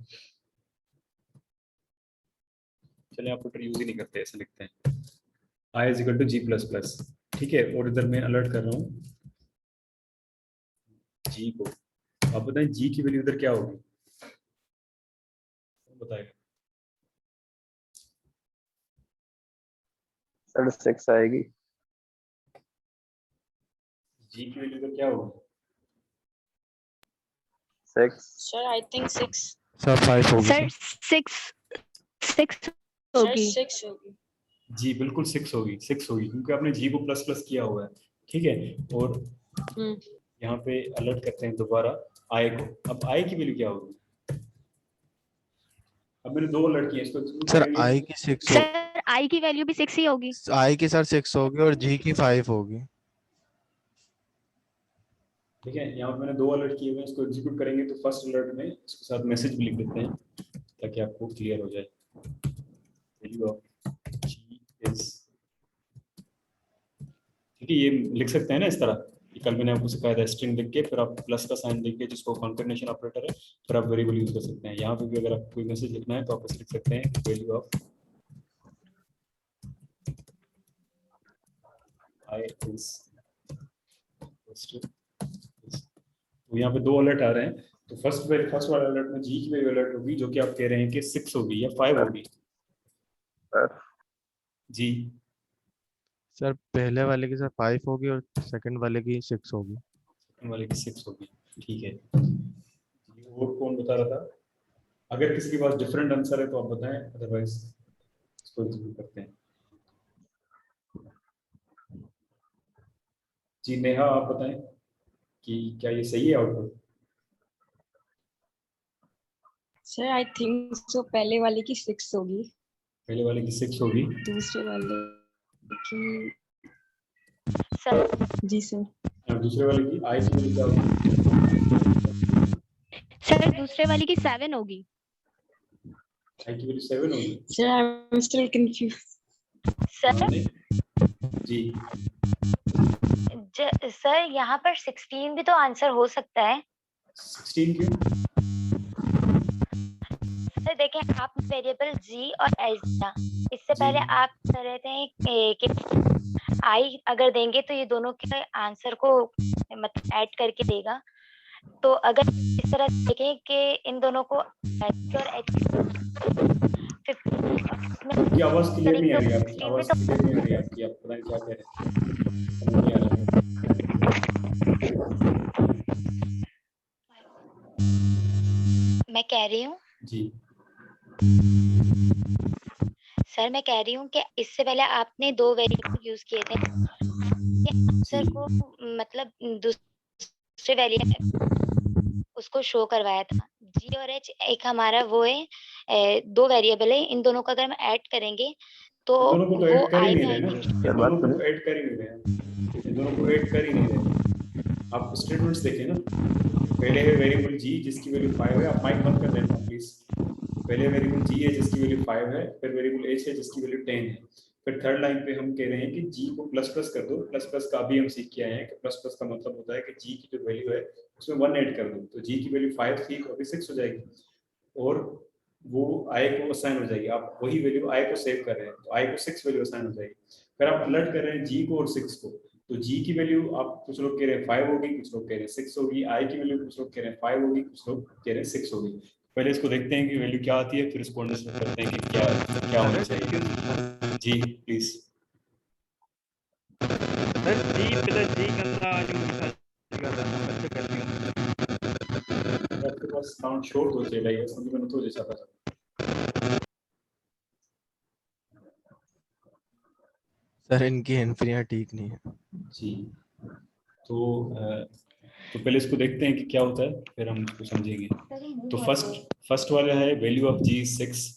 चलें ऑपरेटर यूज ही नहीं करते, ऐसे लिखते हैं I is equal to G plus plus, ठीक है। और इधर मैं अलर्ट कर रहा हूँ जी को। आप बताएं जी की वैल्यू इधर क्या होगी, बताएगा? सर 6 आएगी। जी की वैल्यू इधर क्या होगी? 6 सर आई थिंक 6। सर 5 होगी सर सर। 6 सर होगी। 6 होगी। जी बिल्कुल 6 होगी, 6 होगी, क्योंकि आपने जी को प्लस प्लस किया हुआ है, ठीक है। और यहाँ पे अलर्ट करते हैं दोबारा आई को। अब आई की वैल्यू क्या होगी? अब मैंने दो अलर्ट किए, इसको सर आई की 6 होगी। सर आई की वैल्यू भी 6 ही होगी। आई की सर 6 होगी और जी की 5 होगी। ठीक है। यहाँ पे मैंने दो अलर्ट किए हुए हैं, इसको एग्जीक्यूट करेंगे तो फर्स्ट अलर्ट में इसके साथ मैसेज भी लिख देते हैं ताकि आपको क्लियर हो जाए। वैल्यू ऑफ जी इज, ठीक है, ये लिख सकते हैं ना इस तरह। कल मैंने आपको सिखाया था, स्ट्रिंग लिख के फिर आप प्लस का साइन लिख के, जिसको कॉन्कैटिनेशन ऑपरेटर है, फिर आप वेरिएबल यूज कर सकते हैं। यहाँ पे भी अगर आप कोई मैसेज लिखना है तो आप लिख सकते हैं वैल्यू ऑफ आई इज। तो यहाँ पे दो अलर्ट आ रहे हैं, तो फर्स्ट वाला अलर्ट में जी की वैल्यू अलर्ट होगी जो कि आप कह रहे हैं कि 6 होगी या 5 होगी जी। सर पहले वाले की सर 5 होगी और सेकंड वाले की 6 होगी। सेकंड वाले की 6 होगी, ठीक है। और कौन बता रहा था? अगर किसी के पास डिफरेंट आंसर है तो आप बताएं, अदरवाइज इसको एग्जीक्यूट करते हैं। जी नेहा, आप बताएं कि क्या ये सही है output? Sir I think so पहले वाले की 6 होगी। पहले वाले की 6 होगी, दूसरे वाले की सर जी सर। और दूसरे वाले की आई की वैल्यू क्या होगी? सर दूसरे वाली की 7 होगी। आई की वैल्यू 7 होगी। Sir, I'm still confused. Sir जी सर यहाँ पर 16 भी तो आंसर हो सकता है। 16 क्यों? सर देखें, आप वेरिएबल जी और एच दिया, इससे पहले आप कह रहे थे कि आई अगर देंगे तो ये दोनों के आंसर को मतलब ऐड करके देगा। तो अगर इस तरह से देखें कि इन दोनों को एच और एच आपकी आवाज क्लियर नहीं आ रही, आपकी आवाज क्लियर नहीं आ रही आपकी, आप पता नहीं क्या कह रहे हैं, समझ नहीं आ रहा है। मैं कह रही हूँ जी सर, मैं कह रही हूँ कि इससे पहले आपने दो वेरिएबल यूज किए थे, आंसर को मतलब दूसरे वेरिएबल उसको शो करवाया था। जी और एच एक हमारा वो है, दो वेरिएबल है, इन दोनों का अगर हम ऐड करेंगे तो दोनों को तो वो ऐड कर ही आई नहीं में रहे ना, आएगी। ये दोनों को तो ऐड कर ही नहीं रहे, ये दोनों को ऐड कर ही नहीं रहे। आप स्टेटमेंट्स देखें ना, पहले है वेरिएबल जी जिसकी वैल्यू 5 है, आप माइक बंद कर देना प्लीज। पहले वेरिएबल जी है जिसकी वैल्यू 5 है, फिर वेरिएबल एच है जिसकी वैल्यू 10 है, फिर थर्ड लाइन पे हम कह रहे हैं कि जी को प्लस प्लस कर दो। प्लस प्लस का भी हम सीख के आए हैं कि प्लस प्लस का मतलब होता है कि जी की जो वैल्यू है उसमें 1 ऐड कर दो, तो जी की वैल्यू 5 थी तो अभी 6 हो जाएगी और वो आई को असाइन हो जाएगी। आप वही वैल्यू आई को सेव कर रहे हैं तो आई को 6 वैल्यू असाइन हो जाएगी। फिर आप अलर्ट कर रहे हैं जी को और 6 को, तो जी की वैल्यू आप कुछ लोग कह रहे हैं 5 होगी, कुछ लोग कह रहे हैं 6 होगी। आई की वैल्यू कुछ लोग कह रहे हैं 5 होगी, कुछ लोग कह रहे हैं 6 होगी। पहले इसको देखते हैं कि वैल्यू क्या आती है, फिर इसको अंडरस्टैंड करते हैं कि क्या क्या होना चाहिए। जी प्लीज सर जी प्लस जी करना आज मुझे बच्चे करते हैं। आपके पास साउंड शॉर्ट हो चाहिए, समझ में नहीं तो जैसा था। सर इनकी एंट्रियां ठीक नहीं है। जी तो पहले इसको देखते हैं कि क्या होता है, फिर हम इसको समझेंगे। तो फर्स्ट वाला है वैल्यू ऑफ जी 6,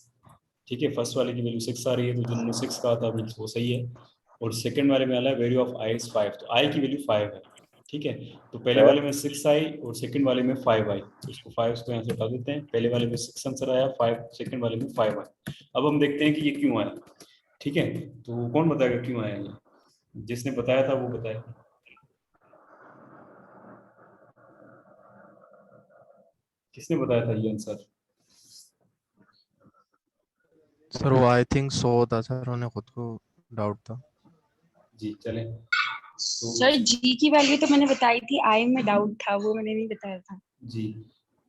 ठीक है, फर्स्ट वाले की वैल्यू 6 आ रही है, तो जिन्होंने 6 कहा था वो सही है। और सेकंड वाले में आ रहा है वैल्यू ऑफ आई इज 5, तो आई की वैल्यू 5 है, ठीक है। तो पहले वाले में 6 आई और सेकंड वाले में 5 आई, तो इसको 5 को यहाँ से हटा देते हैं। पहले वाले में 6 आंसर आया, 5 सेकंड वाले में 5 आया। अब हम देखते हैं कि ये क्यों आया, ठीक है। तो कौन बताएगा क्यों आया ये? जिसने बताया था वो बताए। किसने बताया था ये आंसर? सर वो आई थिंक 100 था सर, उन्हें खुद को डाउट था। जी चलें। सर जी की वैल्यू तो मैंने बताई थी, आई में डाउट था, वो मैंने नहीं बताया था। जी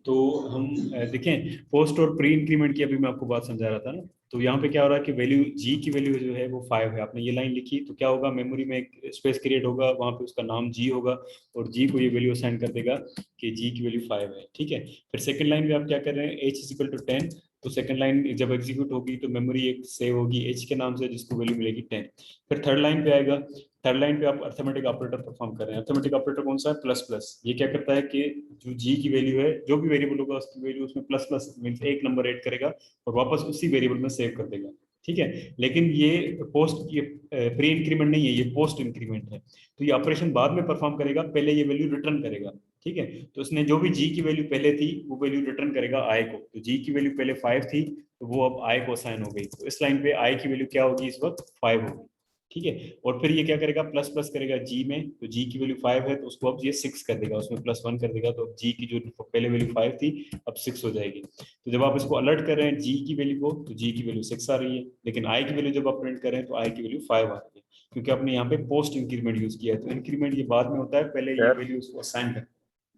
तो हम देखें पोस्ट और प्री इंक्रीमेंट की अभी मैं आपको बात समझा रहा था ना। तो यहाँ पे क्या हो रहा है कि वैल्यू जी की वैल्यू जो है वो 5 है, आपने ये लाइन लिखी तो क्या होगा, मेमोरी में एक स्पेस क्रिएट होगा, वहाँ पे उसका नाम जी होगा और जी को ये वैल्यू असाइन कर देगा कि जी की वैल्यू 5 है, ठीक है। फिर सेकंड लाइन में आप क्या कर रहे हैं, एच इज इक्वल टू 10, तो सेकंड लाइन जब एग्जीक्यूट होगी तो मेमोरी एक सेव होगी एच के नाम से जिसको वैल्यू मिलेगी 10। फिर थर्ड लाइन पे आएगा, थर्ड लाइन पे आप अर्थमेटिक ऑपरेटर परफॉर्म कर रहे हैं। अर्थमेटिक ऑपरेटर कौन सा है, प्लस प्लस। ये क्या करता है कि जो जी की वैल्यू है, जो भी वेरिएबल होगा उसकी वैल्यू उसमें प्लस प्लस मींस एक नंबर ऐड करेगा और वापस उसी वेरिएबल में सेव कर देगा, ठीक है। लेकिन ये पोस्ट, ये प्री इंक्रीमेंट नहीं है, ये पोस्ट इंक्रीमेंट है। तो ये ऑपरेशन बाद में परफॉर्म करेगा, पहले ये वैल्यू रिटर्न करेगा, ठीक है। तो उसने जो भी जी की वैल्यू पहले थी वो वैल्यू रिटर्न करेगा आई को। तो जी की वैल्यू पहले 5 थी तो वो अब आई को असाइन हो गई, तो इस लाइन पे आई की वैल्यू क्या होगी इस वक्त, 5 होगी, ठीक है। और फिर ये क्या करेगा, प्लस प्लस करेगा जी में, तो जी की वैल्यू 5 है तो उसको अब ये 6 कर देगा, उसमें +1 कर देगा, तो अब जी की जो पहले वैल्यू 5 थी अब 6 हो जाएगी। तो जब आप इसको अलर्ट कर रहे हैं जी की वैल्यू को, तो जी की वैल्यू 6 आ रही है, लेकिन आई की वैल्यू जब आप प्रिंट कर रहे हैं तो आई की वैल्यू 5 आ रही है, क्योंकि आपने यहाँ पे पोस्ट इंक्रीमेंट यूज किया है। तो इंक्रीमेंट ये बाद में होता है, पहले ये वैल्यू उसको असाइन कर।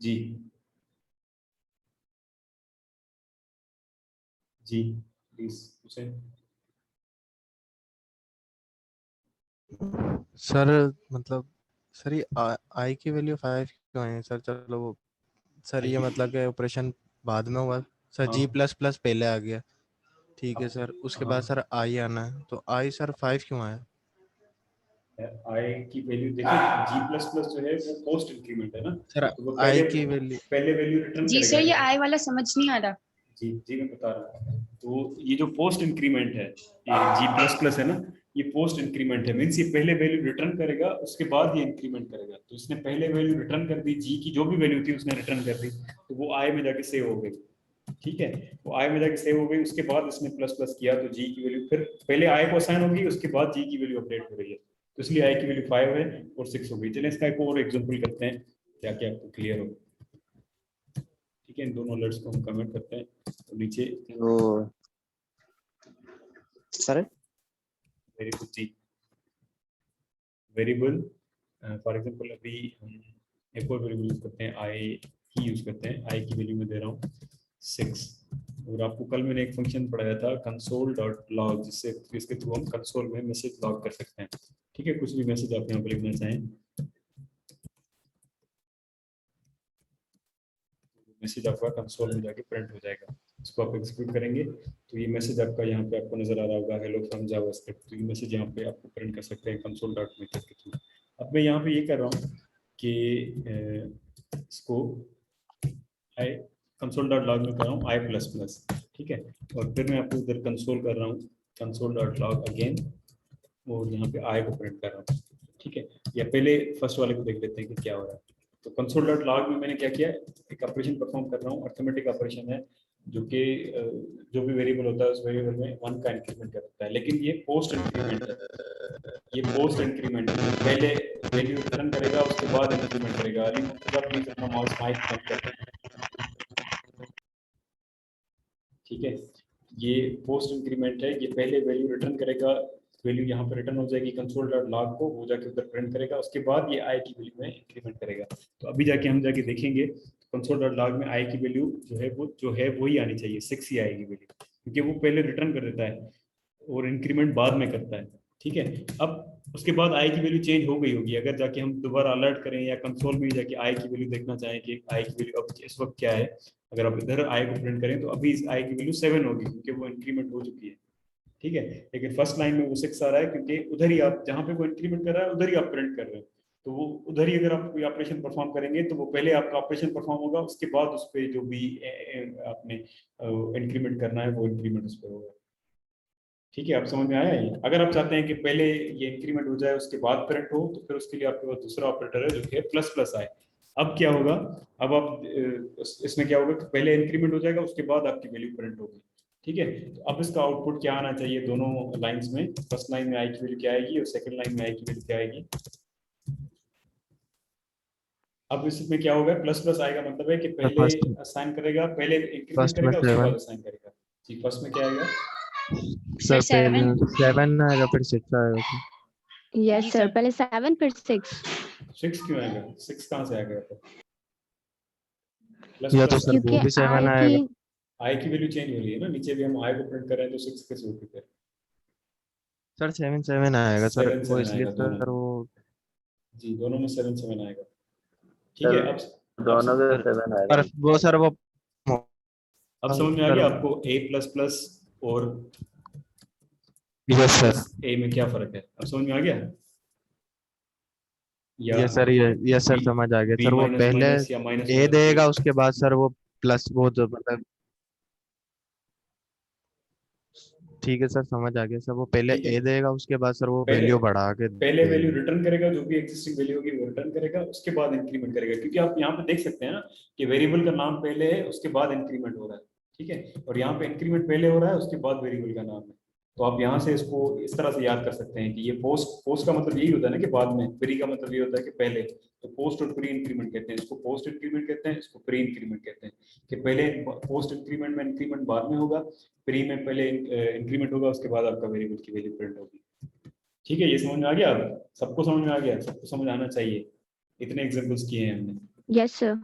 जी जी प्लीज पूछें। सर मतलब सर ये आई की वैल्यू 5 क्यों है सर? चलो वो सर ये मतलब कि ऑपरेशन बाद में हुआ सर, जी प्लस प्लस पहले आ गया, ठीक है सर, उसके बाद सर आई आना है, तो आई सर 5 क्यों आया? आई की वैल्यू देखिए, जी प्लस प्लस जो है वो पोस्ट इंक्रीमेंट है ना, सर तो वो आई की वैल्यू पहले वैल्यू रिटर्न जी करेगा। सर, ये आई वाला समझ नहीं आ रहा। जी जी मैं बता रहा हूँ। तो ये जो पोस्ट इंक्रीमेंट है, ये जी प्लस प्लस है ना, ये पोस्ट इंक्रीमेंट है, मीन्स ये पहले वैल्यू रिटर्न करेगा उसके बाद ये इंक्रीमेंट करेगा। तो इसने पहले वैल्यू रिटर्न कर दी, जी की जो भी वैल्यू थी उसने रिटर्न कर दी, तो वो आई में जाके सेव हो गई, ठीक है, वो आई में जाके सेव हो गई, उसके बाद इसने प्लस प्लस किया तो जी की वैल्यू फिर पहले आई को असाइन होगी, उसके बाद जी की वैल्यू अपडेट हो रही है, तो इसलिए आई की वैल्यू 5 है और 6 हो गई। चलिए इसका एक और एग्जांपल करते हैं ताकि आपको क्लियर हो। ठीक है, इन दोनों अलर्ट्स को हम कमेंट करते हैं तो नीचे वो सर वेरिएबल जी, वेरिएबल फॉर एग्जांपल अभी हम एक और वेरिएबल यूज करते हैं, आई ही यूज करते हैं। आई की वैल्यू में दे रहा हूँ 6, और आपको कल मैंने एक फंक्शन पढ़ाया था कंसोल डॉट लॉग, जिससे इसके थ्रू हम कंसोल में मैसेज लॉग कर सकते हैं। ठीक है, कुछ भी मैसेज आप यहाँ पर लिखना चाहें, मैसेज आपका कंसोल में जाके प्रिंट हो जाएगा। इसको आप एग्जीक्यूट करेंगे तो ये मैसेज आपका यहाँ पे आपको नजर आ रहा होगा, हेलो फ्रॉम जावास्क्रिप्ट। तो ये मैसेज यहाँ पे आपको प्रिंट कर सकते हैं कंसोल डॉट मेथड के थ्रू। अब मैं यहाँ पे ये कर रहा हूँ कि इसको आई कंसोल डॉट लॉग में कर रहा हूँ आई प्लस प्लस, ठीक है, और फिर मैं आपको इधर कंसोल कर रहा हूँ कंसोल डॉट लॉग अगेन, और यहाँ पे आई को प्रिंट कर रहा हूँ। ठीक है, या पहले फर्स्ट वाले को देख लेते हैं कि क्या हो रहा है। तो कंसोल डॉट लॉग में मैंने क्या किया, एक ऑपरेशन परफॉर्म कर रहा हूँ, अर्थमेटिक ऑपरेशन है, जो कि जो भी वेरिएबल होता है उस वेरिएबल में 1 का इंक्रीमेंट करता है, लेकिन ये पोस्ट इंक्रीमेंट है, ये पोस्ट इंक्रीमेंट है, पहले वैल्यू रिटर्न करेगा उसके बाद इंक्रीमेंट करेगा। अली मुफ्तदा प्लीज अपना माउस माइक बंद कर दें। ठीक है, ये पोस्ट इंक्रीमेंट है, ये पहले वैल्यू रिटर्न करेगा, वैल्यू यहाँ पे रिटर्न हो जाएगी कंसोल डॉट लॉग को, वो जाके उधर प्रिंट करेगा, उसके बाद ये आई की वैल्यू में इंक्रीमेंट करेगा। तो अभी जाके हम जाके देखेंगे कंसोल डॉट लॉग में आई की वैल्यू जो है वही आनी चाहिए, 6 ही आएगी वैल्यू, क्योंकि वो पहले रिटर्न कर देता है और इंक्रीमेंट बाद में करता है। ठीक है, अब उसके बाद आई की वैल्यू चेंज हो गई होगी, अगर जाके हम दोबारा अलर्ट करें या कंसोल में जाके आई की वैल्यू देखना चाहें कि आई की वैल्यू अब इस वक्त क्या है, अगर आप इधर आई को प्रिंट करें तो अभी इस आई की वैल्यू 7 होगी, क्योंकि वो इंक्रीमेंट हो चुकी है। ठीक है, लेकिन फर्स्ट लाइन में वो 6 आ रहा है, क्योंकि उधर ही आप जहाँ पे वो इंक्रीमेंट कर रहा है उधर ही आप प्रिंट कर रहे हो, तो वो उधर ही अगर आप कोई ऑपरेशन परफॉर्म करेंगे तो वो पहले आपका ऑपरेशन परफॉर्म होगा, उसके बाद उस पर जो भी आपने इंक्रीमेंट करना है वो इंक्रीमेंट उस पर होगा। ठीक है, आप समझ में आया ये? अगर आप चाहते हैं कि पहले ये इंक्रीमेंट हो जाए उसके बाद प्रिंट हो, तो फिर उसके लिए आपके पास दूसरा ऑपरेटर है जो कि प्लस प्लस आए। अब क्या होगा, अब आप इसमें क्या होगा कि पहले इंक्रीमेंट हो जाएगा उसके बाद आपकी वैल्यू प्रिंट होगी। ठीक है, तो अब इसका आउटपुट क्या आना चाहिए दोनों लाइंस में, फर्स्ट लाइन में आई की वैल्यू क्या आएगी और सेकंड लाइन में आई की वैल्यू क्या आएगी। अब इसमें क्या होगा, प्लस प्लस आएगा, मतलब है कि पहले असाइन करेगा, पहले इंक्रीमेंट करेगा उसके बाद असाइन करेगा। जी, फर्स्ट में क्या आएगा सर सर पहले 7 आएगा फिर 6 आएगा। यस सर, पहले 7 फिर 6। 6 क्यों आएगा, 6 कहाँ से आ गया तो या तो सर वो भी 7 आएगा। आई की वैल्यू चेंज हो रही है ना, नीचे भी हम आई को प्रिंट कर रहे हैं तो 6 कैसे होती है सर 7 आएगा सर, 7 वो 7 इसलिए आएगा सर वो जी, दोनों में 7 7 आएगा। ठीक है, अब दोनों के 7 आएगा। पर वो सर वो अब समझ में आ गया आपको ए प्लस प्लस और यस सर ए में क्या फर्क है, अब समझ में आ गया? यस सर, यस सर समझ आ गया सर। वो पहले ए देगा उसके बाद सर वो प्लस वो जो मतलब ठीक है सर समझ आ गया सर, वो पहले ए देगा उसके बाद सर वो वैल्यू बढ़ा के पहले वैल्यू रिटर्न करेगा, जो भी एग्जिस्टिंग वैल्यू होगी वो रिटर्न करेगा, उसके बाद इंक्रीमेंट करेगा, क्योंकि आप यहाँ पे देख सकते हैं ना कि वेरिएबल का नाम पहले है उसके बाद इंक्रीमेंट हो रहा है। ठीक है, और यहाँ पे इंक्रीमेंट पहले हो रहा है उसके बाद वेरिएबल का नाम है। तो आप यहाँ से इसको इस तरह से याद कर सकते हैं कि ये पोस्ट का मतलब यही होता है ना कि बाद में, प्री का मतलब ये होता है कि पहले, तो पोस्ट और प्री इंक्रीमेंट कहते हैं, इसको पोस्ट इंक्रीमेंट कहते हैं, इसको प्री इंक्रीमेंट कहते हैं, कि पहले पोस्ट इंक्रीमेंट में इंक्रीमेंट बाद में होगा, प्री में पहले इंक्रीमेंट होगा, उसके बाद आपका वेरिएबल की वैल्यू प्रिंट होगी। ठीक है, ये समझ में आ गया? अब सबको समझ में आ गया, सबको समझ आना चाहिए, इतने एग्जांपल्स किए हैं हमने। Yes sir.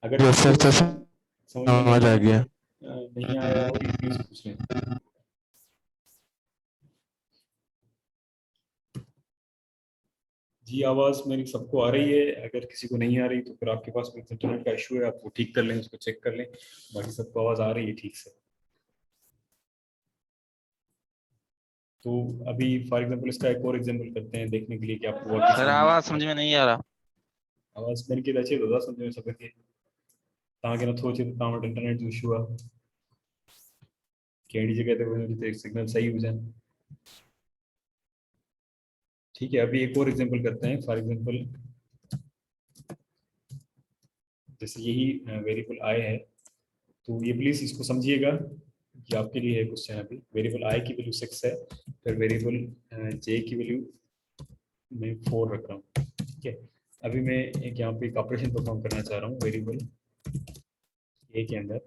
अगर समझ आ गया नहीं आया हो प्लीज पूछ लें। जी, आवाज मेरी सबको आ रही है? अगर किसी को नहीं आ रही तो फिर आपके पास कोई इंटरनेट का इशू है, आप वो ठीक कर लें, उसको चेक कर लें, बाकी सबको आवाज आ रही है ठीक से। तो अभी फॉर एग्जांपल इसका एक और एग्जांपल करते हैं देखने के लिए कि आपको सर आवाज समझ में नहीं आ रहा। आवाज मैंने की अच्छे तो समझ में सके ताकि ना थोचे तो तामट इंटरनेट जो इशू है केड़ी जगह पे वो सिग्नल सही हो जाए। ठीक है, अभी एक और एग्जांपल करते हैं। फॉर एग्जांपल जैसे यही वेरिएबल आई है तो ये प्लीज इसको समझिएगा कि आपके लिए है क्वेश्चन। अभी वेरिएबल आई की वैल्यू 6 है, फिर वेरिएबल जे की वैल्यू मैं 4 रख रहा हूँ। ठीक है, अभी मैं एक यहाँ पे एक ऑपरेशन परफॉर्म करना चाह रहा हूँ वेरिएबल ए के अंदर,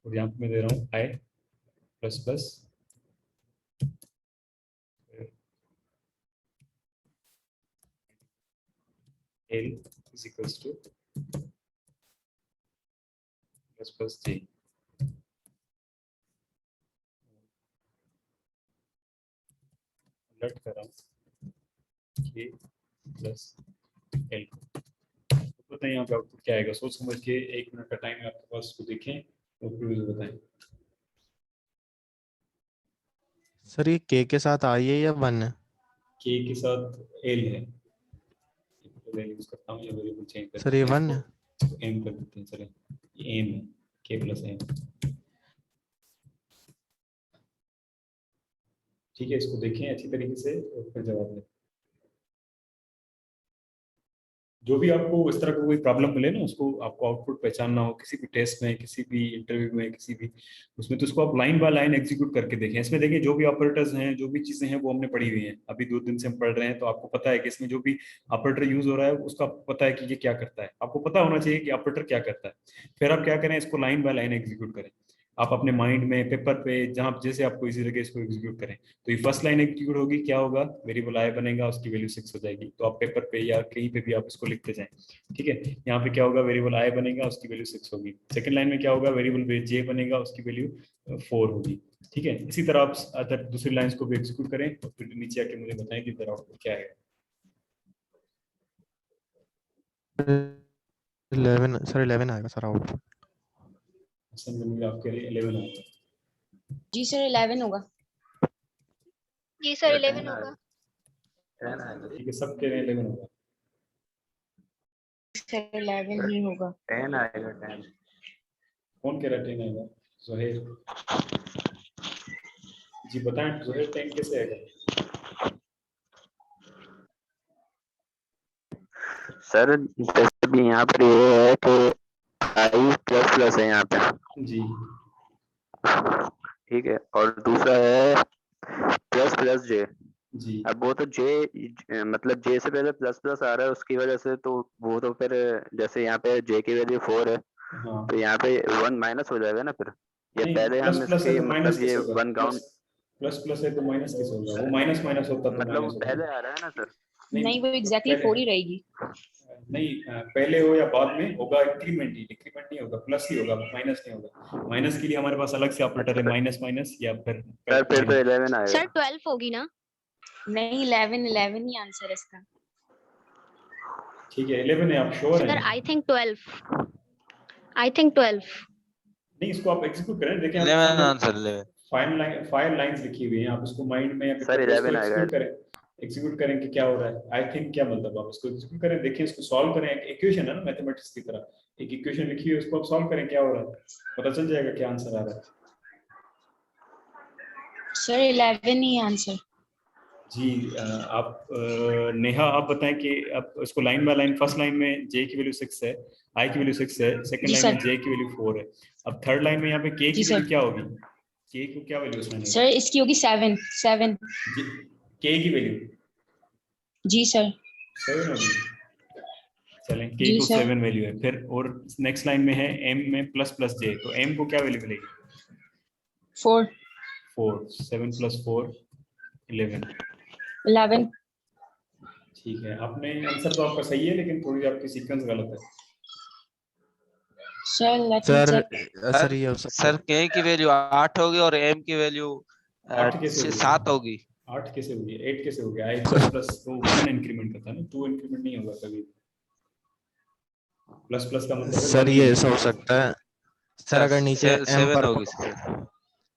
और यहाँ पे मैं दे रहा हूँ I plus plus L is equals to plus plus J. Alert कर रहा हूँ के प्लस एल। पता है यहाँ पे आउटपुट क्या आएगा, सोच समझ के 1 मिनट का टाइम है आपके पास, उसको देखें और फिर मुझे बताएं। सर ये के साथ आई है या 1 है? के के साथ एल है, वैल्यू यूज करता हूँ या वेरिएबल चेंज कर सर ये 1 है। एम कर देते हैं। चले ये एम है, के प्लस एम। ठीक है, इसको देखें अच्छी तरीके से और फिर जवाब दें। जो भी आपको इस तरह का कोई प्रॉब्लम मिले ना, उसको आपको आउटपुट पहचानना हो किसी भी टेस्ट में, किसी भी इंटरव्यू में, किसी भी उसमें, तो उसको आप लाइन बाय लाइन एग्जीक्यूट करके देखें। इसमें देखिए जो भी ऑपरेटर्स हैं, जो भी चीजें हैं, वो हमने पढ़ी हुई हैं, अभी 2 दिन से हम पढ़ रहे हैं, तो आपको पता है कि इसमें जो भी ऑपरेटर यूज हो रहा है उसका पता है कि ये क्या करता है, आपको पता होना चाहिए कि ऑपरेटर क्या करता है। फिर आप क्या करें, इसको लाइन बाय लाइन एग्जीक्यूट करें, आप अपने माइंड में पेपर पे जहां जैसे आपको इजी लगे इसको एग्जीक्यूट करें। तो ये फर्स्ट लाइन एग्जीक्यूट होगी, क्या होगा, वेरिएबल आई बनेगा, उसकी वैल्यू 6 हो जाएगी। तो आप पेपर पे या कहीं पे भी आप इसको लिखते जाएं। ठीक है, यहाँ पे क्या होगा, वेरिएबल आई बनेगा, उसकी वैल्यू 6 होगी। सेकंड लाइन में क्या होगा, वेरिएबल जे बनेगा, उसकी वैल्यू 4 होगी। ठीक है, इसी तरह आप अदर दूसरी लाइंस को भी एग्जीक्यूट करें और फिर नीचे आके मुझे बताएं कि इधर आउटपुट क्या है। 11 सर 11 आएगा सर आउटपुट। आपके लिए 11 आएगा। जी सर 11 होगा। जी सर 11 होगा। 10 आएगा। ठीक है, सबके लिए 11 होगा। सर 11 ही होगा। 10 आएगा 10। कौन कह रहा है 10 आएगा? जोहेर जी बताएं, जोहेर 10 कैसे आएगा? सर जैसे भी यहाँ पर ये है कि आई प्लस प्लस है यहाँ पे जी, ठीक है, और दूसरा है प्लस प्लस जे। जी अब वो तो जे मतलब जे से पहले प्लस प्लस आ रहा है, उसकी वजह से तो वो तो फिर जैसे यहाँ पे जे की वैल्यू 4 है, हाँ, तो यहाँ पे 1 माइनस हो जाएगा ना फिर, या नहीं पहले प्लस हम प्लस है इसकी तो माइनस मतलब ये कैसे होगा? 1 प्लस काउंट प्लस प्लस है तो माइनस कैसे होगा? वो माइनस माइनस होता तो मतलब वो माइनस होता। पहले आ रहा है ना सर। नहीं वो एग्जैक्टली 4 ही रहेगी। नहीं पहले हो या बाद में होगा, इंक्रीमेंट नहीं होगा, प्लस ही होगा, माइनस नहीं होगा। माइनस के लिए हमारे पास अलग से ऑपरेटर है, माइनस माइनस या फिर सर फिर तो 11 आएगा। सर 12 होगी ना? नहीं 11 ही आंसर है इसका। ठीक है 11 है, आप श्योर सर हैं? I think 12। I think 12। नहीं, इसको आप एग्जीक्यूट करें, देखिए 11 आंसर 11। 5 लाइंस लिखी हुई हैं, आप उसको माइंड में या सर पेपर पे इसको 11 आएगा। एग्जीक्यूट करें कि क्या हो रहा है। आई थिंक क्या मतलब, आप इसको एग्जीक्यूट करें, देखिए इसको सॉल्व करें। एक इक्वेशन है ना मैथमेटिक्स की तरह, एक इक्वेशन लिखी हुई है, उसको आप सॉल्व करें, क्या हो रहा है, पता चल जाएगा क्या आंसर आ रहा है। सर 11 ही आंसर। जी आप नेहा आप बताएं कि आप इसको line by line, first line में जे की वैल्यू 6 है, आई की वैल्यू 6 है, सेकंड जी लाइन में सर। जे की वैल्यू 4 है। अब थर्ड लाइन में यहाँ पे के की जी सर। वैल्यू क्या होगी, के को क्या वैल्यू असाइन सर इसकी होगी 7 7। होगी? के की वैल्यू जी सर। 7 होगी। चलें, के जी को सर। 7 वैल्यू है। फिर और नेक्स्ट लाइन में है एम में प्लस प्लस जे, तो एम को क्या वैल्यू मिलेगी? 4 4, 7 + 4 11। 11। ठीक है, आपने आंसर तो आपका सही है, लेकिन थोड़ी आपकी सीक्वेंस गलत है। Sir let me sir check. Sir ये हो सकता सर के की वैल्यू 8 होगी और एम की वैल्यू 8 कैसे होगी? 7 होगी। 8 कैसे होगी? 8 कैसे हो गया? आई प्लस प्लस तो 1 इंक्रीमेंट करता है ना, 2 इंक्रीमेंट नहीं होगा कभी। प्लस प्लस का मतलब है सर 1 ही ये ऐसा हो इंक्रीमेंट। सकता है सर, अगर नीचे एम 7 पर होगी सर।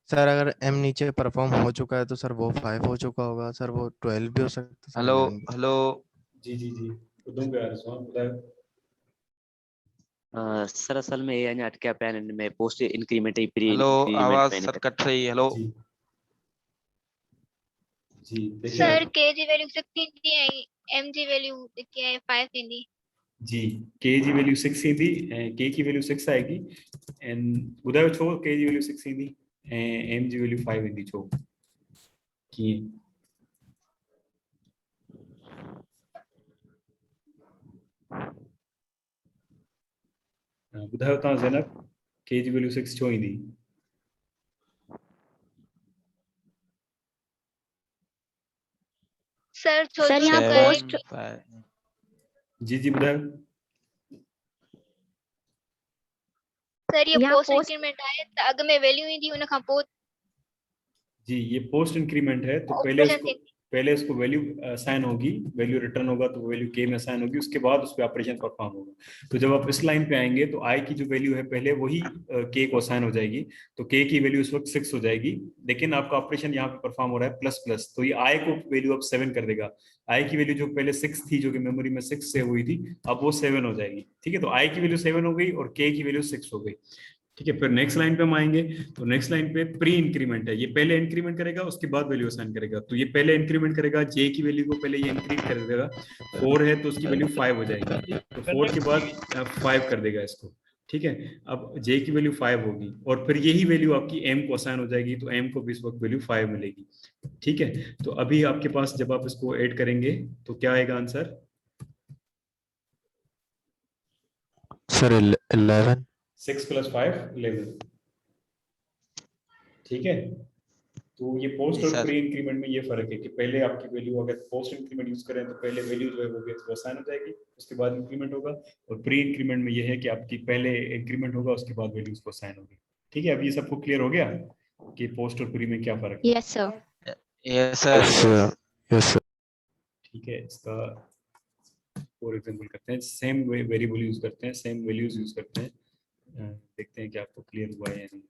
सर अगर एम नीचे परफॉर्म हो चुका है तो सर वो 5 हो चुका होगा सर, वो 12 भी हो सकता है सर, हेलो 11 भी। हेलो जी जी जी, दूंगा यार, बताओ। सर असल में ये है अटके पैन में पोस्ट इंक्रीमेंट ही प्री हेलो, इंक्रीमेंट आवाज मैंने सर कट रही है। हेलो जी जी देखिए सर के जी वैल्यू 16 दी है, एम जी वैल्यू क्या है 5 दी। जी के जी वैल्यू 6 ईंदी ऐं के की वैल्यू 6 आएगी एंड ॿुधायो छो के जी वैल्यू 6 ईंदी ऐं एम जी वैल्यू 5 ईंदी छो कीअं ॿुधायो तव्हां ज़ैनब के जी वैल्यू 6 छो ईंदी सर यहाँ पोस्ट जी ॿुधायो सर ये पोस्ट इंक्रीमेंट आहे त अॻ में वैल्यू ईंदी उन खां पोइ जी ये पोस्ट इंक्रीमेंट है तो पहले उसको वैल्यू असाइन होगी वैल्यू रिटर्न होगा तो वैल्यू के में असाइन होगी उसके बाद उस पर ऑपरेशन परफॉर्म होगा तो जब आप इस लाइन पे आएंगे तो आई की जो वैल्यू है पहले वही के को असाइन हो जाएगी तो के की वैल्यू इस वक्त 6 हो जाएगी लेकिन आपका ऑपरेशन यहाँ पे परफॉर्म हो रहा है प्लस प्लस तो ये आई को वैल्यू अब 7 कर देगा आई की वैल्यू जो पहले 6 थी जो कि मेमोरी में 6 से हुई थी अब वो 7 हो जाएगी ठीक है तो आई की वैल्यू 7 हो गई और के की वैल्यू 6 हो गई ठीक है फिर नेक्स्ट लाइन पे हम आएंगे तो नेक्स्ट लाइन पे प्री इंक्रीमेंट है ये पहले इंक्रीमेंट करेगा उसके बाद वैल्यू असाइन करेगा तो ये पहले इंक्रीमेंट करेगा जे की वैल्यू को पहले ये इंक्रीज कर देगा 4 है तो उसकी वैल्यू 5 हो जाएगी तो 4 के बाद 5 कर देगा इसको ठीक है अब जे की वैल्यू 5 होगी और फिर यही वैल्यू आपकी एम को असाइन हो जाएगी तो एम को भी इस वक्त वैल्यू 5 मिलेगी ठीक है तो अभी आपके पास जब आप इसको ऐड करेंगे तो क्या आएगा आंसर सर 11 6 + 5 11 ठीक है तो ये पोस्ट और प्री इंक्रीमेंट में ये फर्क है कि पहले आपकी वैल्यू अगर पोस्ट इंक्रीमेंट यूज करें तो पहले वैल्यू जो है वो असाइन हो जाएगी उसके बाद इंक्रीमेंट होगा और प्री इंक्रीमेंट में ये है कि आपकी पहले इंक्रीमेंट होगा उसके बाद वैल्यू उसको असाइन होगी ठीक है अब ये सबको क्लियर हो गया कि पोस्ट और प्री में क्या फर्क है यस सर यस सर ठीक है इसका फॉर एग्जांपल करते हैं सेम वेरिएबल यूज करते हैं सेम वैल्यूज यूज करते हैं देखते हैं कि आपको क्लियर हुआ है या नहीं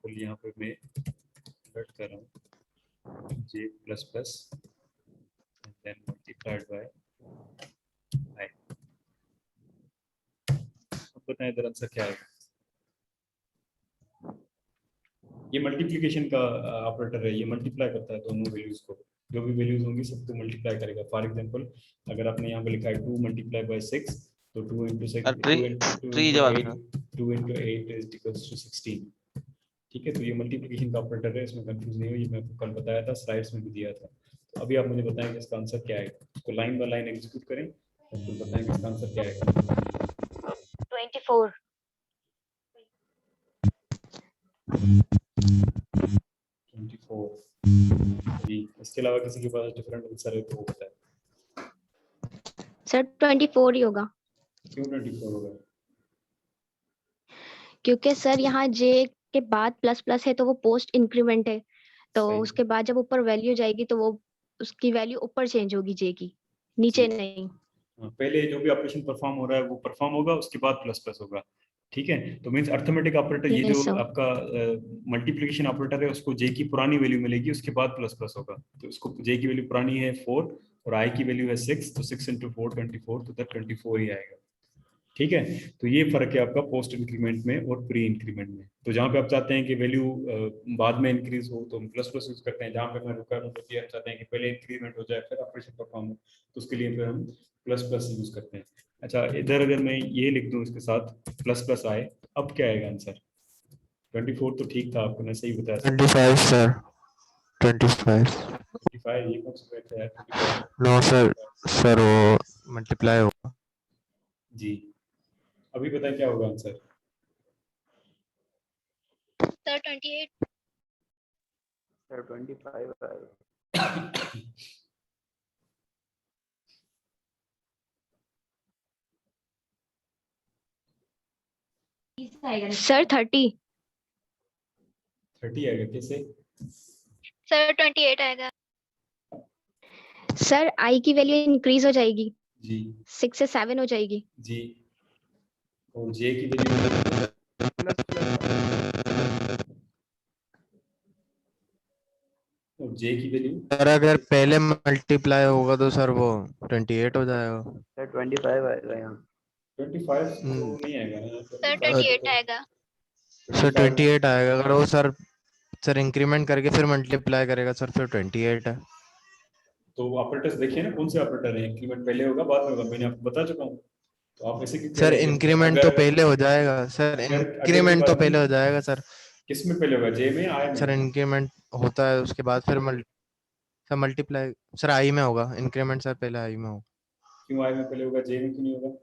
फॉर यहाँ पे मैं कट कर रहा हूँ J plus plus then multiplied by I अब बताएं इधर आंसर क्या है ये मल्टीप्लिकेशन का ऑपरेटर है ये मल्टीप्लाई करता है दोनों वैल्यूज को जो भी वैल्यूज होंगी सबको मल्टीप्लाई करेगा फॉर एग्जांपल अगर आपने यहाँ पे लिखा है 2 × by 6 तो 2 × 6 2 × 8 is equals to 16 ठीक है तो ये मल्टीप्लिकेशन का ऑपरेटर है इसमें कंफ्यूज नहीं हो ये मैं आपको कल बताया था स्लाइड्स में भी दिया था तो अभी आप मुझे बताएं कि इसका आंसर क्या है इसको लाइन बाय लाइन एग्जीक्यूट करें और फिर बताएं कि इसका आंसर क्या है 24 जी इसके अलावा किसी के पास डिफरेंट आंसर है तो वो बताएं सर 24 ही होगा क्यों 24 होगा क्योंकि सर यहाँ जे के बाद प्लस प्लस है तो वो पोस्ट इंक्रीमेंट है तो उसके बाद जब ऊपर वैल्यू जाएगी तो वो उसकी वैल्यू ऊपर चेंज होगी जे की नीचे नहीं पहले जो भी ऑपरेशन परफॉर्म हो रहा है वो परफॉर्म होगा उसके बाद प्लस प्लस होगा ठीक है तो मींस अर्थमेटिक ऑपरेटर ये जो आपका मल्टीप्लिकेशन ऑपरेटर है उसको जे की पुरानी वैल्यू मिलेगी उसके बाद प्लस प्लस होगा तो उसको जे की वैल्यू पुरानी है 4 और आई की वैल्यू है 6 तो 6 × 4 24 तो 24 ही आएगा ठीक है तो ये फर्क है आपका पोस्ट इंक्रीमेंट में और प्री इंक्रीमेंट में तो जहाँ पे आप चाहते हैं कि वैल्यू बाद में इंक्रीज हो तो हम प्लस प्लस यूज करते हैं जहाँ पे मैं रिक्वायरमेंट होती है हम चाहते हैं कि पहले इंक्रीमेंट हो जाए फिर ऑपरेशन परफॉर्म हो तो उसके लिए फिर हम प्लस प्लस यूज करते हैं अच्छा इधर अगर मैं ये लिख दूं इसके साथ प्लस प्लस आए अब क्या आएगा आंसर 24 तो ठीक था आपने सही बताया 25 सर 25 ये कौन सा बैठ है नो सर वो मल्टीप्लाई होगा जी अभी बताएं क्या होगा आंसर सर 28 सर 25 आएगा सर 30 आएगा कैसे सर 28 आएगा सर आई की वैल्यू इंक्रीज हो जाएगी जी 6 से 7 हो जाएगी जी और जे की वैल्यू और जे की वैल्यू सर अगर पहले मल्टीप्लाई होगा तो सर वो 28 हो जाएगा सर 25 आएगा यहाँ 25 तो नहीं आएगा ना सर 28 आएगा सर 28 आएगा अगर वो सर इंक्रीमेंट करके फिर मल्टीप्लाई करेगा सर फिर 28 है तो ऑपरेटर्स देखिए ना, कौन से ऑपरेटर हैं, इंक्रीमेंट पहले होगा बाद में होगा, मैंने आपको बता चुका हूँ। तो आप ऐसे क्यों कह सर रहे हैं? इंक्रीमेंट तो पहले हो जाएगा सर, अगर की इंक्रीमेंट तो बात पहले नहीं, हो जाएगा सर। किस में पहले होगा, जे में या आई में? सर इंक्रीमेंट होता है उसके बाद फिर सर मल्टीप्लाई सर आई में होगा इंक्रीमेंट, सर पहले आई में होगा। क्यों आई में पहले होगा, जे में क्यों नहीं होगा?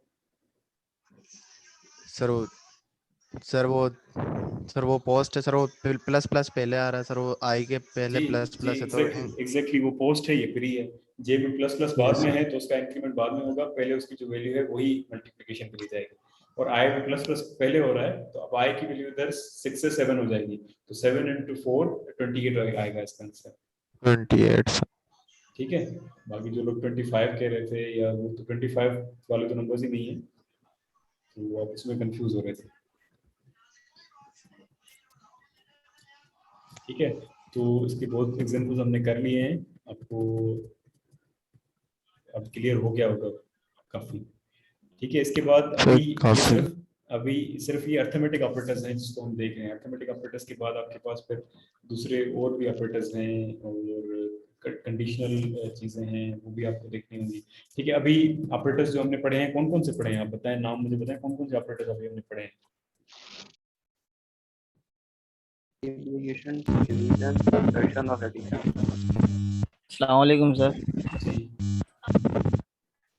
सर वो पोस्ट है सर, वो प्लस प्लस पहले आ रहा है सर, वो आई के पहले जी प्लस जी प्लस है तो एग्जैक्टली वो पोस्ट है, ये प्री है। जे में प्लस प्लस बाद में है तो उसका इंक्रीमेंट बाद में होगा, पहले उसकी जो वैल्यू है वही मल्टीप्लिकेशन पे ली जाएगी। और आई में प्लस प्लस पहले हो रहा है तो अब आई की वैल्यू इधर 6 से 7 हो जाएगी, तो 7 × 4 28 आएगा इसका आंसर। 28। ठीक है, बाकी जो लोग 25 कह रहे थे या वो तो 25 वाले तो नंबर्स ही नहीं है, तो आप इसमें कंफ्यूज हो रहे थे। ठीक है, तो इसके बहुत एग्जांपल्स हमने कर लिए हैं, आपको अब क्लियर हो गया होगा काफी। ठीक है, इसके बाद अभी सिर्फ ये अर्थमेटिक ऑपरेटर्स हैं जिसको हम देख रहे हैं। अर्थमेटिक ऑपरेटर्स के बाद आपके पास फिर दूसरे और भी ऑपरेटर्स हैं और कंडीशनल चीजें हैं, वो भी आपको देखनी होंगी। ठीक है, अभी ऑपरेटर्स जो हमने पढ़े हैं कौन कौन से पढ़े हैं, आप बताएं, नाम मुझे बताएं, कौन कौन से ऑपरेटर्स अभी हमने पढ़े हैं? डिवीजन, सबट्रैक्शन और एडिशन। अस्सलाम वालेकुम सर।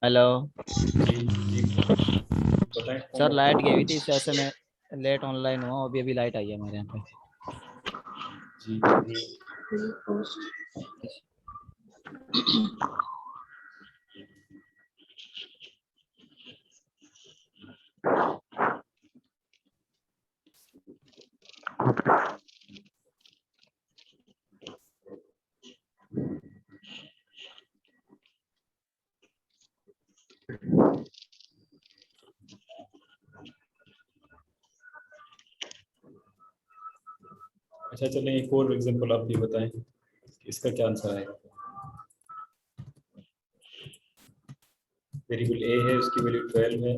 हेलो बताएं सर, लाइट गई हुई थी इस वजह से मैं लेट ऑनलाइन हुआ, अभी अभी लाइट आई है हमारे यहाँ पे। अच्छा चलें, एक और एग्जांपल आप ये बताएं, इसका क्या आंसर आएगा? वेरिएबल ए है, उसकी वैल्यू 12 है,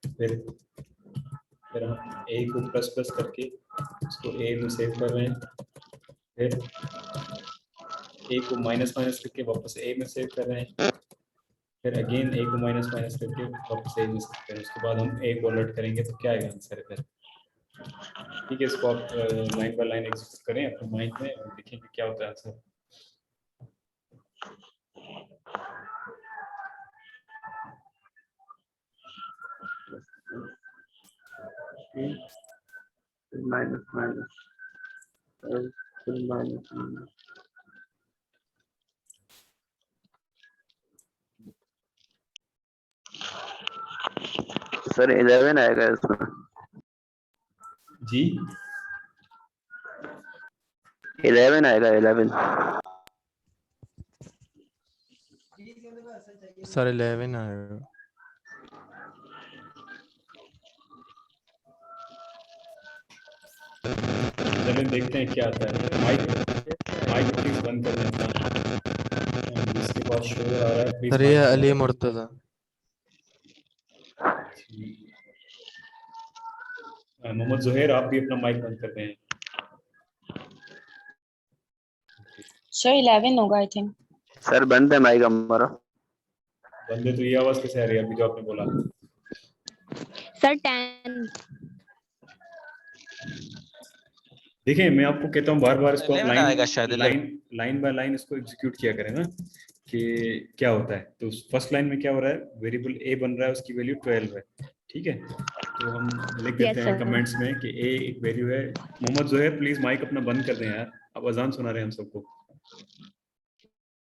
फिर हम ए को प्लस प्लस करके उसको ए में सेव कर रहे हैं, फिर ए को माइनस माइनस करके वापस ए में सेव कर रहे हैं, फिर अगेन ए को माइनस माइनस करके वापस ए में सेव कर रहे हैं, उसके बाद हम ए को अलर्ट करेंगे तो क्या आएगा आंसर है। ठीक है, इसको आप लाइन बाय लाइन एग्जीक्यूट करें अपने माइंड में और देखेंगे क्या होता है answer. Minus minus minus minus sir 11 आएगा इसमें जी, 11 आएगा 11 सर 11 आएगा। चलिए देखते हैं क्या आता है। माइक प्लीज बंद कर देना, इसके बाद शोर आ रहा है प्लीज। सर ये अली मुर्तजा। मोहम्मद जोहेर, आप भी अपना माइक बंद कर दें। सर 11 होगा आई थिंक। सर बंद है माइक हमारा। बंदे तो ये आवाज कैसे आ रही है अभी जो आपने बोला? सर 10। देखिए मैं आपको कहता हूँ बार बार इसको आप लाइन लाइन बाय लाइन इसको एग्जीक्यूट किया करें ना, कि क्या होता है। तो फर्स्ट लाइन में क्या हो रहा है, वेरिएबल ए बन रहा है, उसकी वैल्यू 12 है। ठीक है, तो हम लिख देते हैं कमेंट्स में कि ए एक वैल्यू है। मोहम्मद जोहेर प्लीज माइक अपना बंद कर दें यार, आप अजान सुना रहे हैं हम सबको।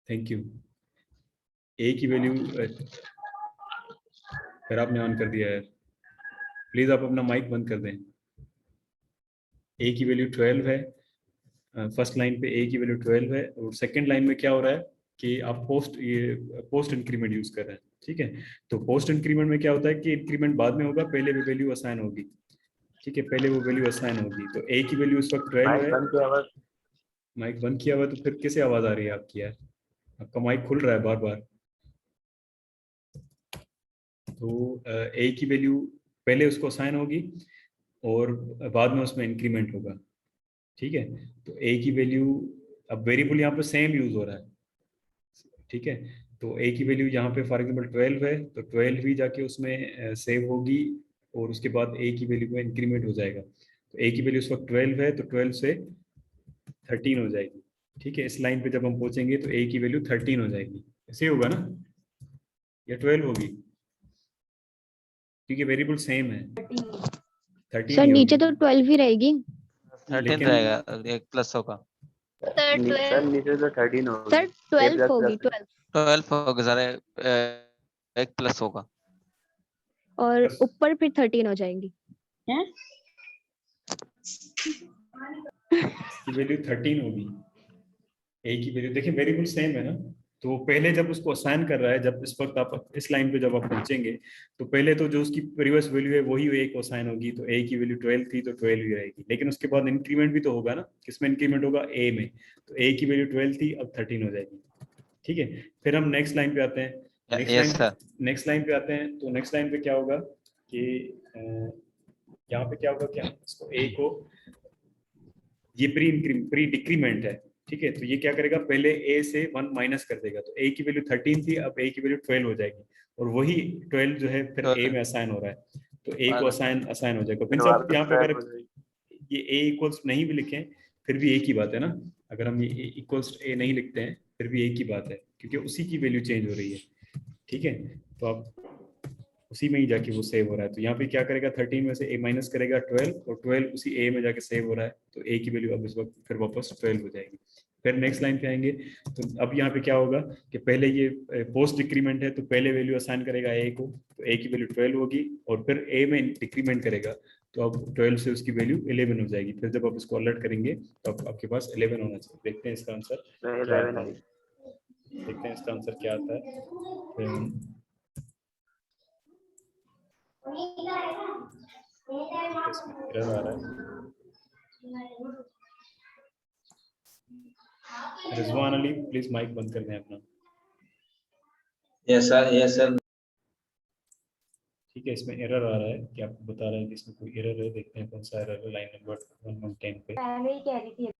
Thank you. ए की वैल्यू फिर आपने ऑन कर दिया है, प्लीज आप अपना माइक बंद कर दें। ए की वैल्यू 12 है, फर्स्ट लाइन पे ए की वैल्यू 12 है, और सेकंड लाइन में क्या हो रहा है कि आप पोस्ट इंक्रीमेंट यूज कर रहे हैं। ठीक है, तो पोस्ट इंक्रीमेंट में क्या होता है कि इंक्रीमेंट बाद में होगा, पहले वो वैल्यू असाइन होगी। ठीक है, पहले वो वैल्यू असाइन होगी। तो ए की वैल्यू इस वक्त 12 है। माइक बंद किया हुआ तो फिर कैसे आवाज आ रही है आपकी यार? आपका माइक खुल रहा है बार बार। तो ए की वैल्यू पहले उसको असाइन होगी और बाद में उसमें इंक्रीमेंट होगा। ठीक है, तो ए की वैल्यू, अब वेरिएबल यहाँ पे सेम यूज हो रहा है, ठीक है, तो ए की वैल्यू यहाँ पे फॉर एग्जाम्पल 12 है, तो 12 ही जाके उसमें सेव होगी और उसके बाद ए की वैल्यू में इंक्रीमेंट हो जाएगा। तो ए की वैल्यू इस वक्त 12 है, तो 12 से 13 हो जाएगी। ठीक है, इस लाइन पे जब हम पहुंचेंगे तो ए की वैल्यू 13 हो जाएगी। ऐसे होगा ना, या 12 होगी, क्योंकि वेरिएबल सेम है। 13 सर ही नीचे होगी। तो 12 ही रहेगी। 13 रहेगा, एक प्लस होगा। सर नीचे तो 13 होगी। सर 12 होगी, 12 12 होगा सर, एक प्लस होगा। और ऊपर फिर 13 हो जाएंगी। की वैल्यू 13 होगी। ए की वैल्यू देखिए वेरिएबल सेम है ना, तो पहले जब उसको असाइन कर रहा है, जब इस वक्त आप इस लाइन पे जब आप पहुंचेंगे तो पहले तो जो उसकी प्रीवियस वैल्यू है वही ए को असाइन होगी, तो ए की वैल्यू 12 थी तो 12 ही रहेगी। लेकिन उसके बाद इंक्रीमेंट भी तो होगा ना, किसमें इंक्रीमेंट होगा, ए में, तो ए की वैल्यू 12 थी, अब 13 हो जाएगी। ठीक है, फिर हम नेक्स्ट लाइन पे आते हैं। नेक्स्ट लाइन पे आते हैं, तो नेक्स्ट लाइन पे क्या होगा कि यहाँ पे क्या होगा कि हम इसको ए को, ये प्री डिक्रीमेंट है। ठीक है, तो ये क्या करेगा, पहले ए से 1 माइनस कर देगा, तो ए की वैल्यू 13 थी, अब ए की वैल्यू 12 हो जाएगी, और वही 12 जो है फिर ए में असाइन हो रहा है, तो ए को असाइन हो जाएगा। फिर आप यहाँ पे अगर ये ए इक्वल्स नहीं भी लिखें फिर भी एक ही बात है ना, अगर हम ये इक्वल्स ए नहीं लिखते हैं फिर भी एक ही बात है, क्योंकि उसी की वैल्यू चेंज हो रही है। ठीक है, तो आप उसी में ही जाके वो सेव हो रहा है। तो यहाँ पे क्या करेगा, 13 में से a माइनस करेगा 12, और 12 उसी a में जाके सेव हो रहा है, तो a की वैल्यू अब इस वक्त फिर वापस 12 हो जाएगी। फिर नेक्स्ट लाइन पे आएंगे, तो अब यहाँ पे क्या होगा कि पहले ये पोस्ट डिक्रीमेंट है, तो पहले वैल्यू असाइन करेगा a को, तो a की वैल्यू 12 होगी, और फिर a में डिक्रीमेंट करेगा, तो अब 12 से उसकी वैल्यू 11 हो जाएगी। फिर जब आप इसको अलर्ट करेंगे तो आपके पास 11 होना चाहिए। देखते हैं इसका आंसर क्या आता है, देखते हैं इसका आंसर क्या आता है। फिर एरर आ रहा है। रिजवान अली प्लीज माइक बंद कर दें अपना। Yes sir. ठीक है, इसमें एरर आ रहा है कि आपको बता रहा है कि इसमें कोई एरर है। देखते हैं कौन सा एरर है, लाइन नंबर 110 पे। पहले ही कह रही थी।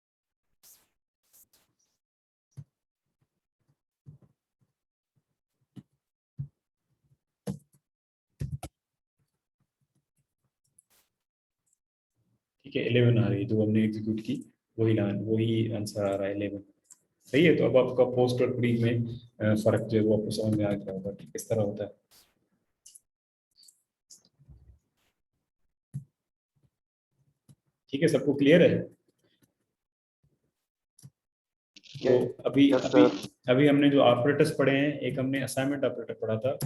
ठीक है, 11 आ रही है, जो हमने एग्जीक्यूट की वही आंसर आ रहा है 11। सही है, तो अब आपका पोस्ट और प्री में फर्क जो है वो आपको समझ में आ गया होगा कि किस तरह होता है। ठीक है, सबको क्लियर है? तो अभी हमने जो ऑपरेटर्स पढ़े हैं, एक हमने असाइनमेंट ऑपरेटर पढ़ा था,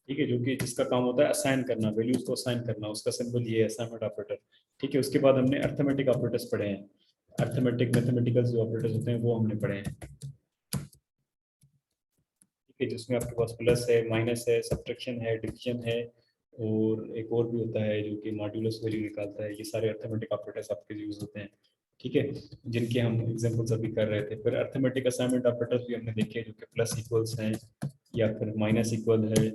ठीक है, जो कि जिसका काम होता है असाइन करना, वैल्यूज को असाइन करना, उसका सिंबल ये है असाइनमेंट ऑपरेटर। ठीक है, उसके बाद हमने अर्थमेटिक ऑपरेटर्स पढ़े हैं, अर्थमेटिक मैथमेटिकल जो ऑपरेटर्स होते हैं वो हमने पढ़े हैं। ठीक है, जिसमें आपके पास प्लस है, माइनस है, सब्ट्रैक्शन है, डिवीजन है, और एक और भी होता है जो कि मॉड्यूलस वैल्यू निकालता है। ये सारे अर्थमेटिक ऑपरेटर्स आपके यूज होते हैं। ठीक है, जिनके हम एग्जांपल्स अभी कर रहे थे। फिर अर्थमेटिक असाइनमेंट ऑपरेटर्स भी हमने देखे, जो कि प्लस इक्वल्स हैं, या फिर माइनस इक्वल है,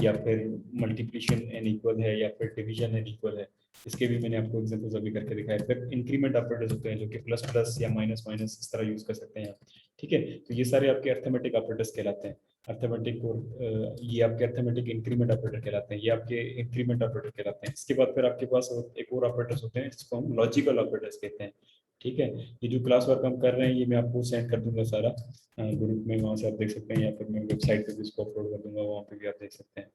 या फिर मल्टीप्लिकेशन एन इक्वल है, या फिर डिवीजन एन इक्वल है। इसके भी मैंने आपको एग्जांपल्स अभी करके दिखाए। फिर इंक्रीमेंट ऑपरेटर्स होते हैं जो कि प्लस प्लस या माइनस माइनस इस तरह यूज कर सकते हैं आप। ठीक है, तो ये सारे आपके अर्थमेटिक ऑपरेटर्स कहलाते हैं। अर्थमेटिक, और ये आपके अर्थमेटिक इंक्रीमेंट ऑपरेटर कहलाते हैं, ये आपके इंक्रीमेंट ऑपरेटर कहलाते हैं। इसके बाद फिर आपके पास एक और ऑपरेटर्स होते हैं जिसको हम लॉजिकल ऑपरेटर्स कहते हैं। ठीक है, ये जो क्लास वर्क हम कर रहे हैं ये मैं आपको सेंड कर दूंगा सारा ग्रुप में, वहाँ से आप देख सकते हैं, या फिर मैं वेबसाइट पे भी इसको अपलोड कर दूंगा, वहाँ पे भी आप देख सकते हैं।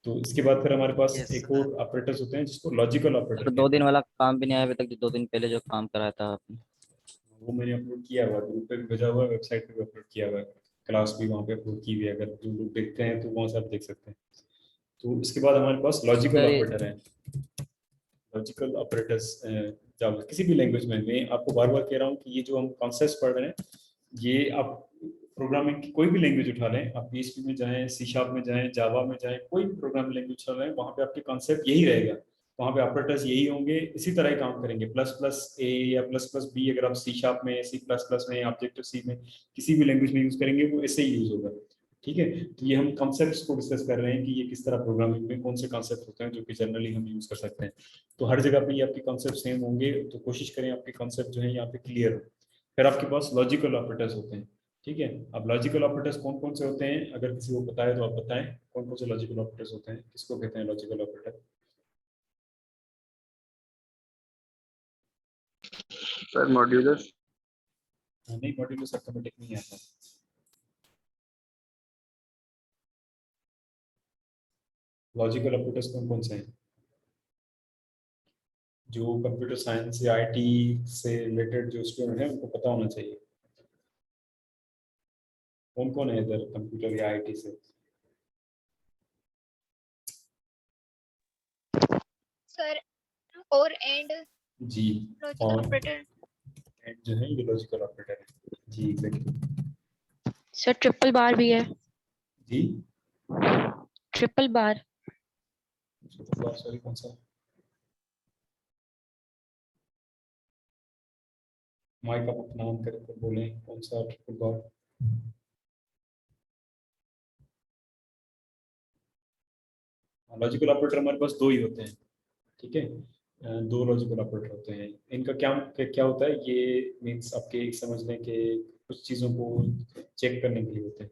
तो इसके बाद फिर हमारे पास एक और ऑपरेटर्स होते हैं जिसको लॉजिकल ऑपरेटर। 2 दिन वाला काम भी नहीं आया अभी तक, जो 2 दिन पहले जो काम कराया था आपने, वो मैंने अपलोड किया हुआ, ग्रुप पे भी भेजा हुआ है, वेबसाइट पे भी अपलोड किया हुआ है, क्लास भी वहाँ पे अपलोड की हुई है, अगर जो लोग देखते हैं तो वहाँ से आप देख सकते हैं। तो इसके बाद हमारे पास लॉजिकल ऑपरेटर है। लॉजिकल ऑपरेटर्स जावा किसी भी लैंग्वेज में, मैं आपको बार बार कह रहा हूँ कि ये जो हम कॉन्सेप्ट पढ़ रहे हैं, ये आप प्रोग्रामिंग की कोई भी लैंग्वेज उठा लें, आप PHP में जाएं, C# में जाएं, जावा में जाएं, कोई भी प्रोग्रामिंग लैंग्वेज उठा लें, वहाँ पे आपके कॉन्सेप्ट यही रहेगा, वहाँ पे ऑपरेटर्स यही होंगे, इसी तरह ही काम करेंगे। प्लस प्लस ए या प्लस प्लस बी अगर आप C# में, C++ में, ऑब्जेक्टिव सी में, किसी भी लैंग्वेज में यूज करेंगे वो ऐसे ही यूज होगा। ठीक है, तो ये हम कॉन्सेप्ट्स को डिस्कस कर रहे हैं कि ये किस तरह प्रोग्रामिंग में कौन से कॉन्सेप्ट होते हैं जो कि जनरली हम यूज कर सकते हैं। तो हर जगह पे ये आपके कॉन्सेप्ट सेम होंगे, तो कोशिश करें आपके कॉन्सेप्ट जो है यहाँ पे क्लियर हो। फिर आपके पास लॉजिकल ऑपरेटर्स होते हैं, ठीक है। अब लॉजिकल ऑपरेटर्स कौन कौन से होते हैं, अगर किसी को पता है तो आप बताएं कौन कौन से लॉजिकल ऑपरेटर्स होते हैं, किसको कहते हैं लॉजिकल ऑपरेटर? Sir modulus. नहीं, मॉड्यूलस अर्थमेटिक नहीं आता। लॉजिकल ऑपरेटर्स कौन कौन से हैं जो कंप्यूटर साइंस या आईटी से रिलेटेड जो स्टूडेंट है उनको पता होना चाहिए? कौन कौन है इधर कंप्यूटर या आईटी से? सर और एंड जी, लॉजिकल और ऑपरेटर। एंड जो है ये लॉजिकल ऑपरेटर है जी, एग्जैक्टली। सर ट्रिपल बार भी है। जी, ट्रिपल बार। सॉरी कौन सा? माइक आप अपना ऑन करके बोलें, कौन सा ट्रिपल बार? लॉजिकल ऑपरेटर हमारे पास दो ही होते हैं, ठीक है। दो लॉजिकल ऑपरेटर होते हैं। इनका क्या होता है, ये मीन्स आपके समझ लें कि कुछ चीज़ों को चेक करने के लिए होते हैं,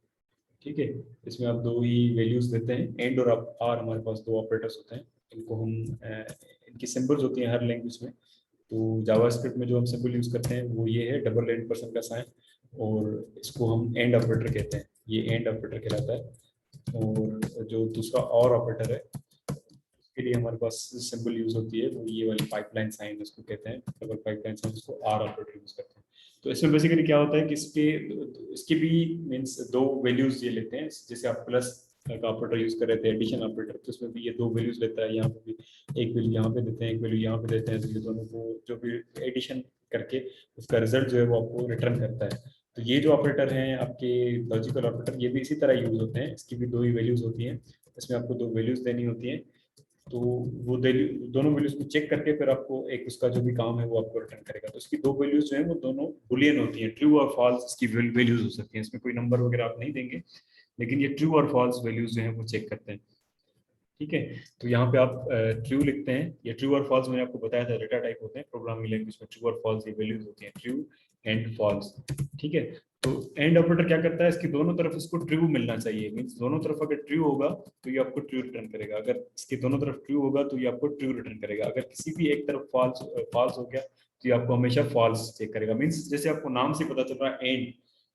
ठीक है। इसमें आप दो ही वैल्यूज देते हैं, एंड और आर हमारे पास दो ऑपरेटर्स होते हैं। इनको हम इनकी सिंबल्स होती हैं हर लैंग्वेज में। तो जावास्क्रिप्ट में जो हम सिंबल यूज़ करते हैं वो ये है डबल एंड % का साइन, और इसको हम एंड ऑपरेटर कहते हैं, ये एंड ऑपरेटर कहलाता है। और जो दूसरा और ऑपरेटर है के लिए हमारे पास सिंबल यूज होती है वो ये वाली पाइपलाइन साइन उसको कहते हैं, डबल पाइपलाइन साइन, उसको आर ऑपरेटर यूज करते हैं। तो इसमें बेसिकली क्या होता है कि इसके भी मींस दो वैल्यूज ये लेते हैं। जैसे आप प्लस का ऑपरेटर यूज कर रहे थे, एडिशन ऑपरेटर, तो उसमें भी ये दो वैल्यूज लेता है। यहाँ पे भी एक वैल्यू यहाँ पे देते हैं, एक वैल्यू यहाँ पे देते हैं, तो ये दोनों को जो भी एडिशन करके उसका रिजल्ट जो है वो आपको रिटर्न करता है। तो ये जो ऑपरेटर हैं आपके लॉजिकल ऑपरेटर, ये भी इसी तरह यूज होते हैं। इसकी भी दो ही वैल्यूज होती हैं, इसमें आपको दो वैल्यूज देनी होती हैं। तो वो दोनों वैल्यूज को चेक करके फिर आपको एक उसका जो भी काम है वो आपको रिटर्न करेगा। तो इसकी दो वैल्यूज जो है वो दोनों बुलियन होती हैं, ट्रू और फॉल्स इसकी वैल्यूज हो सकती हैं। इसमें कोई नंबर वगैरह आप नहीं देंगे, लेकिन ये ट्रू और फॉल्स वैल्यूज जो है वो चेक करते हैं, ठीक है। तो यहाँ पे आप ट्रू लिखते हैं, ये ट्रू और फॉल्स मैंने आपको बताया था डेटा टाइप होते हैं प्रोग्रामिंग लैंग्वेज में। ट्रू और फॉल्स ये वैल्यूज होती हैं, ट्रू एंड फॉल्स, ठीक है। तो एंड ऑपरेटर क्या करता है, इसकी दोनों तरफ इसको ट्रू मिलना चाहिए। मींस दोनों तरफ अगर ट्रू होगा तो ये आपको ट्रू रिटर्न करेगा, अगर इसके दोनों तरफ ट्रू होगा तो ये आपको ट्रू रिटर्न करेगा। अगर किसी भी एक तरफ फॉल्स हो गया तो ये आपको हमेशा फॉल्स चेक करेगा। मींस जैसे आपको नाम से पता चल रहा है एंड,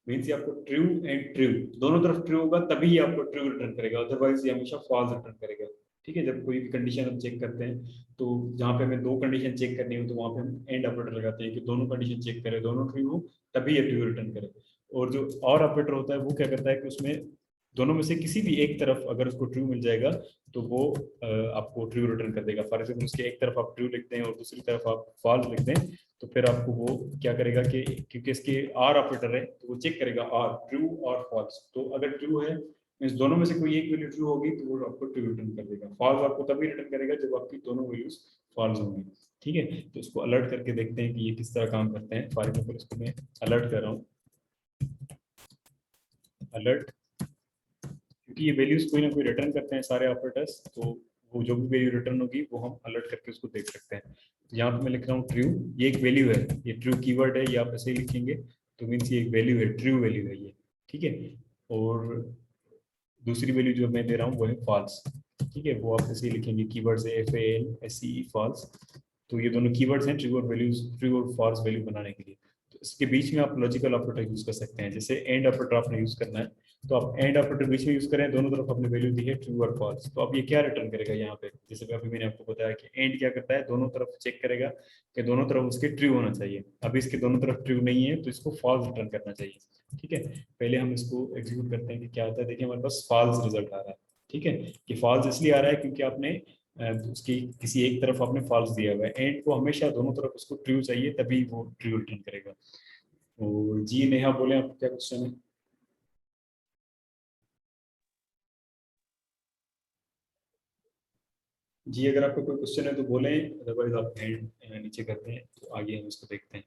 मींस ये आपको ट्रू एंड ट्रू दोनों तरफ ट्रू होगा तभी ये आपको ट्रू रिटर्न करेगा, अदरवाइज ये हमेशा फॉल्स रिटर्न करेगा, ठीक है। जब कोई भी कंडीशन हम चेक करते हैं तो जहाँ पे हमें दो कंडीशन चेक करनी हो तो वहाँ पे हम एंड ऑपरेटर लगाते हैं कि दोनों कंडीशन चेक करें, दोनों ट्रू हो तभी ये ट्रू रिटर्न करे। और जो और ऑपरेटर होता है वो क्या करता है कि उसमें दोनों में से किसी भी एक तरफ अगर उसको ट्रू मिल जाएगा तो वो आपको ट्रू रिटर्न कर देगा। फॉर एग्जाम्पल उसके एक तरफ आप ट्रू लिखते हैं और दूसरी तरफ आप फॉल्स लिखते हैं, तो फिर आपको वो क्या करेगा कि क्योंकि इसके आर ऑपरेटर है तो वो चेक करेगा आर ट्रू और फॉल्स। तो अगर ट्रू है मींस दोनों में से कोई एक वैल्यू ट्रू होगी तो वो आपको ट्रू रिटर्न कर देगा। फॉल्स आपको तभी रिटर्न करेगा जब आपकी दोनों वैल्यूज फॉल्स होंगी, ठीक है। तो इसको अलर्ट करके देखते हैं कि ये किस तरह काम करते हैं। फॉर एग्जाम्पल इसको मैं अलर्ट कर रहा हूँ, अलर्ट, क्योंकि ये वैल्यूज कोई ना कोई रिटर्न करते हैं सारे ऑपरेटर्स, तो वो जो भी वैल्यू रिटर्न होगी वो हम अलर्ट करके उसको देख सकते हैं। तो यहाँ पे मैं लिख रहा हूँ ट्रू, ये एक वैल्यू है, ये ट्रू कीवर्ड है, ये आप ऐसे ही लिखेंगे तो मीन्स ये एक वैल्यू है, ट्रू वैल्यू है ये, ठीक है। और दूसरी वैल्यू जो मैं दे रहा हूँ वो है फॉल्स, ठीक है, वो आप ऐसे ही लिखेंगे, कीवर्ड्स है FALSE फॉल्स। तो ये दोनों कीवर्ड्स हैं ट्रू और वैल्यूज, ट्रू और फॉल्स वैल्यू बनाने के लिए। तो इसके बीच में आप लॉजिकल ऑपरेटर यूज कर सकते हैं। जैसे एंड ऑपरेटर आपने यूज करना है तो आप एंड ऑपरेटर बीच में यूज करें, दोनों तरफ आपने वैल्यू दी है ट्रू और फॉल्स, तो अब ये क्या रिटर्न करेगा यहाँ पे, जैसे अभी मैंने आपको बताया कि एंड क्या करता है, दोनों तरफ चेक करेगा कि दोनों तरफ उसके ट्रू होना चाहिए। अभी इसके दोनों तरफ ट्रू नहीं है तो इसको फॉल्स रिटर्न करना चाहिए, ठीक है। पहले हम इसको एग्जीक्यूट करते हैं कि क्या होता है। देखिए हमारे पास फॉल्स रिजल्ट आ रहा है, ठीक है। कि फॉल्स इसलिए आ रहा है क्योंकि आपने उसकी किसी एक तरफ आपने फॉल्स दिया हुआ है। एंड को हमेशा दोनों तरफ उसको ट्रू चाहिए तभी वो ट्रू रिटर्न करेगा। और जी नेहा बोले आपको क्या क्वेश्चन है? जी अगर आपका कोई क्वेश्चन है तो बोलें, अदरवाइज आप हैंड नीचे करते हैं तो आगे हम इसको देखते हैं,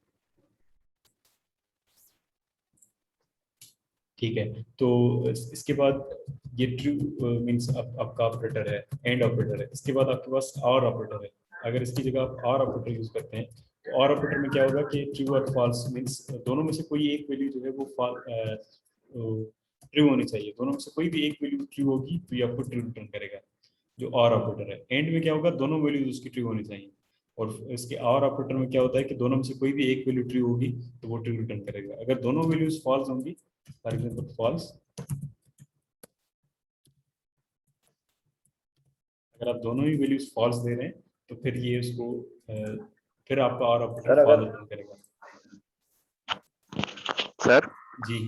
ठीक है। तो इसके बाद ये ट्रू मींस आपका ऑपरेटर है, एंड ऑपरेटर है। इसके बाद आपके पास और ऑपरेटर है। अगर इसकी जगह आप और ऑपरेटर यूज करते हैं तो और ऑपरेटर में क्या होगा कि ट्रू और फॉल्स मींस दोनों में से कोई एक वैल्यू जो है वो ट्रू होनी चाहिए। दोनों में से कोई भी एक वैल्यू ट्रू होगी तो ये आपको ट्रू रिटर्न करेगा, जो और ऑपरेटर है। एंड में क्या होगा, दोनों वैल्यूज उसकी ट्रू होनी चाहिए। और इसके और ऑपरेटर में क्या होता है कि दोनों में से कोई भी एक वैल्यू ट्रू होगी तो वो ट्रू रिटर्न करेगा। अगर दोनों वैल्यूज फॉल्स होंगी, फॉर एग्जांपल फॉल्स, अगर आप दोनों ही वैल्यूज फॉल्स दे रहे हैं तो फिर ये उसको फिर आपका और ऑपरेटर फॉल्स रिटर्न करेगा। सर जी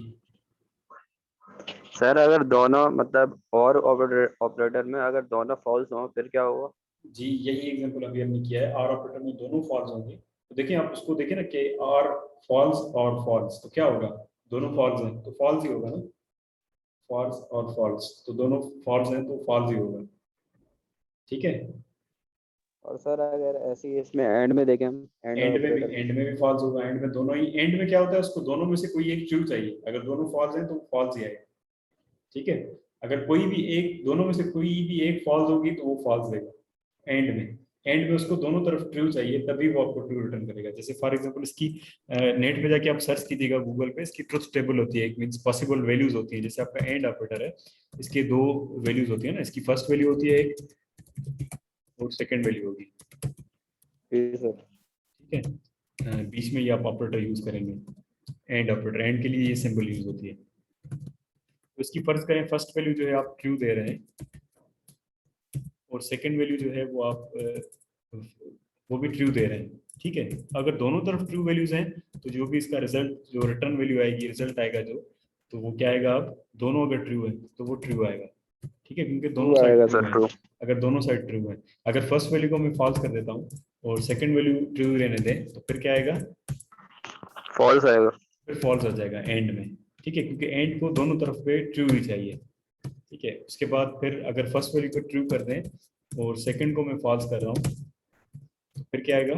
सर अगर दोनों मतलब और ऑपरेटर में अगर दोनों फॉल्स हों फिर क्या होगा? जी, यही एग्जांपल अभी हमने किया है। और ऑपरेटर में दोनों फॉल्स होंगे तो देखिए आप उसको देखिए ना कि और फॉल्स और फॉल्स, तो क्या होगा, दोनों फॉल्स हैं तो फॉल्स ही होगा ना, फॉल्स और फॉल्स, तो दोनों फॉल्स हैं तो फॉल्स ही होगा। ठीक है। और सर अगर ऐसी इसमें एंड में देखें हम, एंड में भी फॉल्स होगा। एंड में दोनों ही, एंड में क्या होता है, उसको दोनों में से कोई एक ट्रू चाहिए। अगर दोनों फॉल्स हैं तो फॉल्स ही आएगा। ठीक है। अगर कोई भी एक, दोनों में से कोई भी एक फॉल्स होगी तो वो फॉल्स देगा एंड में। एंड में उसको दोनों तरफ ट्रू चाहिए तभी वो आपको ट्रू रिटर्न करेगा। जैसे फॉर एग्जांपल इसकी नेट पे जाके आप सर्च कीजिएगा गूगल पे, इसकी ट्रुथ टेबल होती है, एक मींस पॉसिबल वैल्यूज होती है। जैसे आपका एंड ऑपरेटर है, इसके दो वैल्यूज होती है ना, इसकी फर्स्ट वैल्यू होती है एक और सेकंड वैल्यू होगी। ठीक है। बीच में ये आप ऑपरेटर यूज करेंगे, एंड ऑपरेटर, एंड के लिए ये सिंबल यूज होती है। तो इसकी फर्ज करें फर्स्ट वैल्यू जो है आप ट्रू दे रहे हैं और सेकंड वैल्यू जो है वो आप वो भी ट्रू दे रहे हैं। ठीक है। अगर दोनों तरफ ट्रू वैल्यूज हैं तो जो भी इसका रिजल्ट, जो रिटर्न वैल्यू आएगी, रिजल्ट आएगा जो, तो वो क्या आएगा, अब दोनों अगर ट्रू है तो वो ट्रू आएगा। ठीक है, क्योंकि दोनों साइड ट्रू है। अगर दोनों साइड ट्रू है, अगर फर्स्ट वैल्यू को मैं फॉल्स कर देता हूँ और सेकंड वैल्यू ट्रू रहने दें तो फिर क्या आएगा, फॉल्स आएगा, फिर फॉल्स आ जाएगा एंड में। ठीक है, क्योंकि एंड को दोनों तरफ पे ट्रू ही चाहिए। ठीक है। उसके बाद फिर अगर फर्स्ट वैल्यू को ट्रू कर दें और सेकंड को मैं फॉल्स कर रहा हूँ तो फिर क्या आएगा,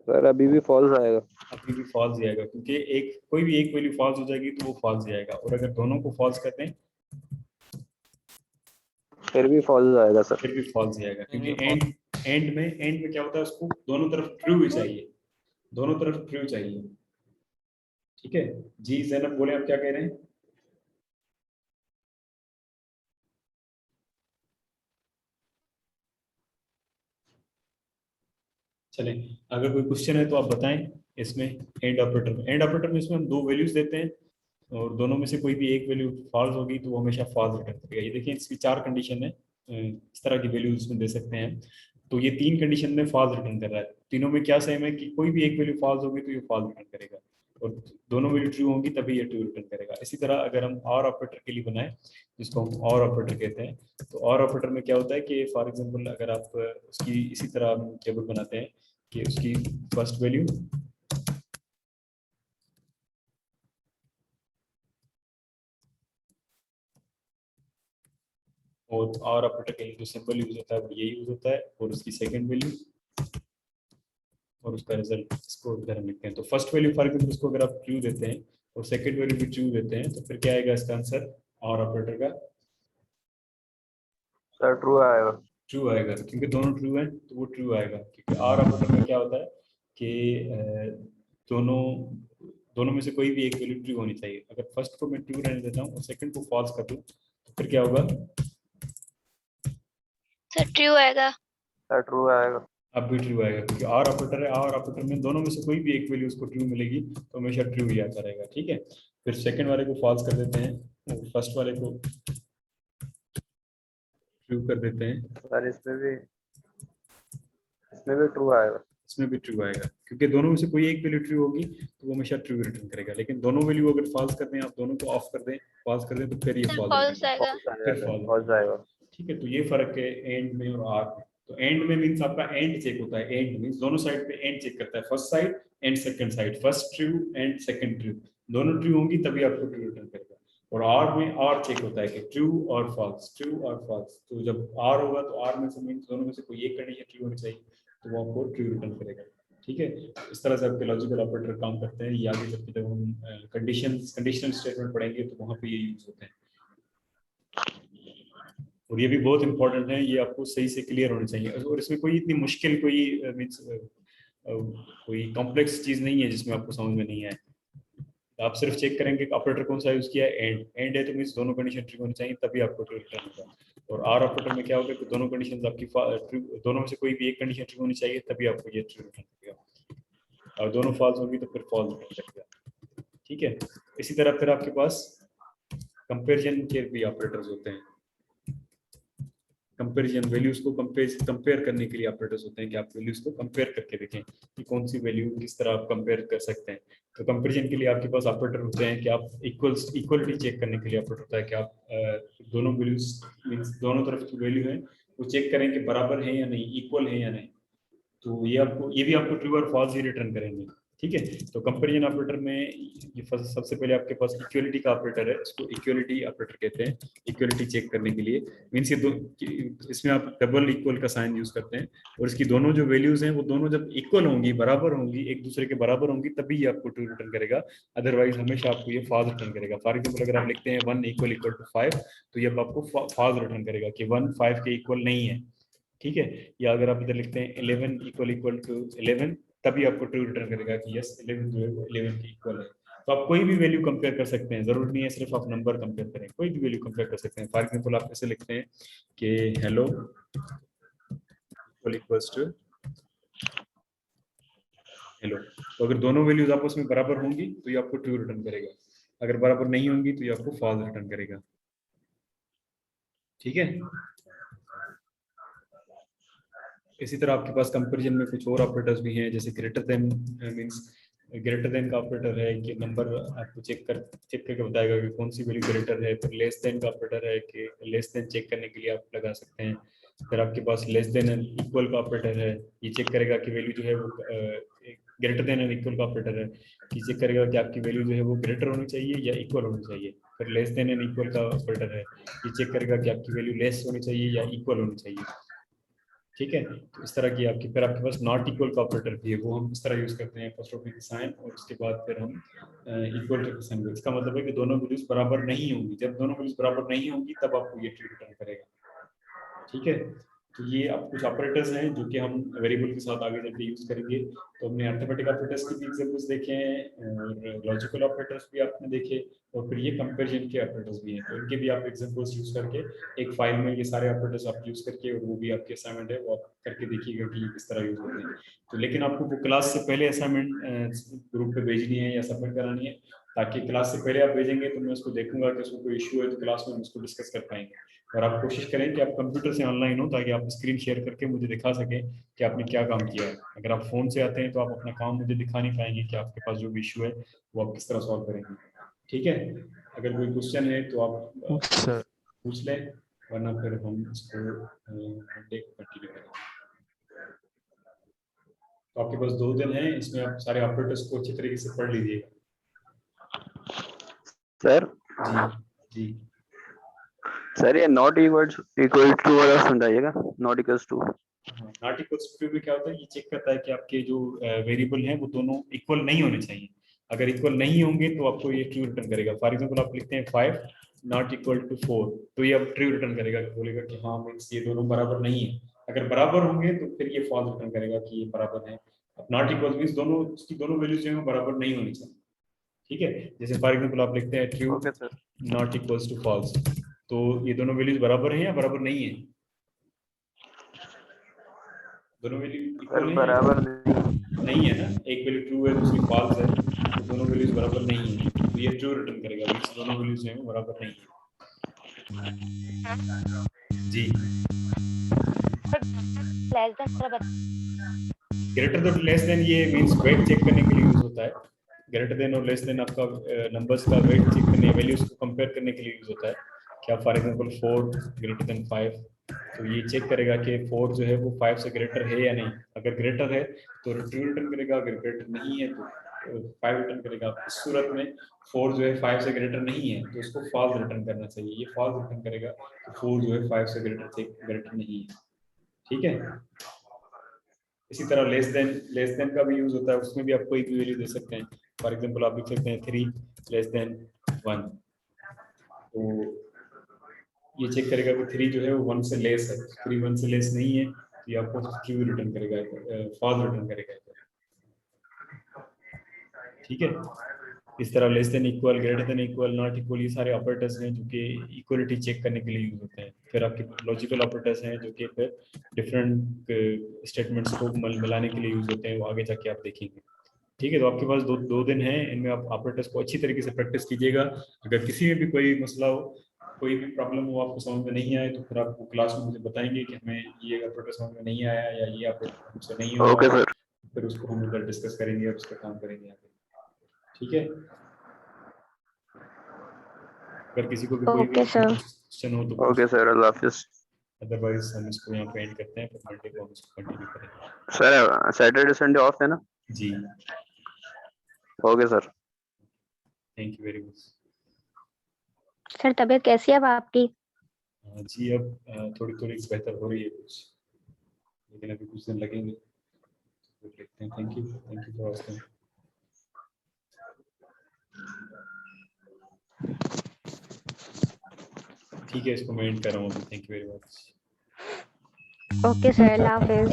सर अभी भी फॉल्स आएगा, अभी भी फॉल्स ही आएगा, क्योंकि एक, कोई भी एक वैल्यू फॉल्स हो जाएगी तो वो फॉल्स ही आएगा। और अगर दोनों को फॉल्स कर दें फिर भी फॉल्स आएगा सर, फिर भी फॉल्स ही आएगा, क्योंकि एंड में क्या होता है, उसको दोनों तरफ ट्रू ही चाहिए, दोनों तरफ ट्रू चाहिए। ठीक है जी। ज़ैनब बोले, आप क्या कह रहे हैं? चलें, अगर कोई क्वेश्चन है तो आप बताएं इसमें। एंड ऑपरेटर में, एंड ऑपरेटर में इसमें हम दो वैल्यूज देते हैं और दोनों में से कोई भी एक वैल्यू फॉल्स होगी तो वो हमेशा फॉल्स रिटर्न करेगा। ये देखिए इसकी चार कंडीशन है, इस तरह की वैल्यूज इसमें दे सकते हैं। तो ये तीन कंडीशन में फॉल्स रिटर्न कर रहा है। तीनों में क्या सेम है कि कोई भी एक वैल्यू फॉल्स होगी तो ये फॉल्स रिटर्न करेगा और दोनों वैल्यू ट्रू होंगी तभी ये ट्रू रिटर्न करेगा। इसी तरह अगर हम और ऑपरेटर के लिए बनाए, जिसको हम और ऑपरेटर कहते हैं, तो और ऑपरेटर में क्या होता है कि फॉर एग्जांपल अगर आप उसकी इसी तरह टेबल बनाते हैं कि उसकी फर्स्ट वैल्यू और ऑपरेटर के लिए जो सिंबल यूज होता है वो ये यूज होता है, और उसकी सेकंड वैल्यू और उसका रिजल्ट, इसको इधर हम लिखते हैं। तो फर्स्ट वैल्यू फॉर एग्जांपल उसको अगर आप ट्रू देते हैं और सेकंड वैल्यू भी ट्रू देते हैं तो फिर क्या आएगा इसका आंसर और ऑपरेटर का? सर ट्रू आएगा, ट्रू आएगा, क्योंकि दोनों ट्रू हैं तो वो ट्रू आएगा। क्योंकि और ऑपरेटर में क्या होता है कि दोनों में से कोई भी एक वैल्यू ट्रू होनी चाहिए। अगर फर्स्ट को मैं ट्रू रहने देता हूँ और सेकंड को फॉल्स कर दूं तो फिर क्या होगा, सर ट्रू आएगा, सर ट्रू आएगा, अब भी ट्रू आएगा, क्योंकि और ऑपरेटर है। और ऑपरेटर में दोनों में से कोई भी एक वैल्यू उसको ट्रू मिलेगी तो हमेशा ट्रू ही आता रहेगा। ठीक है। फिर सेकंड वाले को फॉल्स कर देते हैं, फर्स्ट वाले को ट्रू कर देते हैं। सर इसमें भी ट्रू आएगा, इसमें भी ट्रू आएगा, क्योंकि दोनों में से कोई एक वैल्यू ट्रू होगी तो वो हमेशा ट्रू रिटर्न करेगा। लेकिन दोनों वैल्यू अगर फॉल्स कर दें, आप दोनों को ऑफ कर दें, फॉल्स कर दें, तो फिर ये फॉल्स आएगा, फॉल्स आएगा। ठीक है। तो ये फर्क है एंड में और आर में। तो एंड में मींस आपका एंड चेक होता है। एंड मींस दोनों साइड पे एंड चेक करता है, first side and second side, first true and second true, दोनों ट्रू होंगी तभी आपको ट्रू रिटर्न करेगा। और आर में आर चेक होता है कि ट्रू और फॉल्स, ट्रू और फॉल्स। तो जब आर होगा तो आर में से मींस दोनों में से कोई एक कंडीशन ट्रू होनी चाहिए तो वो आपको ट्रू रिटर्न करेगा। ठीक है। इस तरह से आपके लॉजिकल ऑपरेटर काम करते हैं। ये आगे चलके जब हम कंडीशनल स्टेटमेंट पढ़ेंगे तो वहाँ पे ये यूज होते हैं। और ये भी बहुत इंपॉर्टेंट है, ये आपको सही से क्लियर होनी चाहिए। और इसमें कोई इतनी मुश्किल कोई कॉम्प्लेक्स चीज नहीं है जिसमें आपको समझ में नहीं आए। आप सिर्फ चेक करेंगे ऑपरेटर कौन सा यूज किया है, एंड है तो मींस दोनों कंडीशन ट्रू होनी चाहिए, तभी आपको ट्रू रिटर्न होगा। और आर ऑपरेटर में क्या होगा कि दोनों कंडीशन आपकी दोनों में से कोई भी एक कंडीशन ट्रू होनी चाहिए, तभी आपको ये ट्रू रिटर्न करेगा, और दोनों फॉल्स होगी तो फिर फॉल्स रिटर्न करेगा। ठीक है, इसी तरह फिर आपके पास कंपेरिजन के भी ऑपरेटर्स होते हैं। कंपैरिजन वैल्यूज को कंपेयर करने के लिए ऑपरेटर्स होते हैं कि आप वैल्यूज को कंपेयर करके देखें कि कौन सी वैल्यू किस तरह आप कंपेयर कर सकते हैं। तो कंपैरिजन के लिए आपके पास ऑपरेटर होते हैं कि आप इक्वलिटी चेक करने के लिए ऑपरेटर होता है कि आप दोनों वैल्यूज मींस दोनों तरफ की वैल्यू है वो चेक करें कि बराबर है या नहीं, इक्वल है या नहीं। तो ये भी आपको ट्रू और फॉल्स ही रिटर्न करेंगे। ठीक है, तो कंपैरिजन ऑपरेटर में ये सबसे पहले आपके पास इक्वलिटी का ऑपरेटर है, इसको इक्वलिटी ऑपरेटर कहते हैं। इक्वलिटी चेक करने के लिए मींस ये इसमें आप डबल इक्वल का साइन यूज करते हैं, और इसकी दोनों जो वैल्यूज हैं वो दोनों जब इक्वल होंगी, बराबर होंगी, एक दूसरे के बराबर होंगी, तभी ये आपको ट्रू रिटर्न करेगा, अदरवाइज हमेशा आपको ये फॉल्स रिटर्न करेगा। फॉर एग्जाम्पल अगर आप लिखते हैं 1 = 5 तो ये आपको फॉल्स रिटर्न करेगा कि 1 5 के इक्वल नहीं है। ठीक है, या अगर आप इधर लिखते हैं 11 = 11 तभी आपको ट्रू रिटर्न करेगा कि यस 11 जो है वो 11 के इक्वल है। तो आप कोई भी वैल्यू कंपेयर कर सकते हैं, जरूरी नहीं है सिर्फ आप नंबर कंपेयर करें, कोई भी वैल्यू कंपेयर कर सकते हैं। फॉर एग्जांपल आप ऐसे लिखते हैं कि हेलो इक्वल्स टू हेलो, तो अगर दोनों वैल्यूज आपस में बराबर होंगी तो ये आपको ट्रू रिटर्न करेगा, अगर बराबर नहीं होंगी तो ये आपको फॉल्स रिटर्न करेगा। ठीक है, इसी तरह आपके पास कंपैरिजन में कुछ और ऑपरेटर्स भी हैं, जैसे greater than means greater than का ऑपरेटर है कि नंबर आपको चेक करके बताएगा कि कौन सी वैल्यू ग्रेटर है। फिर लेस देन का ऑपरेटर है कि लेस देन चेक करने के लिए आप लगा सकते हैं। फिर आपके पास लेस देन एंड इक्वल का ऑपरेटर है, ये चेक करेगा कि वैल्यू जो है वो ग्रेटर देन एंड इक्वल का ऑपरेटर है कि चेक करेगा कि आपकी वैल्यू जो है वो ग्रेटर होनी चाहिए या इक्वल होनी चाहिए। फिर लेस देन एंड इक्वल का ऑपरेटर है, ये चेक करेगा कि आपकी वैल्यू लेस होनी चाहिए या इक्वल होनी चाहिए। ठीक है, तो इस तरह की आपकी फिर आपके पास नॉट इक्वल का ऑपरेटर भी है, वो हम इस तरह यूज करते हैं अपोस्ट्रोफी का साइन और उसके बाद फिर हम इक्वल टू का साइन। इसका मतलब है कि दोनों वैल्यूज बराबर नहीं होंगी, जब दोनों वैल्यूज बराबर नहीं होंगी तब आपको ये ट्रू रिटर्न करेगा। ठीक है, तो ये आप कुछ ऑपरेटर्स हैं जो कि हम वेरिएबल के साथ आगे चलकर यूज करेंगे। तो हमने अरिथमेटिक ऑपरेटर्स की भी एग्जांपल्स देखे हैं और लॉजिकल ऑपरेटर्स भी आपने देखे, और फिर ये कंपैरिजन के ऑपरेटर्स भी हैं, तो इनके भी आप एग्जांपल्स यूज करके एक फाइल में ये सारे ऑपरेटर्स आप यूज करके, और वो भी आपकी असाइनमेंट है वो आप करके देखिएगा कि किस तरह यूज होते हैं। तो लेकिन आपको वो क्लास से पहले असाइनमेंट ग्रुप पे भेजनी है या सबमिट करानी है, ताकि क्लास से पहले आप भेजेंगे तो मैं उसको देखूंगा कि उसको कोई इशू है तो क्लास में हम उसको डिस्कस कर पाएंगे। और आप कोशिश करें कि आप कंप्यूटर से ऑनलाइन हो ताकि आप स्क्रीन शेयर करके मुझे दिखा सकें कि आपने क्या काम किया है। अगर आप फोन से आते हैं तो आप अपना काम मुझे दिखा नहीं पाएंगे कि आपके पास जो भी इशू है वो आप किस तरह सॉल्व करेंगे। ठीक है, अगर कोई क्वेश्चन है तो आप पूछ लें, वरना फिर हम इसको कंटिन्यू करेंगे। तो आपके पास 2 दिन है, इसमें आप सारे ऑपरेटर्स को अच्छी तरीके से पढ़ लीजिएगा। सर जी सर ये नॉट इक्वल टू वाला समझाइएगा। Not equals to not equals to में क्या होता है, ये चेक करता है कि आपके जो वेरिएबल हैं वो दोनों इक्वल नहीं होने चाहिए। अगर इक्वल नहीं होंगे तो आपको ये ट्रू रिटर्न करेगा। फॉर एग्जांपल आप लिखते हैं 5 नॉट इक्वल टू 4 तो ये अब ट्रू रिटर्न करेगा, बोलेगा कि हाँ मींस ये दोनों बराबर नहीं है। अगर बराबर होंगे तो फिर ये फॉल्स रिटर्न करेगा कि ये बराबर है। अब नॉट इक्वल मींस दोनों उसकी दोनों वैल्यूज जो है बराबर नहीं होनी चाहिए। ठीक है, जैसे फॉर एग्जांपल आप लिखते हैं true not equals to false, तो ये दोनों वैल्यूज बराबर हैं या बराबर नहीं है? दोनों वैल्यू इक्वल है बराबर नहीं है ना, एक वैल्यू ट्रू है दूसरी फॉल्स है, तो दोनों वैल्यूज बराबर नहीं है तो ये ट्रू रिटर्न करेगा, मींस दोनों वैल्यूज जो हैं बराबर नहीं है। जी less than greater than less than ये मींस वेट चेक करने के लिए यूज होता है। ग्रेटर देन और लेस देन आपका नंबर्स का वेट चेक करने, वैल्यूज को कंपेयर करने के लिए यूज होता है। क्या फॉर एग्जांपल 4 ग्रेटर देन 5, तो ये चेक करेगा कि 4 जो है वो 5 से ग्रेटर है या नहीं। अगर ग्रेटर है तो ट्रू रिटर्न करेगा, अगर ग्रेटर नहीं है तो 5 रिटर्न करेगा। इस सूरत में 4 जो है 5 से ग्रेटर नहीं है तो उसको फॉल्स रिटर्न करना चाहिए, ये फॉल्स रिटर्न करेगा तो 4 जो है 5 से ग्रेटर नहीं है। ठीक है, इसी तरह लेस देन का भी यूज होता है, उसमें भी आप कोई भी वैल्यू दे सकते हैं। फॉर एग्जांपल आप लिख सकते हैं 3 लेस देन 1, तो ये चेक करेगा कि 3 जो है वो 1 से लेस है, 3 1 से लेस नहीं है तो ये आपको ट्रू रिटर्न करेगा, फॉल्स रिटर्न करेगा। ठीक है, इस तरह less than equal, greater than equal, not equal, ये सारे ऑपरेटर्स हैं जो कि इक्वलिटी चेक करने के लिए यूज होते हैं। फिर आपके लॉजिकल ऑपरेटर्स हैं जो कि फिर डिफरेंट स्टेटमेंट्स को मिलाने के लिए यूज होते हैं, वो आगे जाके आप देखेंगे। ठीक है, तो आपके पास दो दिन हैं, इनमें आप ऑपरेटर्स को अच्छी तरीके से प्रैक्टिस कीजिएगा। अगर किसी में भी कोई मसला हो, कोई भी प्रॉब्लम हो, आपको समझ में नहीं आए, तो फिर आप क्लास में मुझे बताएंगे कि हमें ये ऑपरेटर समझ में नहीं आया या ये ऑपरेटर हमसे नहीं हो ओके रहा, सर। फिर उसको हम उधर डिस्कस करेंगे और उस पर काम करेंगे आगे। ठीक है, अगर किसी को भी कोई भी क्वेश्चन हो तो ओके सर, अल्लाह हाफिज। अदरवाइज हम इसको यहाँ पे एंड करते हैं, फिर मंडे को हम इसको कंटिन्यू करेंगे। सर सैटरडे संडे ऑफ है ना? जी, okay sir, thank you very much. Sir तबीयत कैसी है अब आपकी? जी अब थोड़ी थोड़ी बेहतर हो रही है कुछ, लेकिन अभी कुछ दिन लगेंगे, तो देखते हैं। Thank you for asking. ठीक है, इसको मैं एंड कर रहा हूँ। Thank you very much. Okay sir, Allah Hafiz.